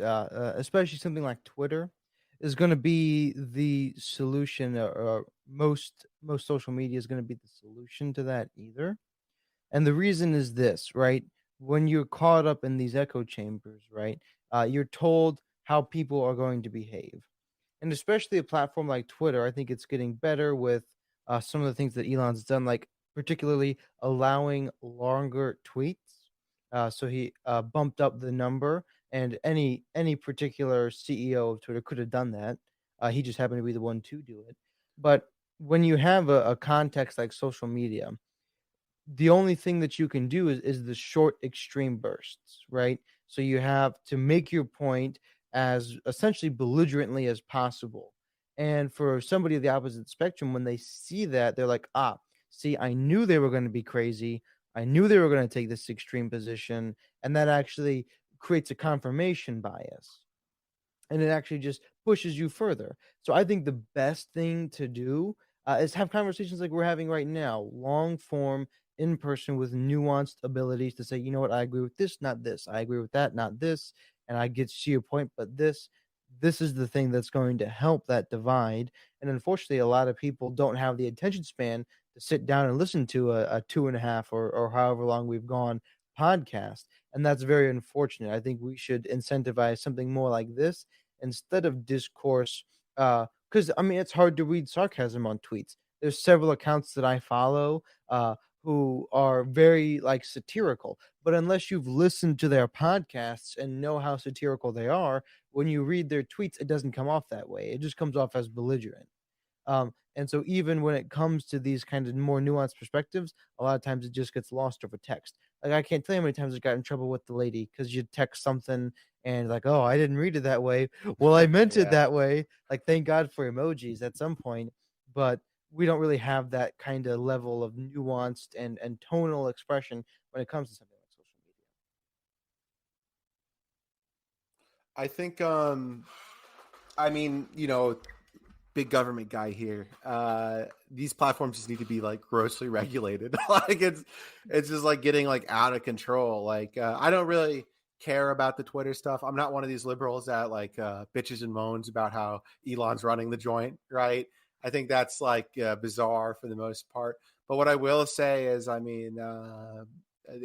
especially something like Twitter, is going to be the solution, or most social media is going to be the solution to that either. And the reason is this, right? When you're caught up in these echo chambers, right? You're told how people are going to behave, and especially a platform like Twitter, I think it's getting better with some of the things that Elon's done, like particularly allowing longer tweets. So he bumped up the number, and any particular CEO of Twitter could have done that. He just happened to be the one to do it. But when you have a context like social media, the only thing that you can do is the short extreme bursts, right? So you have to make your point as essentially belligerently as possible. And for somebody of the opposite spectrum, when they see that, they're like, ah, see, I knew they were going to be crazy. I knew they were going to take this extreme position. And that actually creates a confirmation bias, and it actually just pushes you further. So I think the best thing to do is have conversations like we're having right now, long form, in person, with nuanced abilities to say, you know what, I agree with this, not this. I agree with that, not this. And I get to see your point, but this is the thing that's going to help that divide. And unfortunately, a lot of people don't have the attention span to sit down and listen to a 2.5 or however long we've gone podcast. And that's very unfortunate. I think we should incentivize something more like this instead of discourse. Because I mean, it's hard to read sarcasm on tweets. There's several accounts that I follow who are very like satirical, but unless you've listened to their podcasts and know how satirical they are, when you read their tweets, it doesn't come off that way. It just comes off as belligerent. And so even when it comes to these kind of more nuanced perspectives, a lot of times it just gets lost over text. Like I can't tell you how many times I got in trouble with the lady because you text something and like, oh, I didn't read it that way. Well, I meant it Yeah. that way. Like, thank God for emojis at some point, but we don't really have that kind of level of nuanced and tonal expression when it comes to something like social media. I think. I mean, big government guy here. These platforms just need to be like grossly regulated. Like it's just like getting like out of control. Like I don't really care about the Twitter stuff. I'm not one of these liberals that like bitches and moans about how Elon's running the joint, right? I think that's like bizarre for the most part. But what I will say is, I mean,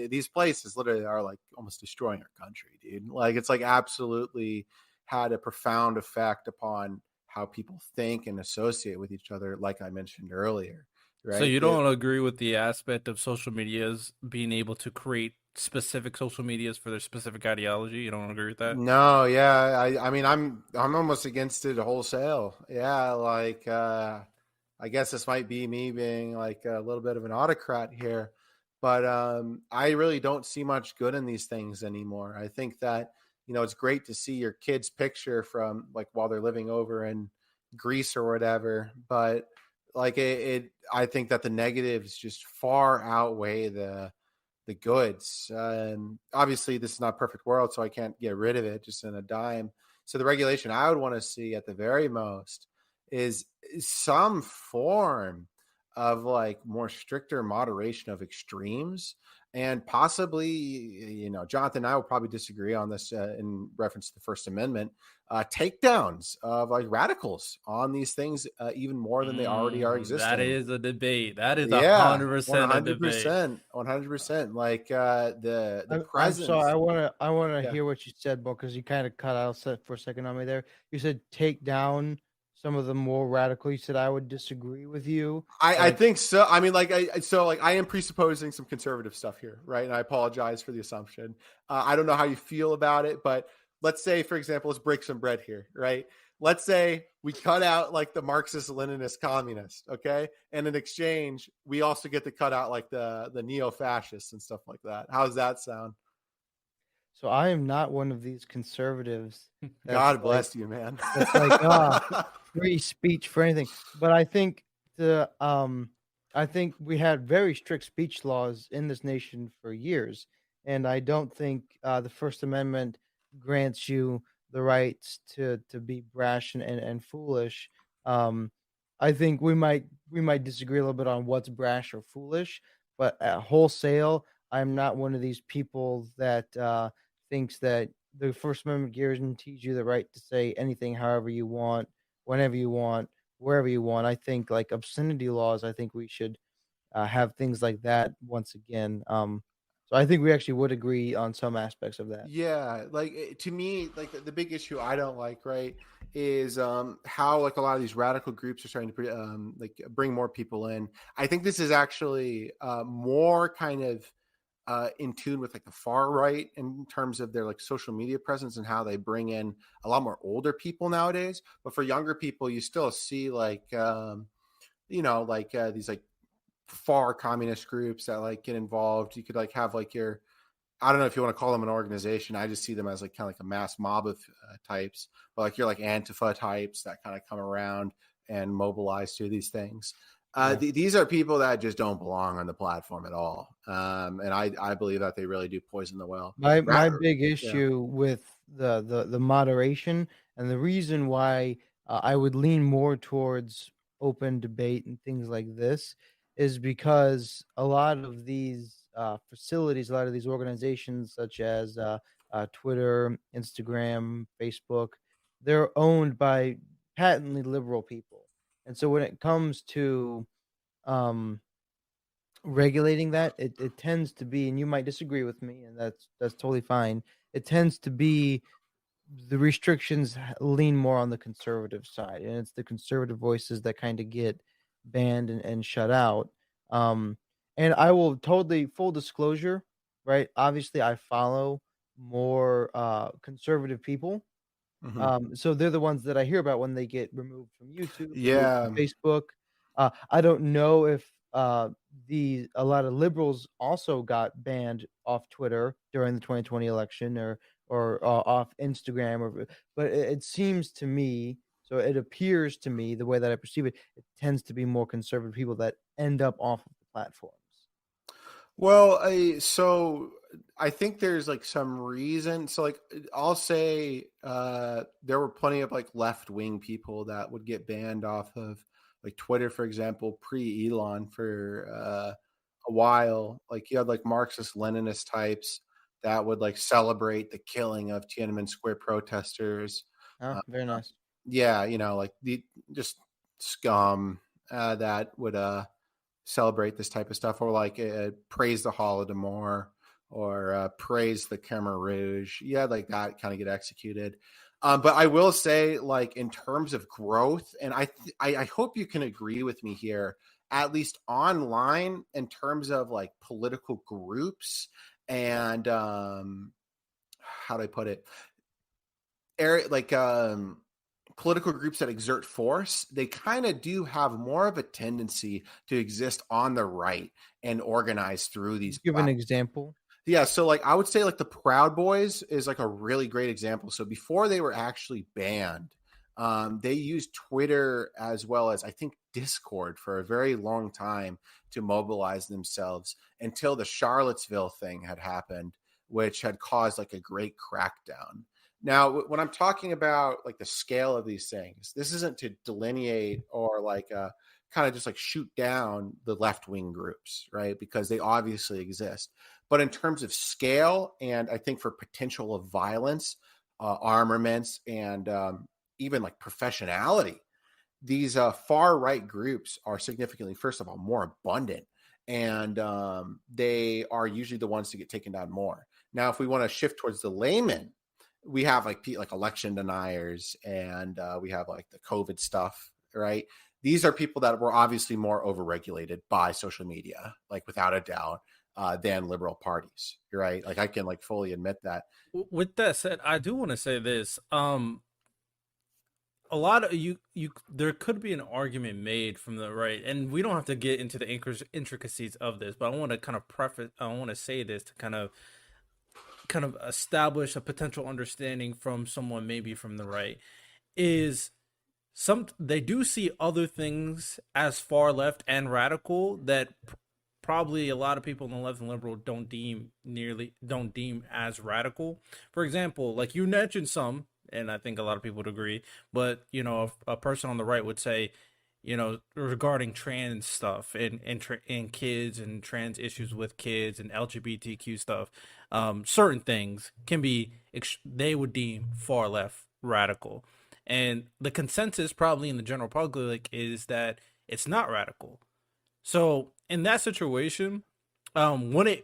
these places literally are like almost destroying our country, dude. Like it's like absolutely had a profound effect upon how people think and associate with each other, like I mentioned earlier, So right? you don't agree with the aspect of social medias being able to create specific social medias for their specific ideology? You don't agree with that? No, yeah, I mean, I'm almost against it wholesale. Yeah, like I guess this might be me being like a little bit of an autocrat here, but I really don't see much good in these things anymore. I think that it's great to see your kid's picture from like while they're living over in Greece or whatever, but like I think that the negatives just far outweigh the goods. And obviously, this is not a perfect world, so I can't get rid of it just in a dime. So the regulation I would want to see at the very most is some form of like more stricter moderation of extremes. And possibly, Jonathan and I will probably disagree on this in reference to the First Amendment, takedowns of like radicals on these things even more than they already are That existing. is a debate. That is a Yeah, hundred one percent a hundred debate. percent, 100%. Like the I'm sorry. presence. I wanna Yeah, hear what you said, Bo, because you kind of cut out for a second on me there. You said take down some of the more radical. You said I would disagree with you. I Like, think so. I mean, like I am presupposing some conservative stuff here, right? And I apologize for the assumption. I don't know how you feel about it, but let's say, for example, let's break some bread here, right? Let's say we cut out like the Marxist, Leninist, communist, okay, and in exchange, we also get to cut out like the neo fascists and stuff like that. How does that sound? so I am not one of these conservatives that's God like bless you, man. that's like free speech for anything. But I think we had very strict speech laws in this nation for years, and I don't think the First Amendment grants you the rights to be brash and foolish. Um, I think we might disagree a little bit on what's brash or foolish, but at wholesale, I'm not one of these people that thinks that the First Amendment guarantees you the right to say anything however you want, whenever you want, wherever you want. I think like obscenity laws, I think we should have things like that once again. So I think we actually would agree on some aspects of that. Yeah, like to me, like the big issue I don't like, right, is how like a lot of these radical groups are trying to like bring more people in. I think this is actually more kind of in tune with like the far right in terms of their like social media presence and how they bring in a lot more older people nowadays. But for younger people, you still see like these like far communist groups that like get involved. You could like have like your I don't know if you want to call them an organization. I just see them as like kind of like a mass mob of types, but like you're like Antifa types that kind of come around and mobilize to these things. Yeah. These are people that just don't belong on the platform at all, and I believe that they really do poison the well. My big Yeah. issue with the moderation and the reason why I would lean more towards open debate and things like this is because a lot of these facilities, a lot of these organizations, such as Twitter, Instagram, Facebook, they're owned by patently liberal people, and so when it comes to um, regulating that, it tends to be, and you might disagree with me, and that's totally fine. It tends to be the restrictions lean more on the conservative side, and it's the conservative voices that kind of get banned and shut out. Um, and I will totally full disclosure, right? Obviously, I follow more conservative people, Hmm. so they're the ones that I hear about when they get removed from YouTube, removed Yeah. from Facebook. I don't know if the a lot of liberals also got banned off Twitter during the 2020 election or off Instagram but it seems to me, so it appears to me the way that I perceive it, it tends to be more conservative people that end up off of the platforms. Well, so I think there's like some reason. So like I'll say there were plenty of like left wing people that would get banned off of like Twitter, for example, pre Elon for a while. Like you had like Marxist Leninist types that would like celebrate the killing of Tiananmen Square protesters. Oh, very nice. Yeah, like the just scum that would celebrate this type of stuff, or like praise the Holodomor, or praise the Khmer Rouge. Yeah, like that kind of get executed. But I will say, like in terms of growth, and I hope you can agree with me here, at least online, in terms of like political groups and how do I put it? Like political groups that exert force, they kind of do have more of a tendency to exist on the right and organize through these Give an platforms. example. Yeah, so like I would say like the Proud Boys is like a really great example. So before they were actually banned, they used Twitter as well as I think Discord for a very long time to mobilize themselves until the Charlottesville thing had happened, which had caused like a great crackdown. Now, when I'm talking about like the scale of these things, this isn't to delineate or like kind of just like shoot down the left wing groups, right? Because they obviously exist. But in terms of scale, and I think for potential of violence, armaments, and even like professionality, these far right groups are significantly, first of all, more abundant, and they are usually the ones to get taken down more. Now, if we want to shift towards the layman, we have like election deniers, and we have like the COVID stuff, right? These are people that were obviously more overregulated by social media, like without a doubt, than liberal parties, right? Like I can like fully admit that. With that said, I do want to say this. A lot of there could be an argument made from the right, and we don't have to get into the intricacies of this, but I want to kind of preface, I want to say this to kind of establish a potential understanding from someone maybe from the right is they do see other things as far left and radical that probably a lot of people in the left and liberal don't deem as radical. For example, like you mentioned some, and I think a lot of people would agree, but a person on the right would say, regarding trans stuff and kids and trans issues with kids and LGBTQ stuff, certain things can be they would deem far left radical, and the consensus probably in the general public is that it's not radical. So in that situation, when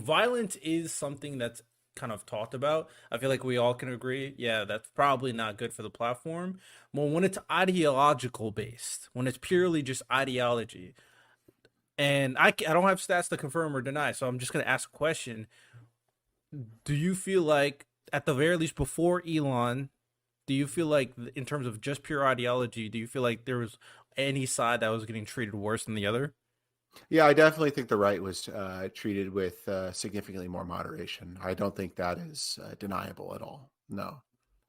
violence is something that's kind of talked about, I feel like we all can agree, yeah, that's probably not good for the platform. Well, when it's ideological based, when it's purely just ideology, and I don't have stats to confirm or deny, so I'm just going to ask a question. Do you feel like, at the very least before Elon, do you feel like in terms of just pure ideology, do you feel like there was any side that was getting treated worse than the other? Yeah, I definitely think the right was treated with significantly more moderation. I don't think that is deniable at all. No.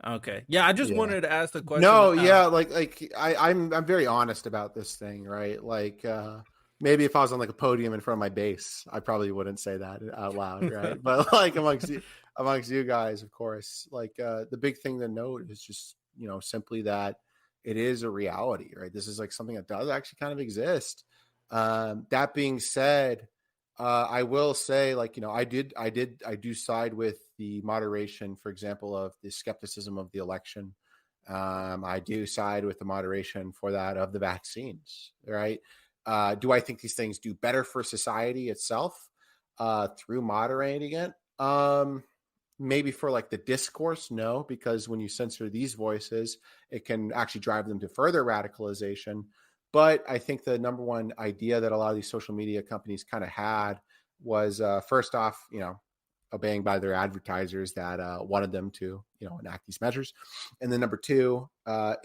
Okay. Yeah, I just Yeah. wanted to ask the question. No, yeah, like I'm very honest about this thing, right? Like maybe if I was on like a podium in front of my base, I probably wouldn't say that out loud, right? But like amongst you guys, of course, like the big thing to note is just, simply that it is a reality, right? This is like something that does actually kind of exist. That being said, I will say, like, I do side with the moderation, for example, of the skepticism of the election. I do side with the moderation for that of the vaccines, right? Do I think these things do better for society itself through moderating it? Maybe for like the discourse, no, because when you censor these voices, it can actually drive them to further radicalization. But I think the number one idea that a lot of these social media companies kind of had was first off, obeying by their advertisers that wanted them to, enact these measures. And then number two,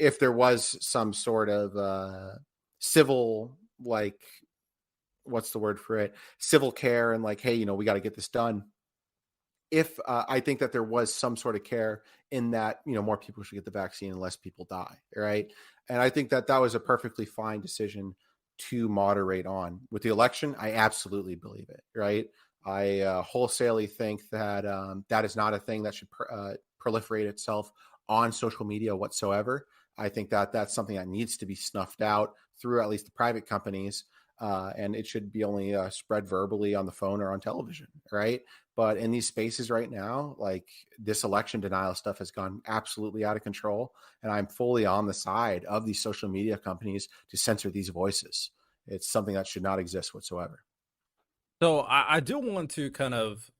if there was some sort of civil, like, what's the word for it? Civil care, and like, hey, we got to get this done. If I think that there was some sort of care in that, more people should get the vaccine and less people die, right? And I think that that was a perfectly fine decision to moderate on. With the election, I absolutely believe it, right? I wholesalely think that that is not a thing that should proliferate itself on social media whatsoever. I think that that's something that needs to be snuffed out through at least the private companies, and it should be only spread verbally on the phone or on television, right? But in these spaces right now, like this election denial stuff has gone absolutely out of control, and I'm fully on the side of these social media companies to censor these voices. It's something that should not exist whatsoever. So I do want to kind of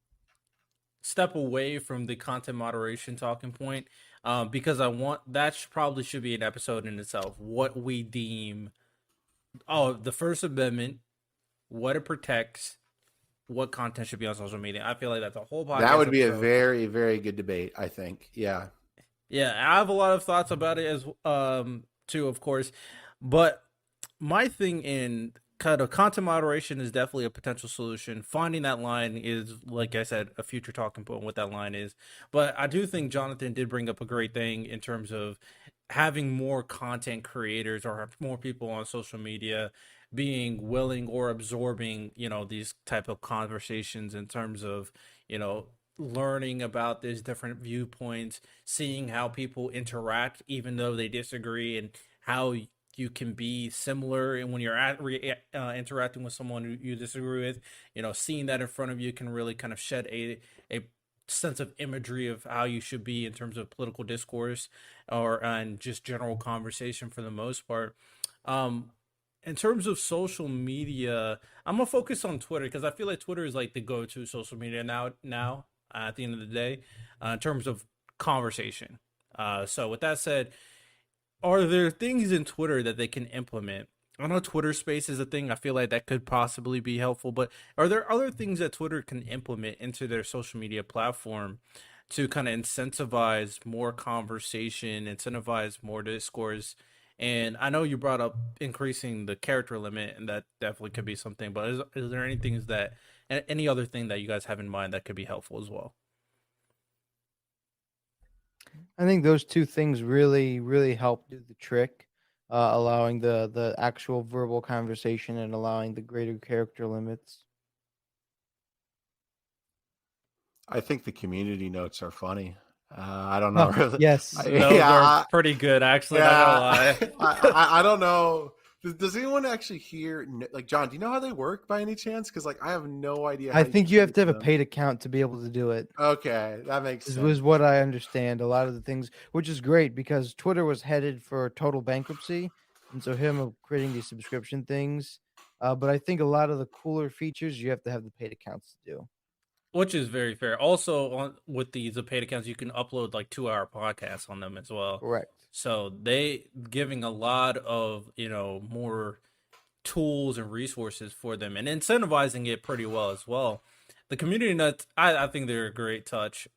step away from the content moderation talking point, because I want that probably should be an episode in itself. What we deem, the First Amendment, what it protects, what content should be on social media. I feel like that's a whole That podcast would be a episode. very, very good debate, I think. Yeah. Yeah, I have a lot of thoughts about it as too, of course. But my thing in kind of content moderation is definitely a potential solution. Finding that line is, like I said, a future talking point what that line is. But I do think Jonathan did bring up a great thing in terms of having more content creators or more people on social media being willing or absorbing, these type of conversations in terms of, learning about these different viewpoints, seeing how people interact even though they disagree, and how you can be similar, and when you're interacting with someone who you disagree with, seeing that in front of you can really kind of shed a sense of imagery of how you should be in terms of political discourse or and just general conversation for the most part. um in terms of social media, I'm gonna focus on Twitter because I feel like Twitter is like the go-to social media now, at the end of the day, in terms of conversation. So with that said, are there things in Twitter that they can implement? I know Twitter Space is a thing. I feel like that could possibly be helpful, but are there other things that Twitter can implement into their social media platform to kind of incentivize more conversation, incentivize more discourse? And I know you brought up increasing the character limit, and that definitely could be something. But is there any things that, any other thing that you guys have in mind that could be helpful as well? I think those two things really, really help do the trick, allowing the actual verbal conversation and allowing the greater character limits. I think the community notes are funny. I don't know. Huh, Really. yes. Those are Yeah. pretty good, actually. Not gonna Yeah. lie. I don't know. Does anyone actually hear, like, John, do you know how they work by any chance? Because, like, I have no idea how I you think you have use to have a them. paid account to be able to do it. Okay. That makes Is sense. was what I understand. A lot of the things, which is great because Twitter was headed for total bankruptcy, and so him creating these subscription things. But I think a lot of the cooler features you have to have the paid accounts to do. Which is very fair. Also, with these paid accounts, you can upload like 2-hour podcasts on them as well. Correct. So they giving a lot of more tools and resources for them, and incentivizing it pretty well as well. The community nuts, I think they're a great touch,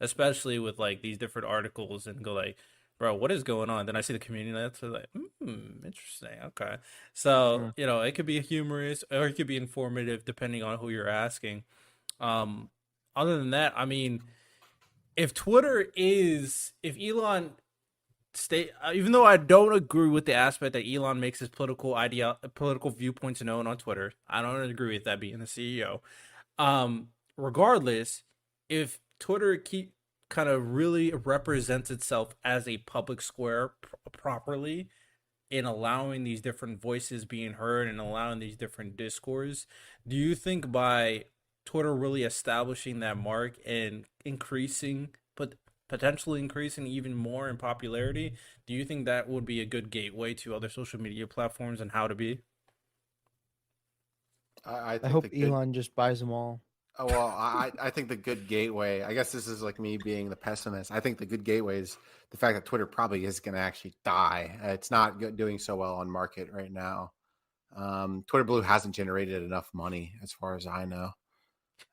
especially with like these different articles, and go like, bro, what is going on? Then I see the community nuts, so like, interesting, okay. So Mhm. it could be humorous or it could be informative depending on who you're asking. um, Other than that, I mean, if Elon stay, even though I don't agree with the aspect that Elon makes his political viewpoints known on Twitter, I don't agree with that being the CEO. Regardless, if Twitter keep kind of really represents itself as a public square properly, in allowing these different voices being heard and allowing these different discourse, do you think by Twitter really establishing that mark and increasing, but potentially increasing even more in popularity, do you think that would be a good gateway to other social media platforms and how to be? I I think the hope good, Elon just buys them all. oh, well, I think the good gateway, I guess this is like me being the pessimist. I think the good gateway is the fact that Twitter probably is going to actually die. It's not doing so well on market right now. Twitter Blue hasn't generated enough money, as far as I know.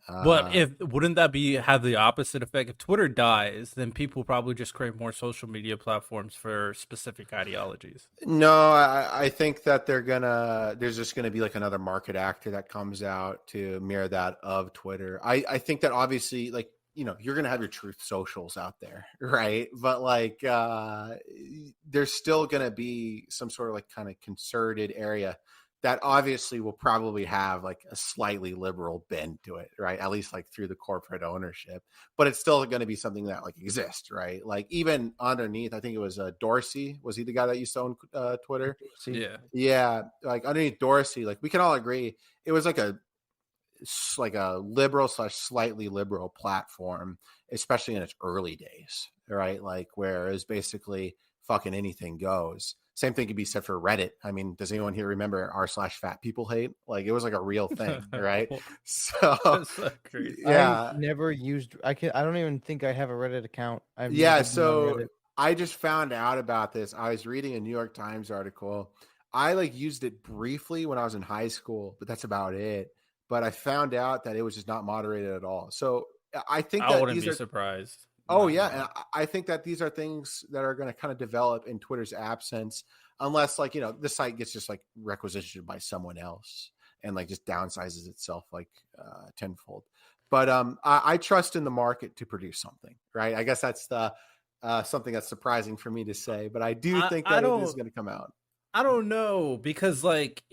But Uh, if wouldn't that be have the opposite effect? If Twitter dies, then people probably just create more social media platforms for specific ideologies. no, I think that there's just gonna be like another market actor that comes out to mirror that of Twitter. I think that obviously, like, you're gonna have your truth socials out there, right? But like, there's still gonna be some sort of like kind of concerted area that obviously will probably have like a slightly liberal bend to it, right? At least like through the corporate ownership, but it's still going to be something that like exists, right? Like even underneath, I think it was Dorsey. Was he the guy that used to own Twitter? See, Yeah. Yeah, like underneath Dorsey, like we can all agree it was like a liberal slash slightly liberal platform, especially in its early days, right? Like where it was basically fucking anything goes. Same thing could be said for Reddit. I mean, does anyone here remember r/fat people hate? Like it was like a real thing, right? So That's so crazy. I yeah, never used. I don't even think I have a Reddit account. I've yeah. never been on So Reddit. I just found out about this. I was reading a New York Times article. I like used it briefly when I was in high school, but that's about it. But I found out that it was just not moderated at all. So I think I that wouldn't these be are, surprised. oh Not at yeah, all. and I think that these are things that are going to kind of develop in Twitter's absence, unless like the site gets just like requisitioned by someone else and like just downsizes itself like tenfold. But I trust in the market to produce something, right? I guess that's the something that's surprising for me to say, but I do think I that it is don't going to come out. I don't know because like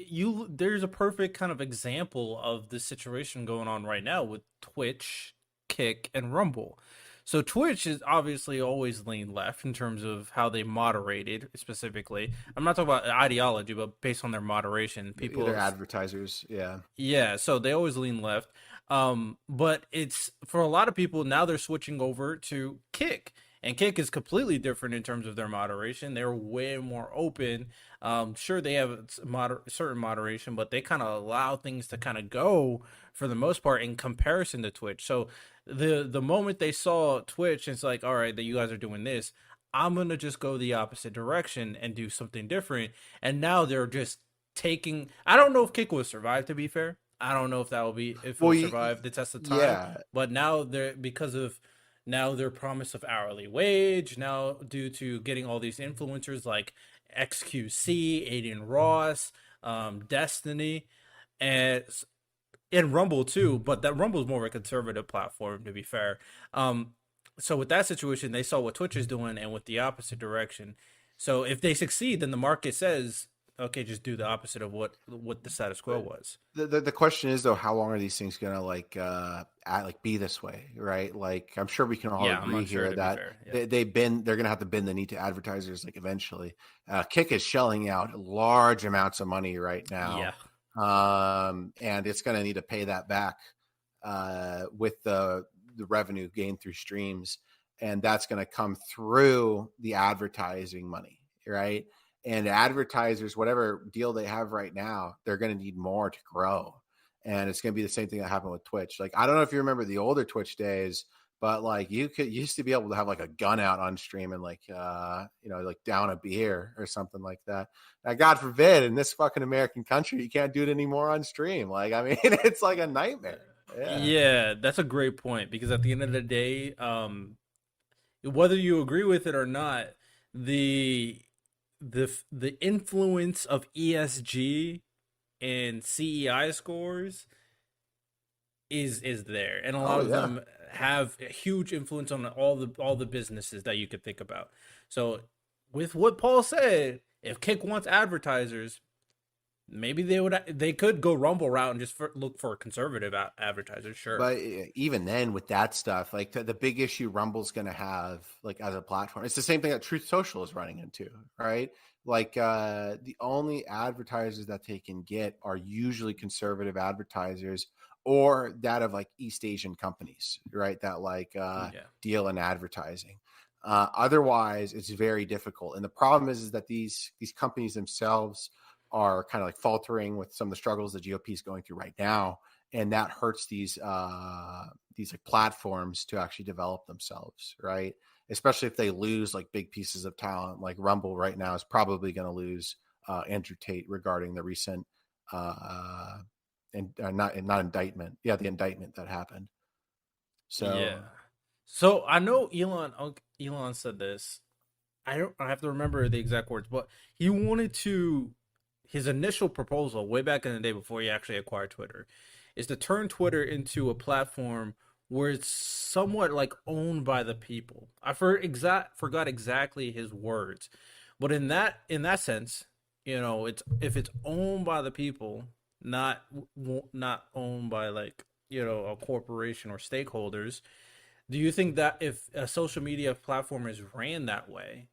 there's a perfect kind of example of the situation going on right now with Twitch, Kick, and Rumble. So Twitch is obviously always lean left in terms of how they moderated specifically. I'm not talking about ideology, but based on their moderation, Either advertisers, yeah. yeah, so they always lean left. But it's for a lot of people now they're switching over to Kick. And Kick is completely different in terms of their moderation. They're way more open. Sure, they have certain moderation, but they kind of allow things to kind of go for the most part in comparison to Twitch. So the moment they saw Twitch, it's like, all right, that you guys are doing this, I'm gonna just go the opposite direction and do something different. And now they're just taking. I don't know if Kick will survive. To be fair, I don't know if that will be if it'll Well, survive the test of time. yeah, But now they're because of now their promise of hourly wage. Now due to getting all these influencers like XQC, Aiden Ross, Destiny, and Rumble too. But that Rumble is more of a conservative platform. To be fair, so with that situation, they saw what Twitch is doing and with the opposite direction. So if they succeed, then the market says, okay, just do the opposite of what the status quo was. the question is though, how long are these things gonna like be this way, right? Like I'm sure we can all Yeah, I'm agree unsure here to be that fair. Yeah. they're gonna have to bend the knee to advertisers like eventually. Kick is shelling out large amounts of money right now, Yeah. and it's gonna need to pay that back with the revenue gained through streams, and that's gonna come through the advertising money, right? And advertisers, whatever deal they have right now, they're going to need more to grow. And it's going to be the same thing that happened with Twitch. Like, I don't know if you remember the older Twitch days, but like you used to be able to have like a gun out on stream and like, like down a beer or something like that. Now, God forbid in this fucking American country, you can't do it anymore on stream. Like, I mean, it's like a nightmare. Yeah. Yeah, that's a great point because at the end of the day, whether you agree with it or not, the the influence of ESG and CEI scores is there, and a lot Oh, of yeah. them have a huge influence on all the businesses that you could think about. So, with what Paul said, if Kick wants advertisers, maybe they could go Rumble route and just look for conservative advertisers. Sure. But even then, with that stuff, like the big issue Rumble's going to have, like as a platform, it's the same thing that Truth Social is running into, right? Like the only advertisers that they can get are usually conservative advertisers or that of like East Asian companies, right? That like Yeah. deal in advertising. Otherwise, it's very difficult. And the problem is that these companies themselves are kind of like faltering with some of the struggles the GOP is going through right now, and that hurts these like platforms to actually develop themselves, right? Especially if they lose like big pieces of talent, like Rumble right now is probably going to lose Andrew Tate regarding the recent and not indictment, the indictment that happened. So Yeah. So I know Elon said this. I have to remember the exact words, but he wanted to his initial proposal way back in the day before he actually acquired Twitter is to turn Twitter into a platform where it's somewhat like owned by the people. I forgot exactly his words, but in that sense, it's if it's owned by the people, not owned by like a corporation or stakeholders. Do you think that if a social media platform is ran that way,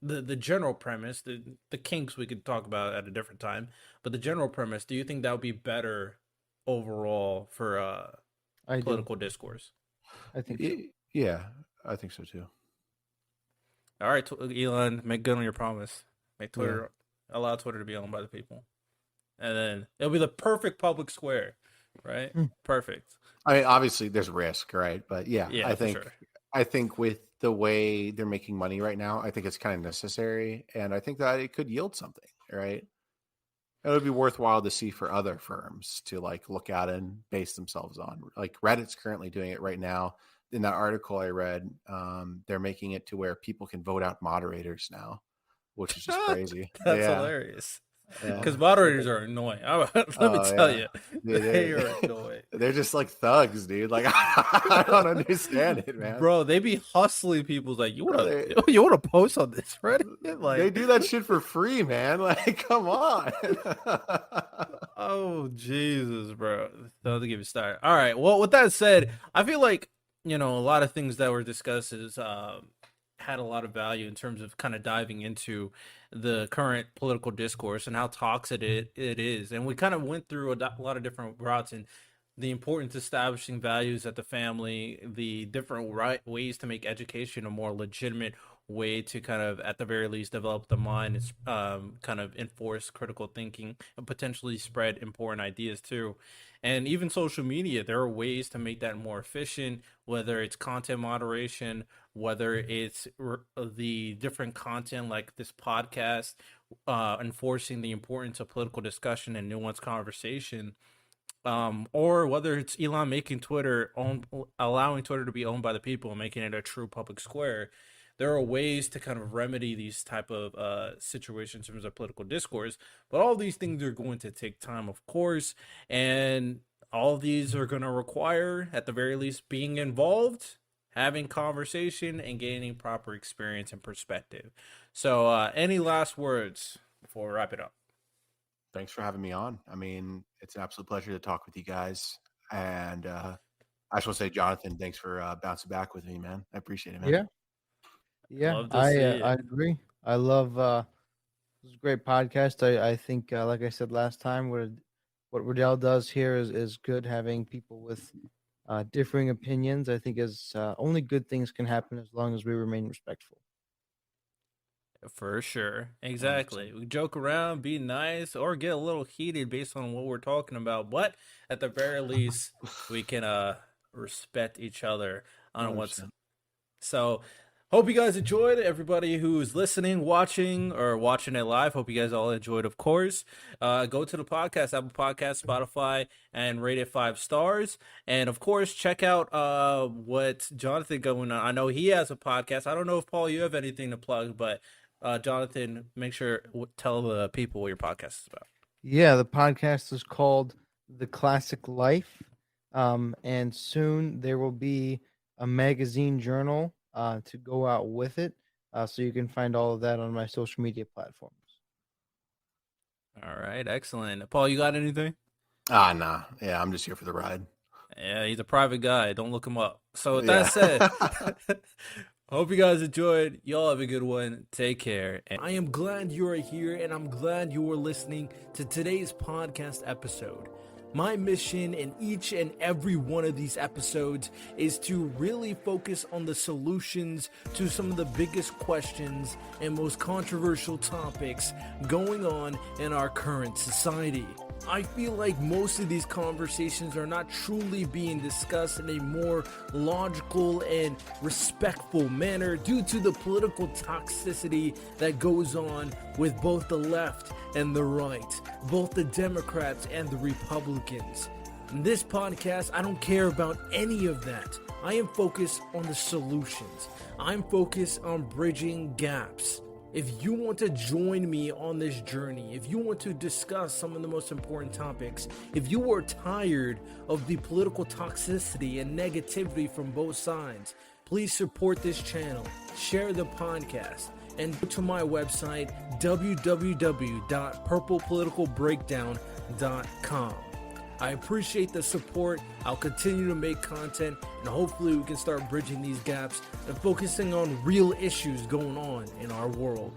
the general premise, the kinks we could talk about at a different time, but the general premise, do you think that would be better overall for I do. political discourse? I think so. Yeah, I think so too. All right, Elon, make good on your promise. Make Yeah. Twitter allow Twitter to be owned by the people, and then it'll be the perfect public square, right? Perfect. I mean, obviously there's risk, right? But yeah, Yeah, I for think sure. I think with the way they're making money right now, I think it's kind of necessary, and I think that it could yield something, right? It would be worthwhile to see for other firms to like look at and base themselves on. Like Reddit's currently doing it right now. In that article I read, they're making it to where people can vote out moderators now, which is just crazy. That's Yeah, hilarious. yeah. Because moderators are annoying. Let me Oh tell yeah, you, dude, they are annoying. they're just like thugs, dude. Like I don't understand it, man. Bro, they be hustling people like you Bro, wanna post on this Reddit? they Like, do that shit for free, man. Like, come on. oh Jesus, bro. Don't get me started. All right. Well, with that said, I feel like a lot of things that were discussed is had a lot of value in terms of kind of diving into the current political discourse and how toxic it is. And we kind of went through a lot of different routes and the importance of establishing values at the family, the different ways to make education a more legitimate way to kind of, at the very least, develop the mind and kind of enforce critical thinking and potentially spread important ideas too. And even social media, there are ways to make that more efficient, whether it's content moderation, whether it's the different content like this podcast, enforcing the importance of political discussion and nuanced conversation, or whether it's Elon making allowing Twitter to be owned by the people and making it a true public square. There are ways to kind of remedy these type of situations in terms of political discourse, but all these things are going to take time, of course, and all these are going to require, at the very least, being involved, having conversation, and gaining proper experience and perspective. So, any last words before we wrap it up? Thanks for having me on. I mean, it's an absolute pleasure to talk with you guys. And I just want to say, Jonathan, thanks for bouncing back with me, man. I appreciate it, man. Yeah. Yeah, Love to see it. I agree. I love this is a great podcast. I think like I said last time, what Riddell does here is good. Having people with differing opinions, I think, is only good things can happen as long as we remain respectful. For sure. Exactly. 100%. We joke around, be nice, or get a little heated based on what we're talking about. But at the very least, we can respect each other on what's 100%. so. Hope you guys enjoyed. Everybody who's listening, watching, or watching it live, hope you guys all enjoyed, of course. Go to the podcast, Apple Podcast, Spotify, and rate it 5 stars. And, of course, check out what Jonathan going on. I know he has a podcast. I don't know if, Paul, you have anything to plug, but Jonathan, make sure tell the people what your podcast is about. Yeah, the podcast is called The Classic Life. And soon there will be a magazine journal to go out with it. So you can find all of that on my social media platforms. All right, excellent. Paul, you got anything? Nah. Yeah, I'm just here for the ride. Yeah, he's a private guy. Don't look him up. So with that said, hope you guys enjoyed. Y'all have a good one. Take care. And I am glad you are here, and I'm glad you are listening to today's podcast episode. My mission in each and every one of these episodes is to really focus on the solutions to some of the biggest questions and most controversial topics going on in our current society. I feel like most of these conversations are not truly being discussed in a more logical and respectful manner due to the political toxicity that goes on with both the left and the right, both the Democrats and the Republicans. In this podcast, I don't care about any of that. I am focused on the solutions. I'm focused on bridging gaps. If you want to join me on this journey, if you want to discuss some of the most important topics, if you are tired of the political toxicity and negativity from both sides, please support this channel, share the podcast, and go to my website, www.purplepoliticalbreakdown.com. I appreciate the support. I'll continue to make content, and hopefully we can start bridging these gaps and focusing on real issues going on in our world.